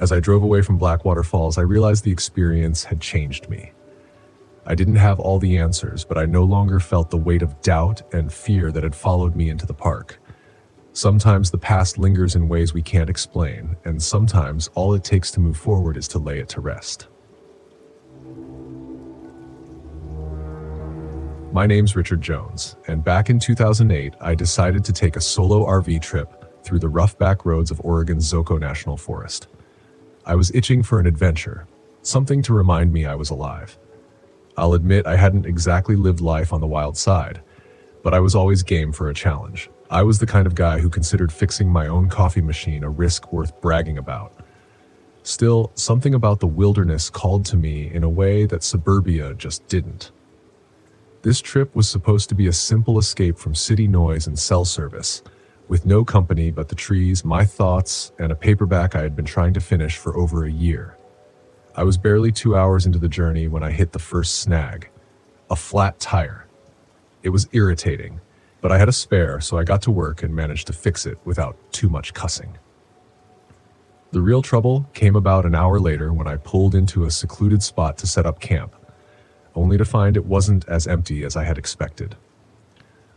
As I drove away from Blackwater Falls, I realized the experience had changed me. I didn't have all the answers, but I no longer felt the weight of doubt and fear that had followed me into the park. Sometimes the past lingers in ways we can't explain, and sometimes all it takes to move forward is to lay it to rest. My name's Richard Jones, and back in 2008, I decided to take a solo RV trip through the rough back roads of Oregon's Zoco National Forest. I was itching for an adventure, something to remind me I was alive. I'll admit I hadn't exactly lived life on the wild side, but I was always game for a challenge. I was the kind of guy who considered fixing my own coffee machine a risk worth bragging about. Still, something about the wilderness called to me in a way that suburbia just didn't. This trip was supposed to be a simple escape from city noise and cell service, with no company but the trees, my thoughts, and a paperback I had been trying to finish for over a year. I was barely 2 hours into the journey when I hit the first snag, a flat tire. It was irritating, but I had a spare, so I got to work and managed to fix it without too much cussing. The real trouble came about an hour later when I pulled into a secluded spot to set up camp, only to find it wasn't as empty as I had expected.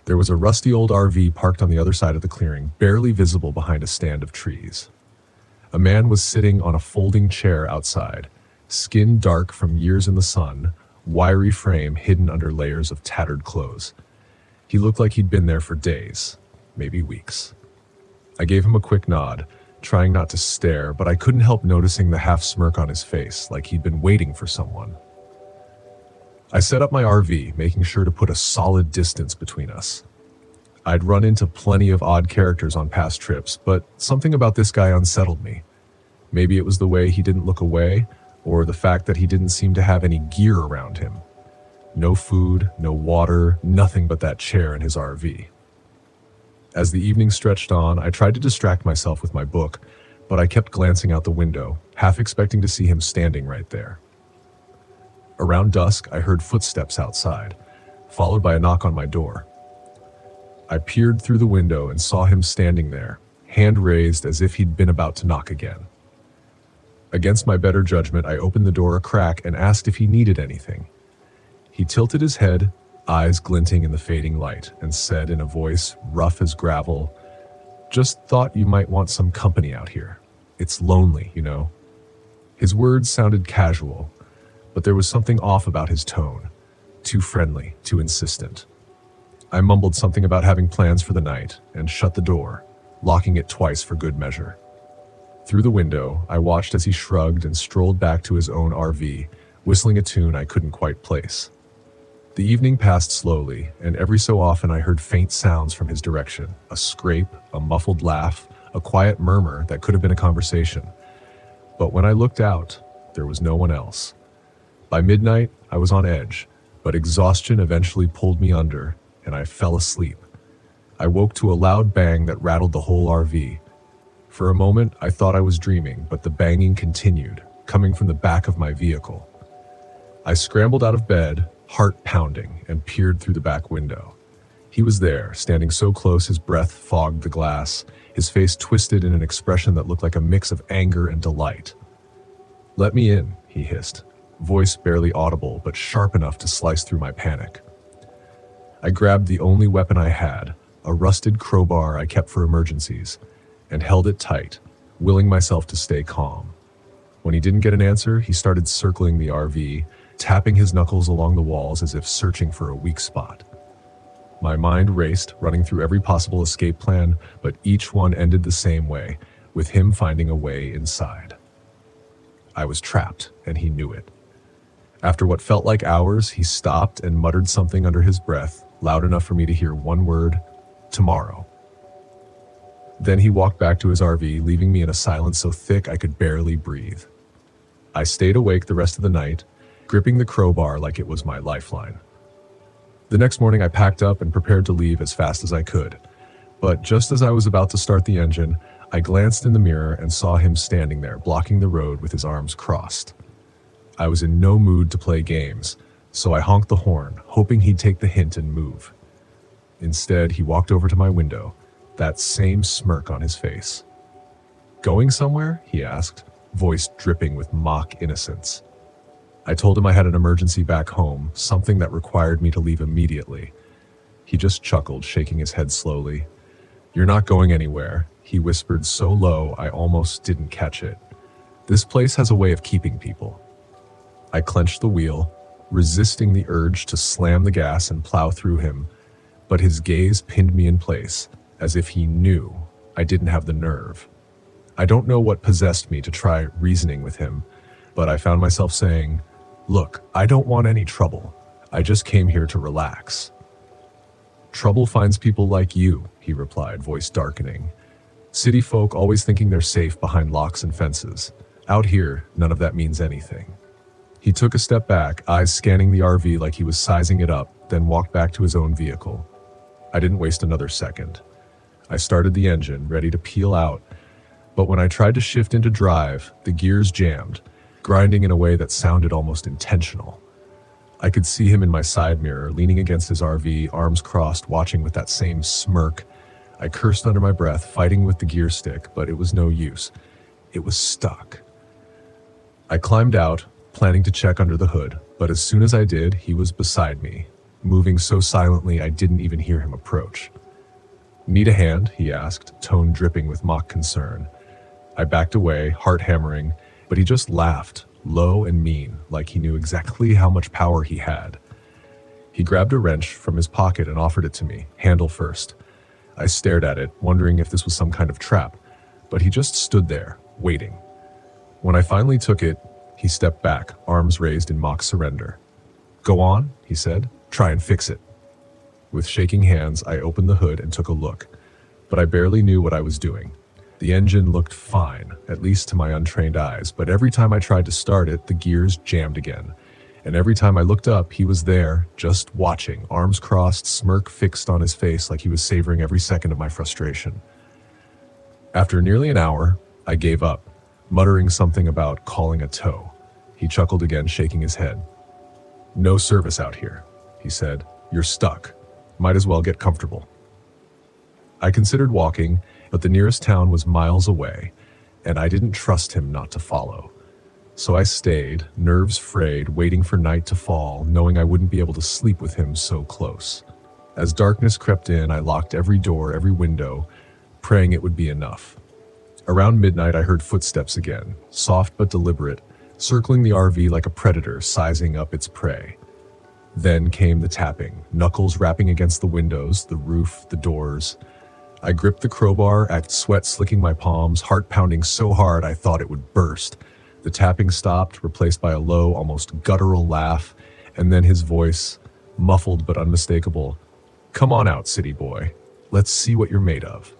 There was a rusty old RV parked on the other side of the clearing, barely visible behind a stand of trees. A man was sitting on a folding chair outside, skin dark from years in the sun, wiry frame hidden under layers of tattered clothes. He looked like he'd been there for days, maybe weeks. I gave him a quick nod, trying not to stare, but I couldn't help noticing the half smirk on his face, like he'd been waiting for someone. I set up my RV, making sure to put a solid distance between us. I'd run into plenty of odd characters on past trips, but something about this guy unsettled me. Maybe it was the way he didn't look away, or the fact that he didn't seem to have any gear around him. No food, no water, nothing but that chair in his RV. As the evening stretched on, I tried to distract myself with my book, but I kept glancing out the window, half expecting to see him standing right there. Around dusk, I heard footsteps outside, followed by a knock on my door. I peered through the window and saw him standing there, hand raised as if he'd been about to knock again. Against my better judgment, I opened the door a crack and asked if he needed anything. He tilted his head, eyes glinting in the fading light, and said in a voice rough as gravel, "Just thought you might want some company out here. It's lonely, you know." His words sounded casual, but there was something off about his tone, too friendly, too insistent. I mumbled something about having plans for the night and shut the door, locking it twice for good measure. Through the window, I watched as he shrugged and strolled back to his own RV, whistling a tune I couldn't quite place. The evening passed slowly, and every so often I heard faint sounds from his direction, a scrape, a muffled laugh, a quiet murmur that could have been a conversation. But when I looked out, there was no one else. By midnight, I was on edge, but exhaustion eventually pulled me under, and I fell asleep. I woke to a loud bang that rattled the whole RV. For a moment, I thought I was dreaming, but the banging continued, coming from the back of my vehicle. I scrambled out of bed, heart pounding, and peered through the back window. He was there, standing so close his breath fogged the glass, his face twisted in an expression that looked like a mix of anger and delight. "Let me in," he hissed, voice barely audible but sharp enough to slice through my panic. I grabbed the only weapon I had, a rusted crowbar I kept for emergencies, and held it tight, willing myself to stay calm. When he didn't get an answer, he started circling the RV, tapping his knuckles along the walls as if searching for a weak spot. My mind raced, running through every possible escape plan, but each one ended the same way, with him finding a way inside. I was trapped, and he knew it. After what felt like hours, he stopped and muttered something under his breath, loud enough for me to hear one word: tomorrow. Then he walked back to his RV, leaving me in a silence so thick I could barely breathe. I stayed awake the rest of the night, gripping the crowbar like it was my lifeline. The next morning I packed up and prepared to leave as fast as I could. But just as I was about to start the engine, I glanced in the mirror and saw him standing there, blocking the road with his arms crossed. I was in no mood to play games, so I honked the horn, hoping he'd take the hint and move. Instead, he walked over to my window, that same smirk on his face. "Going somewhere?" he asked, voice dripping with mock innocence. I told him I had an emergency back home, something that required me to leave immediately. He just chuckled, shaking his head slowly. "You're not going anywhere," he whispered so low I almost didn't catch it. "This place has a way of keeping people." I clenched the wheel, resisting the urge to slam the gas and plow through him, but his gaze pinned me in place, as if he knew I didn't have the nerve. I don't know what possessed me to try reasoning with him, but I found myself saying, "Look, I don't want any trouble. I just came here to relax." "Trouble finds people like you," he replied, voice darkening. "City folk always thinking they're safe behind locks and fences. Out here, none of that means anything." He took a step back, eyes scanning the RV like he was sizing it up, then walked back to his own vehicle. I didn't waste another second. I started the engine, ready to peel out, but when I tried to shift into drive, the gears jammed, grinding in a way that sounded almost intentional. I could see him in my side mirror, leaning against his RV, arms crossed, watching with that same smirk. I cursed under my breath, fighting with the gear stick, but it was no use. It was stuck. I climbed out, planning to check under the hood, but as soon as I did, he was beside me, moving so silently I didn't even hear him approach. "Need a hand?" he asked, tone dripping with mock concern. I backed away, heart hammering, but he just laughed, low and mean, like he knew exactly how much power he had. He grabbed a wrench from his pocket and offered it to me, handle first. I stared at it, wondering if this was some kind of trap, but he just stood there, waiting. When I finally took it, he stepped back, arms raised in mock surrender. "Go on," he said. "Try and fix it." With shaking hands, I opened the hood and took a look, but I barely knew what I was doing. The engine looked fine, at least to my untrained eyes, but every time I tried to start it, the gears jammed again. And every time I looked up, he was there, just watching, arms crossed, smirk fixed on his face like he was savoring every second of my frustration. After nearly an hour, I gave up, muttering something about calling a tow. He chuckled again, shaking his head. "No service out here," he said. "You're stuck. Might as well get comfortable." I considered walking, but the nearest town was miles away, and I didn't trust him not to follow. So I stayed, nerves frayed, waiting for night to fall, knowing I wouldn't be able to sleep with him so close. As darkness crept in, I locked every door, every window, praying it would be enough. Around midnight, I heard footsteps again, soft but deliberate, circling the RV like a predator sizing up its prey. Then came the tapping, knuckles rapping against the windows, the roof, the doors. I gripped the crowbar, sweat slicking my palms, heart pounding so hard I thought it would burst. The tapping stopped, replaced by a low, almost guttural laugh, and then his voice, muffled but unmistakable. "Come on out, city boy. Let's see what you're made of."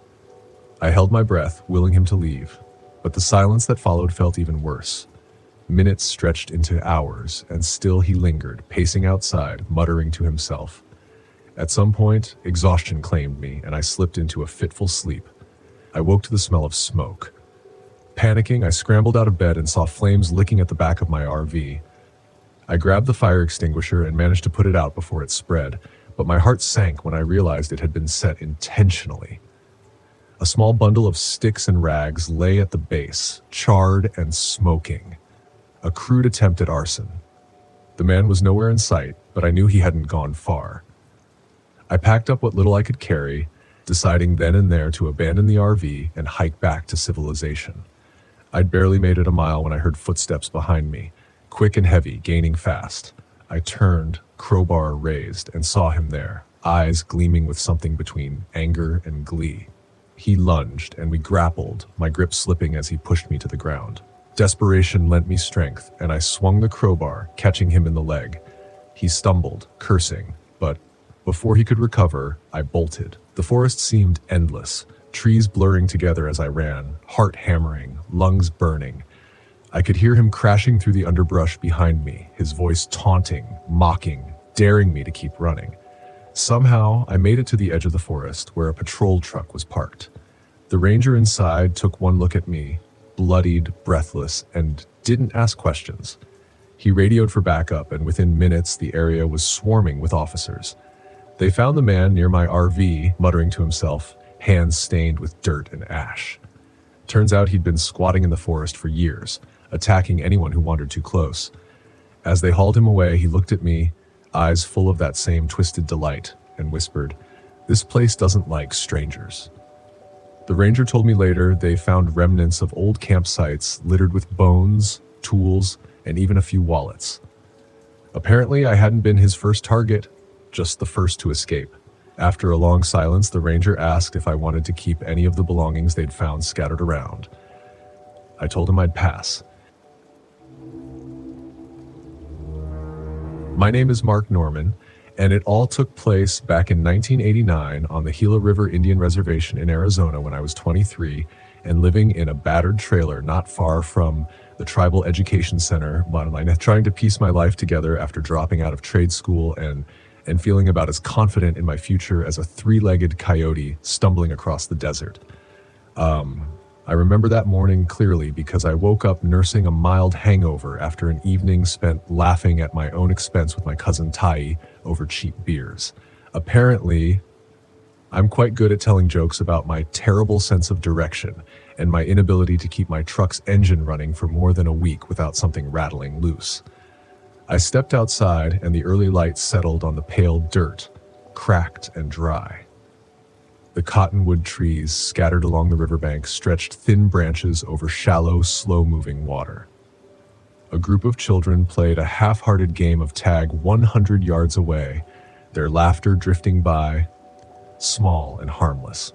I held my breath, willing him to leave, but the silence that followed felt even worse. Minutes stretched into hours, and still he lingered, pacing outside, muttering to himself. At some point, exhaustion claimed me, and I slipped into a fitful sleep. I woke to the smell of smoke. Panicking, I scrambled out of bed and saw flames licking at the back of my RV. I grabbed the fire extinguisher and managed to put it out before it spread, but my heart sank when I realized it had been set intentionally. A small bundle of sticks and rags lay at the base, charred and smoking. A crude attempt at arson. The man was nowhere in sight, but I knew he hadn't gone far. I packed up what little I could carry, deciding then and there to abandon the RV and hike back to civilization. I'd barely made it a mile when I heard footsteps behind me, quick and heavy, gaining fast. I turned, crowbar raised, and saw him there, eyes gleaming with something between anger and glee. He lunged, and we grappled, my grip slipping as he pushed me to the ground. Desperation lent me strength, and I swung the crowbar, catching him in the leg. He stumbled, cursing, but before he could recover, I bolted. The forest seemed endless, trees blurring together as I ran, heart hammering, lungs burning. I could hear him crashing through the underbrush behind me, his voice taunting, mocking, daring me to keep running. Somehow, I made it to the edge of the forest where a patrol truck was parked. The ranger inside took one look at me, bloodied, breathless, and didn't ask questions. He radioed for backup, and within minutes, the area was swarming with officers. They found the man near my RV, muttering to himself, hands stained with dirt and ash. Turns out he'd been squatting in the forest for years, attacking anyone who wandered too close. As they hauled him away, he looked at me, eyes full of that same twisted delight, and whispered, "This place doesn't like strangers." The ranger told me later they found remnants of old campsites littered with bones, tools, and even a few wallets. Apparently, I hadn't been his first target, just the first to escape. After a long silence, the ranger asked if I wanted to keep any of the belongings they'd found scattered around. I told him I'd pass. My name is Mark Norman, and it all took place back in 1989 on the Gila River Indian Reservation in Arizona when I was 23 and living in a battered trailer not far from the Tribal Education Center, trying to piece my life together after dropping out of trade school and feeling about as confident in my future as a three-legged coyote stumbling across the desert. I remember that morning clearly because I woke up nursing a mild hangover after an evening spent laughing at my own expense with my cousin Tai over cheap beers. Apparently, I'm quite good at telling jokes about my terrible sense of direction and my inability to keep my truck's engine running for more than a week without something rattling loose. I stepped outside and the early light settled on the pale dirt, cracked and dry. The cottonwood trees scattered along the riverbank stretched thin branches over shallow, slow-moving water. A group of children played a half-hearted game of tag 100 yards away, their laughter drifting by, small and harmless.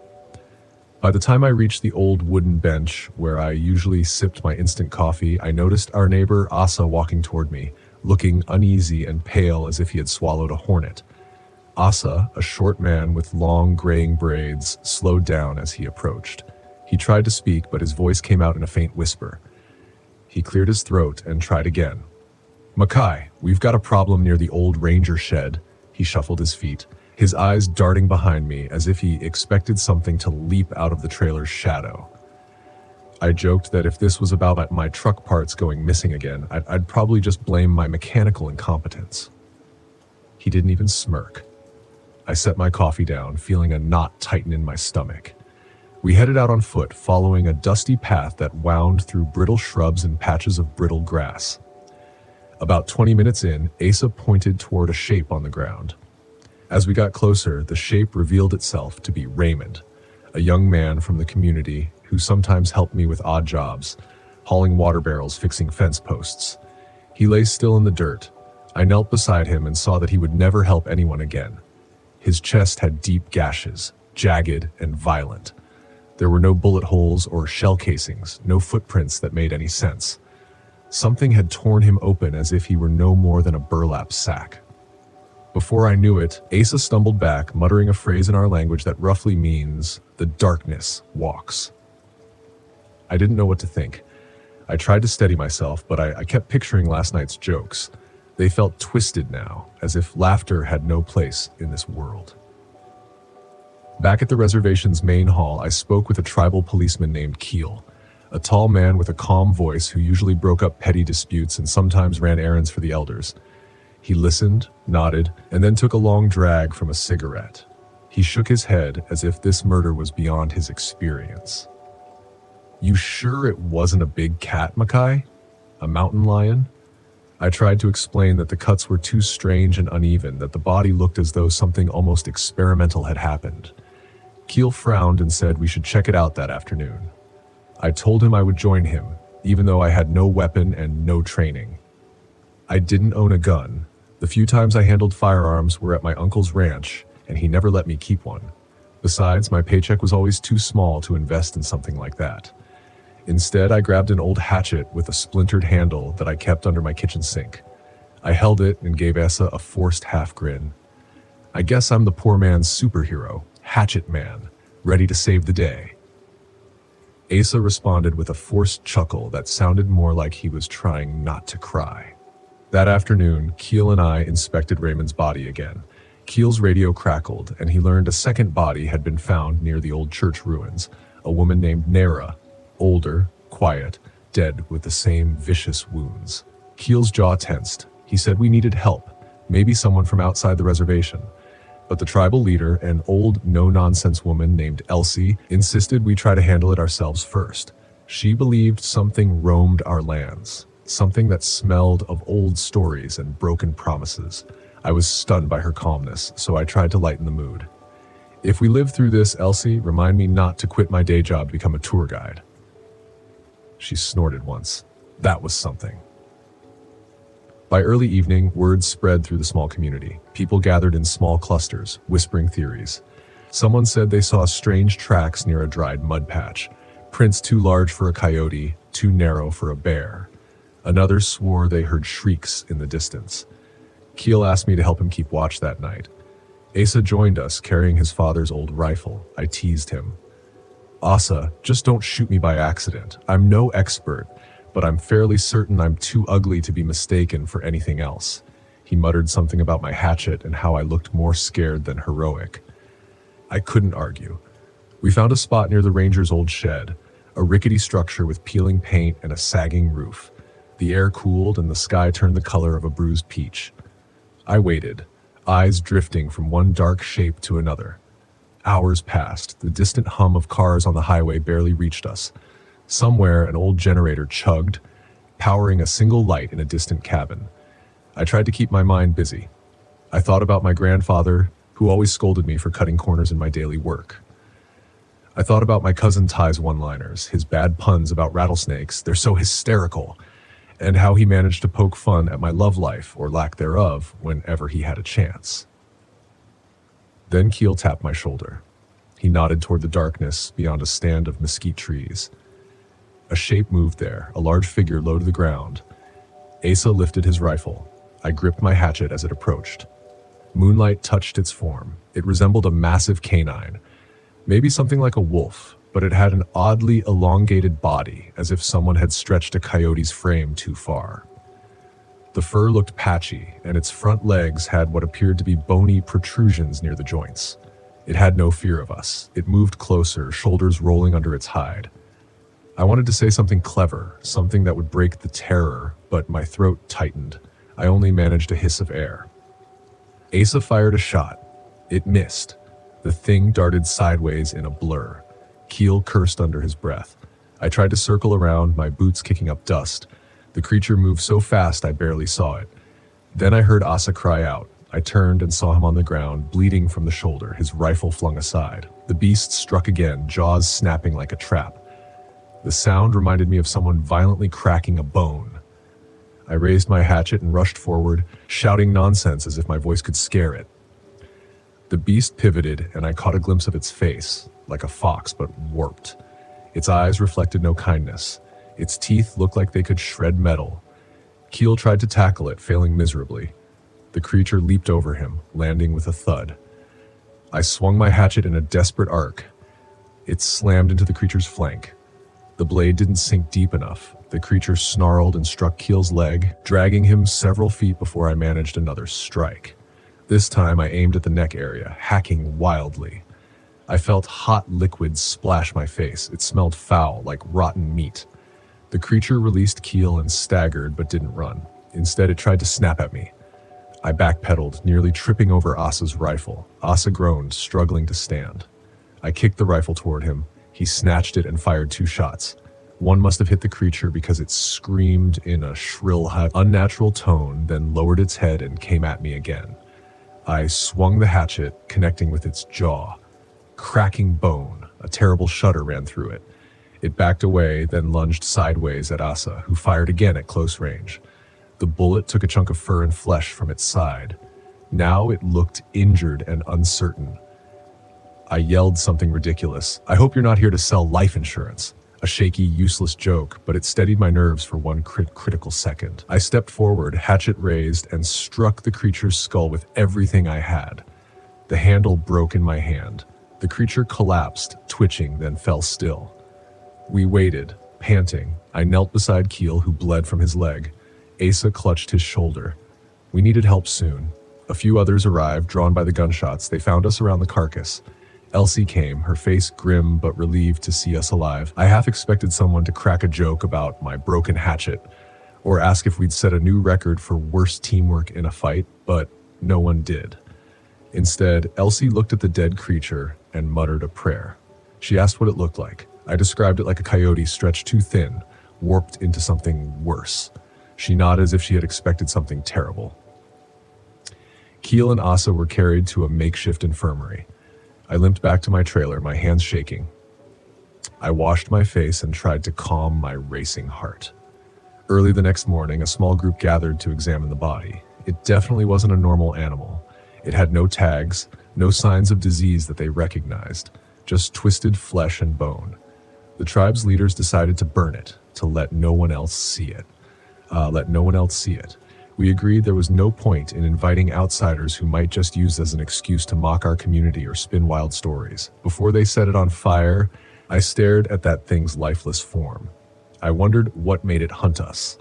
By the time I reached the old wooden bench where I usually sipped my instant coffee, I noticed our neighbor Asa walking toward me, looking uneasy and pale as if he had swallowed a hornet. Asa, a short man with long graying braids, slowed down as he approached. He tried to speak, but his voice came out in a faint whisper. He cleared his throat and tried again. "Mackay, we've got a problem near the old ranger shed." He shuffled his feet, his eyes darting behind me as if he expected something to leap out of the trailer's shadow. I joked that if this was about my truck parts going missing again, I'd probably just blame my mechanical incompetence. He didn't even smirk. I set my coffee down, feeling a knot tighten in my stomach. We headed out on foot, following a dusty path that wound through brittle shrubs and patches of brittle grass. About 20 minutes in, Asa pointed toward a shape on the ground. As we got closer, the shape revealed itself to be Raymond, a young man from the community who sometimes helped me with odd jobs, hauling water barrels, fixing fence posts. He lay still in the dirt. I knelt beside him and saw that he would never help anyone again. His chest had deep gashes, jagged and violent. There were no bullet holes or shell casings, no footprints that made any sense. Something had torn him open as if he were no more than a burlap sack. Before I knew it, Asa stumbled back, muttering a phrase in our language that roughly means, "The darkness walks." I didn't know what to think. I tried to steady myself, but I kept picturing last night's jokes. They felt twisted now, as if laughter had no place in this world. Back at the reservation's main hall, I spoke with a tribal policeman named Keel, a tall man with a calm voice who usually broke up petty disputes and sometimes ran errands for the elders. He listened, nodded, and then took a long drag from a cigarette. He shook his head as if this murder was beyond his experience. "You sure it wasn't a big cat, Mackay? A mountain lion?" I tried to explain that the cuts were too strange and uneven, that the body looked as though something almost experimental had happened. Keel frowned and said we should check it out that afternoon. I told him I would join him, even though I had no weapon and no training. I didn't own a gun. The few times I handled firearms were at my uncle's ranch, and he never let me keep one. Besides, my paycheck was always too small to invest in something like that. Instead, I grabbed an old hatchet with a splintered handle that I kept under my kitchen sink. I held it and gave Asa a forced half grin. I guess I'm the poor man's superhero, Hatchet Man, ready to save the day. Asa responded with a forced chuckle that sounded more like he was trying not to cry. That afternoon, Keel and I inspected Raymond's body again. Keel's radio crackled, and he learned a second body had been found near the old church ruins, a woman named Nara, older, quiet, dead with the same vicious wounds. Keel's jaw tensed. He said we needed help, maybe someone from outside the reservation. But the tribal leader, an old, no-nonsense woman named Elsie, insisted we try to handle it ourselves first. She believed something roamed our lands, something that smelled of old stories and broken promises. I was stunned by her calmness, so I tried to lighten the mood. "If we live through this, Elsie, remind me not to quit my day job to become a tour guide." She snorted once. That was something. By early evening, word spread through the small community. People gathered in small clusters, whispering theories. Someone said they saw strange tracks near a dried mud patch, prints too large for a coyote, too narrow for a bear. Another swore they heard shrieks in the distance. Keel asked me to help him keep watch that night. Asa joined us, carrying his father's old rifle. I teased him. "Asa, just don't shoot me by accident. I'm no expert, but I'm fairly certain I'm too ugly to be mistaken for anything else." He muttered something about my hatchet and how I looked more scared than heroic. I couldn't argue. We found a spot near the ranger's old shed, a rickety structure with peeling paint and a sagging roof. The air cooled and the sky turned the color of a bruised peach. I waited, eyes drifting from one dark shape to another. Hours passed. The distant hum of cars on the highway barely reached us. Somewhere, an old generator chugged, powering a single light in a distant cabin. I tried to keep my mind busy. I thought about my grandfather, who always scolded me for cutting corners in my daily work. I thought about my cousin Ty's one-liners, his bad puns about rattlesnakes, they're so hysterical, and how he managed to poke fun at my love life, or lack thereof, whenever he had a chance. Then Keel tapped my shoulder. He nodded toward the darkness beyond a stand of mesquite trees. A shape moved there, a large figure low to the ground. Asa lifted his rifle. I gripped my hatchet as it approached. Moonlight touched its form. It resembled a massive canine, maybe something like a wolf, but it had an oddly elongated body, as if someone had stretched a coyote's frame too far. The fur looked patchy, and its front legs had what appeared to be bony protrusions near the joints. It had no fear of us. It moved closer, shoulders rolling under its hide. I wanted to say something clever, something that would break the terror, but my throat tightened. I only managed a hiss of air. Asa fired a shot. It missed. The thing darted sideways in a blur. Keel cursed under his breath. I tried to circle around, my boots kicking up dust. The creature moved so fast I barely saw it. Then I heard Asa cry out. I turned and saw him on the ground, bleeding from the shoulder, his rifle flung aside. The beast struck again, jaws snapping like a trap. The sound reminded me of someone violently cracking a bone. I raised my hatchet and rushed forward, shouting nonsense as if my voice could scare it. The beast pivoted, and I caught a glimpse of its face, like a fox but warped. Its eyes reflected no kindness. Its teeth looked like they could shred metal. Keel tried to tackle it, failing miserably. The creature leaped over him, landing with a thud. I swung my hatchet in a desperate arc. It slammed into the creature's flank. The blade didn't sink deep enough. The creature snarled and struck Keel's leg, dragging him several feet before I managed another strike. This time I aimed at the neck area, hacking wildly. I felt hot liquid splash my face. It smelled foul, like rotten meat. The creature released Keel and staggered, but didn't run. Instead, it tried to snap at me. I backpedaled, nearly tripping over Asa's rifle. Asa groaned, struggling to stand. I kicked the rifle toward him. He snatched it and fired 2 shots. One must have hit the creature because it screamed in a shrill, unnatural tone, then lowered its head and came at me again. I swung the hatchet, connecting with its jaw. Cracking bone, a terrible shudder ran through it. It backed away, then lunged sideways at Asa, who fired again at close range. The bullet took a chunk of fur and flesh from its side. Now it looked injured and uncertain. I yelled something ridiculous. I hope you're not here to sell life insurance. A shaky, useless joke, but it steadied my nerves for one critical second. I stepped forward, hatchet raised, and struck the creature's skull with everything I had. The handle broke in my hand. The creature collapsed, twitching, then fell still. We waited, panting. I knelt beside Keel, who bled from his leg. Asa clutched his shoulder. We needed help soon. A few others arrived, drawn by the gunshots. They found us around the carcass. Elsie came, her face grim but relieved to see us alive. I half expected someone to crack a joke about my broken hatchet, or ask if we'd set a new record for worst teamwork in a fight, but no one did. Instead, Elsie looked at the dead creature and muttered a prayer. She asked what it looked like. I described it like a coyote stretched too thin, warped into something worse. She nodded as if she had expected something terrible. Keel and Asa were carried to a makeshift infirmary. I limped back to my trailer, my hands shaking. I washed my face and tried to calm my racing heart. Early the next morning, a small group gathered to examine the body. It definitely wasn't a normal animal. It had no tags, no signs of disease that they recognized, just twisted flesh and bone. The tribe's leaders decided to burn it, to let no one else see it. We agreed there was no point in inviting outsiders who might just use it as an excuse to mock our community or spin wild stories. Before they set it on fire, I stared at that thing's lifeless form. I wondered what made it hunt us.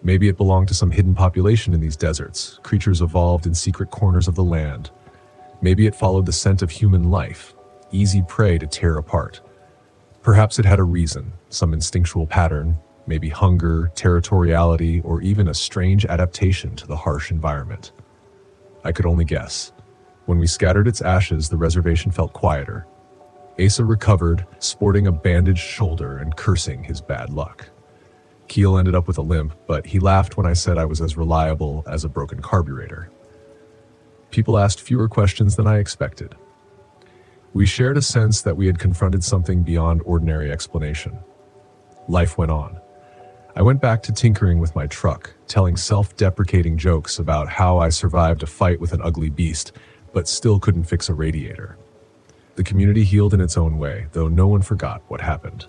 Maybe it belonged to some hidden population in these deserts, creatures evolved in secret corners of the land. Maybe it followed the scent of human life, easy prey to tear apart. Perhaps it had a reason, some instinctual pattern, maybe hunger, territoriality, or even a strange adaptation to the harsh environment. I could only guess. When we scattered its ashes, the reservation felt quieter. Asa recovered, sporting a bandaged shoulder and cursing his bad luck. Keel ended up with a limp, but he laughed when I said I was as reliable as a broken carburetor. People asked fewer questions than I expected. We shared a sense that we had confronted something beyond ordinary explanation. Life went on. I went back to tinkering with my truck, telling self-deprecating jokes about how I survived a fight with an ugly beast, but still couldn't fix a radiator. The community healed in its own way, though no one forgot what happened.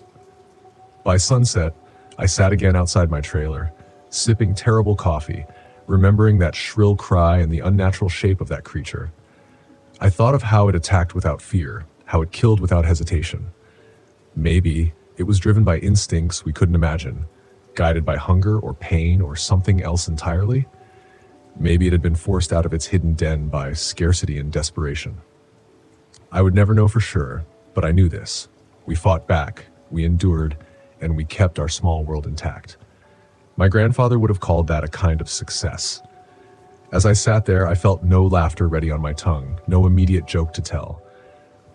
By sunset, I sat again outside my trailer, sipping terrible coffee, remembering that shrill cry and the unnatural shape of that creature. I thought of how it attacked without fear, how it killed without hesitation. Maybe it was driven by instincts we couldn't imagine, guided by hunger or pain or something else entirely. Maybe it had been forced out of its hidden den by scarcity and desperation. I would never know for sure, but I knew this. We fought back, we endured, and we kept our small world intact. My grandfather would have called that a kind of success. As I sat there, I felt no laughter ready on my tongue, no immediate joke to tell.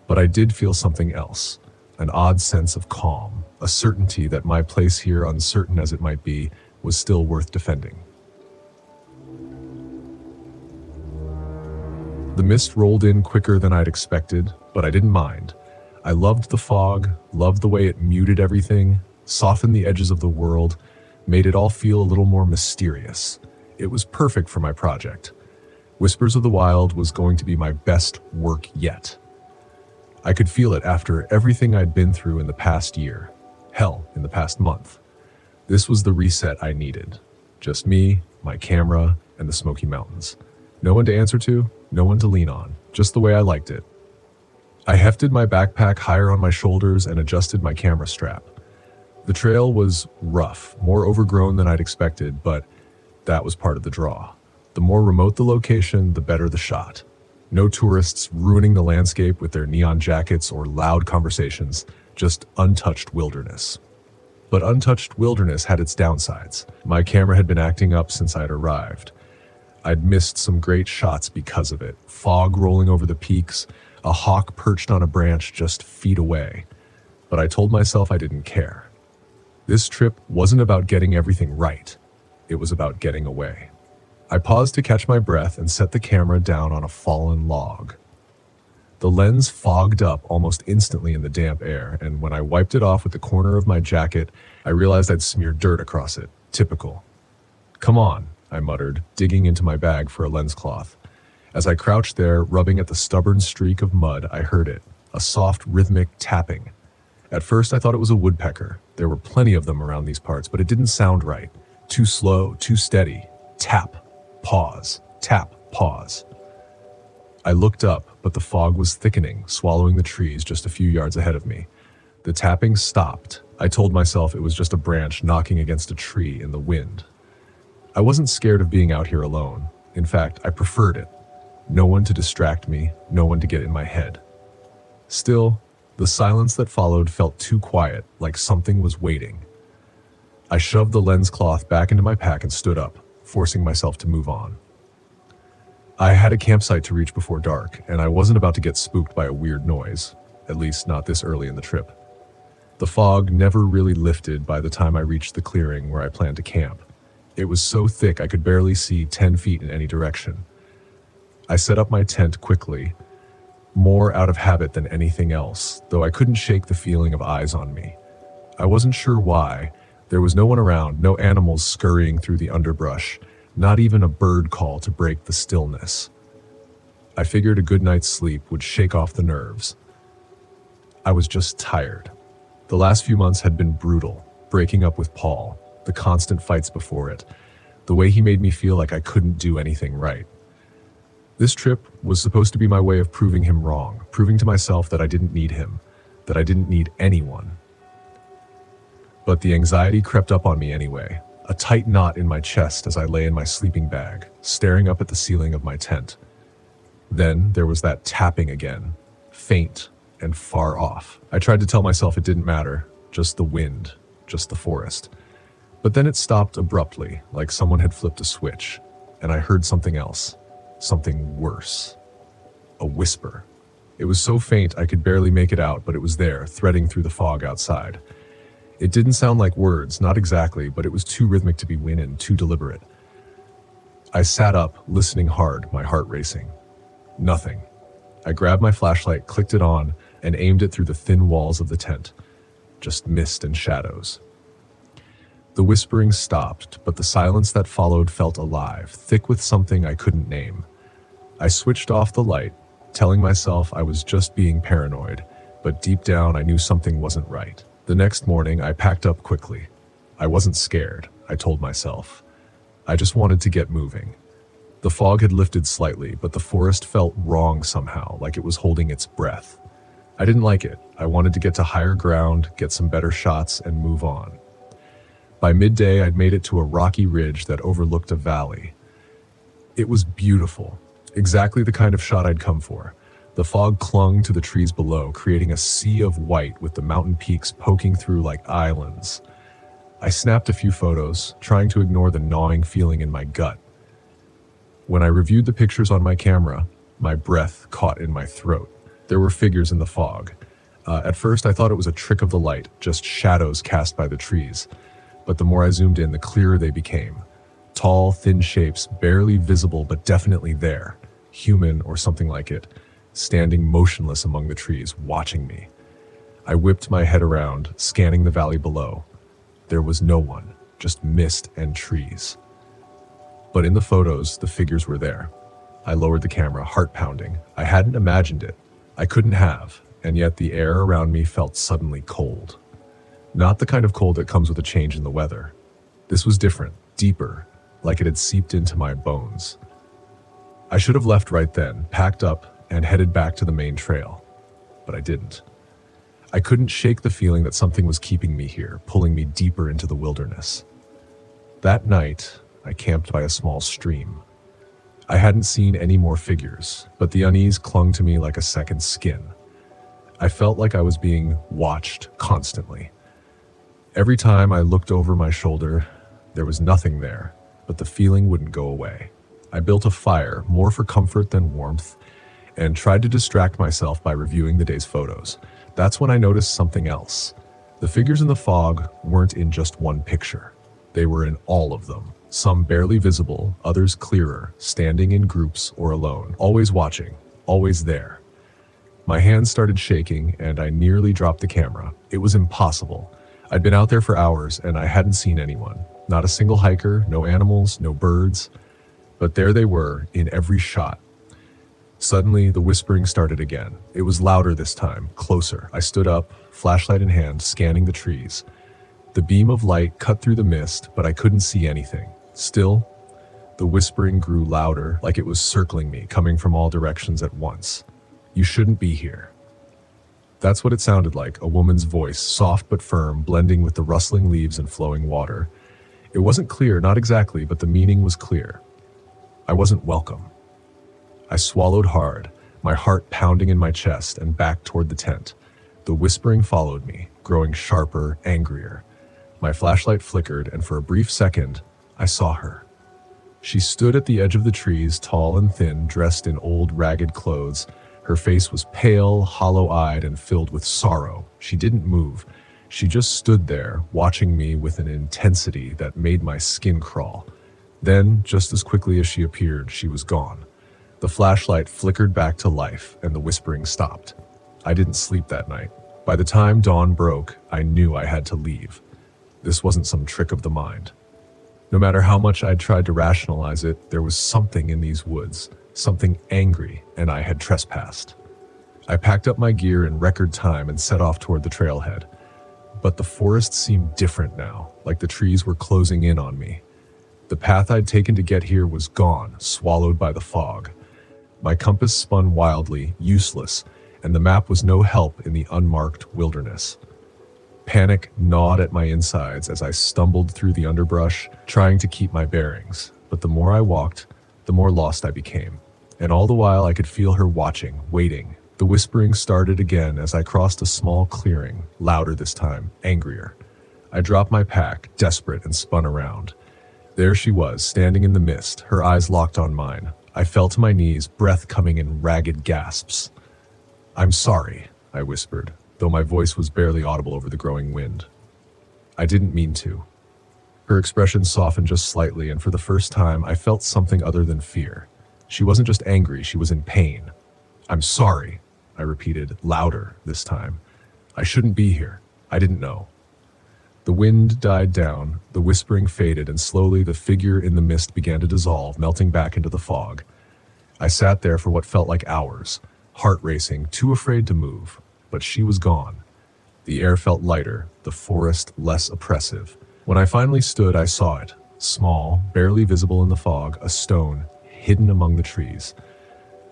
But I did feel something else, an odd sense of calm, a certainty that my place here, uncertain as it might be, was still worth defending. The mist rolled in quicker than I'd expected, but I didn't mind. I loved the fog, loved the way it muted everything, softened the edges of the world, made it all feel a little more mysterious. It was perfect for my project. Whispers of the Wild was going to be my best work yet. I could feel it after everything I'd been through in the past year. Hell, in the past month. This was the reset I needed. Just me, my camera, and the Smoky Mountains. No one to answer to, no one to lean on, just the way I liked it. I hefted my backpack higher on my shoulders and adjusted my camera strap. The trail was rough, more overgrown than I'd expected, but that was part of the draw. The more remote the location, the better the shot. No tourists ruining the landscape with their neon jackets or loud conversations, just untouched wilderness. But untouched wilderness had its downsides. My camera had been acting up since I'd arrived. I'd missed some great shots because of it. Fog rolling over the peaks, a hawk perched on a branch just feet away. But I told myself I didn't care. This trip wasn't about getting everything right. It was about getting away. I paused to catch my breath and set the camera down on a fallen log. The lens fogged up almost instantly in the damp air, and when I wiped it off with the corner of my jacket, I realized I'd smeared dirt across it. Typical. "Come on," I muttered, digging into my bag for a lens cloth. As I crouched there, rubbing at the stubborn streak of mud, I heard it, a soft, rhythmic tapping. At first, I thought it was a woodpecker. There were plenty of them around these parts, but it didn't sound right. Too slow, too steady. Tap, pause, tap, pause. I looked up, but the fog was thickening, swallowing the trees just a few yards ahead of me. The tapping stopped. I told myself it was just a branch knocking against a tree in the wind. I wasn't scared of being out here alone. In fact, I preferred it. No one to distract me, no one to get in my head. Still, the silence that followed felt too quiet, like something was waiting. I shoved the lens cloth back into my pack and stood up, forcing myself to move on. I had a campsite to reach before dark, and I wasn't about to get spooked by a weird noise, at least not this early in the trip. The fog never really lifted by the time I reached the clearing where I planned to camp. It was so thick I could barely see 10 feet in any direction. I set up my tent quickly, more out of habit than anything else, though I couldn't shake the feeling of eyes on me. I wasn't sure why. There was no one around, no animals scurrying through the underbrush, not even a bird call to break the stillness. I figured a good night's sleep would shake off the nerves. I was just tired. The last few months had been brutal, breaking up with Paul, the constant fights before it, the way he made me feel like I couldn't do anything right. This trip was supposed to be my way of proving him wrong, proving to myself that I didn't need him, that I didn't need anyone. But the anxiety crept up on me anyway, a tight knot in my chest as I lay in my sleeping bag, staring up at the ceiling of my tent. Then there was that tapping again, faint and far off. I tried to tell myself it didn't matter, just the wind, just the forest. But then it stopped abruptly, like someone had flipped a switch, and I heard something else, something worse. A whisper. It was so faint I could barely make it out, but it was there, threading through the fog outside. It didn't sound like words, not exactly, but it was too rhythmic to be winning, too deliberate. I sat up, listening hard, my heart racing. Nothing. I grabbed my flashlight, clicked it on, and aimed it through the thin walls of the tent. Just mist and shadows. The whispering stopped, but the silence that followed felt alive, thick with something I couldn't name. I switched off the light, telling myself I was just being paranoid, but deep down I knew something wasn't right. The next morning, I packed up quickly. I wasn't scared, I told myself. I just wanted to get moving. The fog had lifted slightly, but the forest felt wrong somehow, like it was holding its breath. I didn't like it. I wanted to get to higher ground, get some better shots, and move on. By midday, I'd made it to a rocky ridge that overlooked a valley. It was beautiful, exactly the kind of shot I'd come for. The fog clung to the trees below, creating a sea of white with the mountain peaks poking through like islands. I snapped a few photos, trying to ignore the gnawing feeling in my gut. When I reviewed the pictures on my camera, my breath caught in my throat. There were figures in the fog. At first, I thought it was a trick of the light, just shadows cast by the trees. But the more I zoomed in, the clearer they became. Tall, thin shapes, barely visible but definitely there. Human or something like it. Standing motionless among the trees, watching me. I whipped my head around, scanning the valley below. There was no one, just mist and trees. But in the photos, the figures were there. I lowered the camera, heart pounding. I hadn't imagined it. I couldn't have, and yet the air around me felt suddenly cold. Not the kind of cold that comes with a change in the weather. This was different, deeper, like it had seeped into my bones. I should have left right then, packed up, and headed back to the main trail. But I didn't. I couldn't shake the feeling that something was keeping me here, pulling me deeper into the wilderness. That night, I camped by a small stream. I hadn't seen any more figures, but the unease clung to me like a second skin. I felt like I was being watched constantly. Every time I looked over my shoulder, there was nothing there, but the feeling wouldn't go away. I built a fire, more for comfort than warmth, and tried to distract myself by reviewing the day's photos. That's when I noticed something else. The figures in the fog weren't in just one picture. They were in all of them. Some barely visible, others clearer, standing in groups or alone, always watching, always there. My hands started shaking and I nearly dropped the camera. It was impossible. I'd been out there for hours and I hadn't seen anyone. Not a single hiker, no animals, no birds. But there they were, in every shot. Suddenly, the whispering started again. It was louder this time, closer. I stood up, flashlight in hand, scanning the trees. The beam of light cut through the mist, but I couldn't see anything. Still, the whispering grew louder, like it was circling me, coming from all directions at once. "You shouldn't be here." That's what it sounded like, a woman's voice, soft but firm, blending with the rustling leaves and flowing water. It wasn't clear, not exactly, but the meaning was clear. I wasn't welcome. I swallowed hard, my heart pounding in my chest, and backed toward the tent. The whispering followed me, growing sharper, angrier. My flashlight flickered, and for a brief second, I saw her. She stood at the edge of the trees, tall and thin, dressed in old, ragged clothes. Her face was pale, hollow-eyed, and filled with sorrow. She didn't move. She just stood there, watching me with an intensity that made my skin crawl. Then, just as quickly as she appeared, she was gone. The flashlight flickered back to life, and the whispering stopped. I didn't sleep that night. By the time dawn broke, I knew I had to leave. This wasn't some trick of the mind. No matter how much I'd tried to rationalize it, there was something in these woods, something angry, and I had trespassed. I packed up my gear in record time and set off toward the trailhead. But the forest seemed different now, like the trees were closing in on me. The path I'd taken to get here was gone, swallowed by the fog. My compass spun wildly, useless, and the map was no help in the unmarked wilderness. Panic gnawed at my insides as I stumbled through the underbrush, trying to keep my bearings. But the more I walked, the more lost I became. And all the while I could feel her watching, waiting. The whispering started again as I crossed a small clearing, louder this time, angrier. I dropped my pack, desperate, and spun around. There she was, standing in the mist, her eyes locked on mine. I fell to my knees, breath coming in ragged gasps. "I'm sorry," I whispered, though my voice was barely audible over the growing wind. "I didn't mean to." Her expression softened just slightly, and for the first time, I felt something other than fear. She wasn't just angry, she was in pain. "I'm sorry," I repeated, louder this time. "I shouldn't be here. I didn't know." The wind died down, the whispering faded, and slowly the figure in the mist began to dissolve, melting back into the fog. I sat there for what felt like hours, heart racing, too afraid to move. But she was gone. The air felt lighter, the forest less oppressive. When I finally stood, I saw it. Small, barely visible in the fog, a stone, hidden among the trees.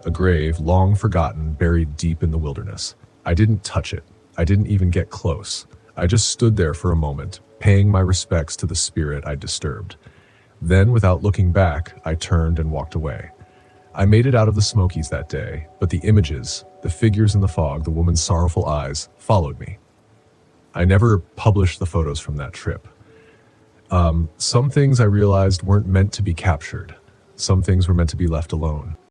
A grave, long forgotten, buried deep in the wilderness. I didn't touch it. I didn't even get close. I just stood there for a moment, paying my respects to the spirit I'd disturbed. Then, without looking back, I turned and walked away. I made it out of the Smokies that day, but the images, the figures in the fog, the woman's sorrowful eyes, followed me. I never published the photos from that trip. Some things I realized weren't meant to be captured. Some things were meant to be left alone.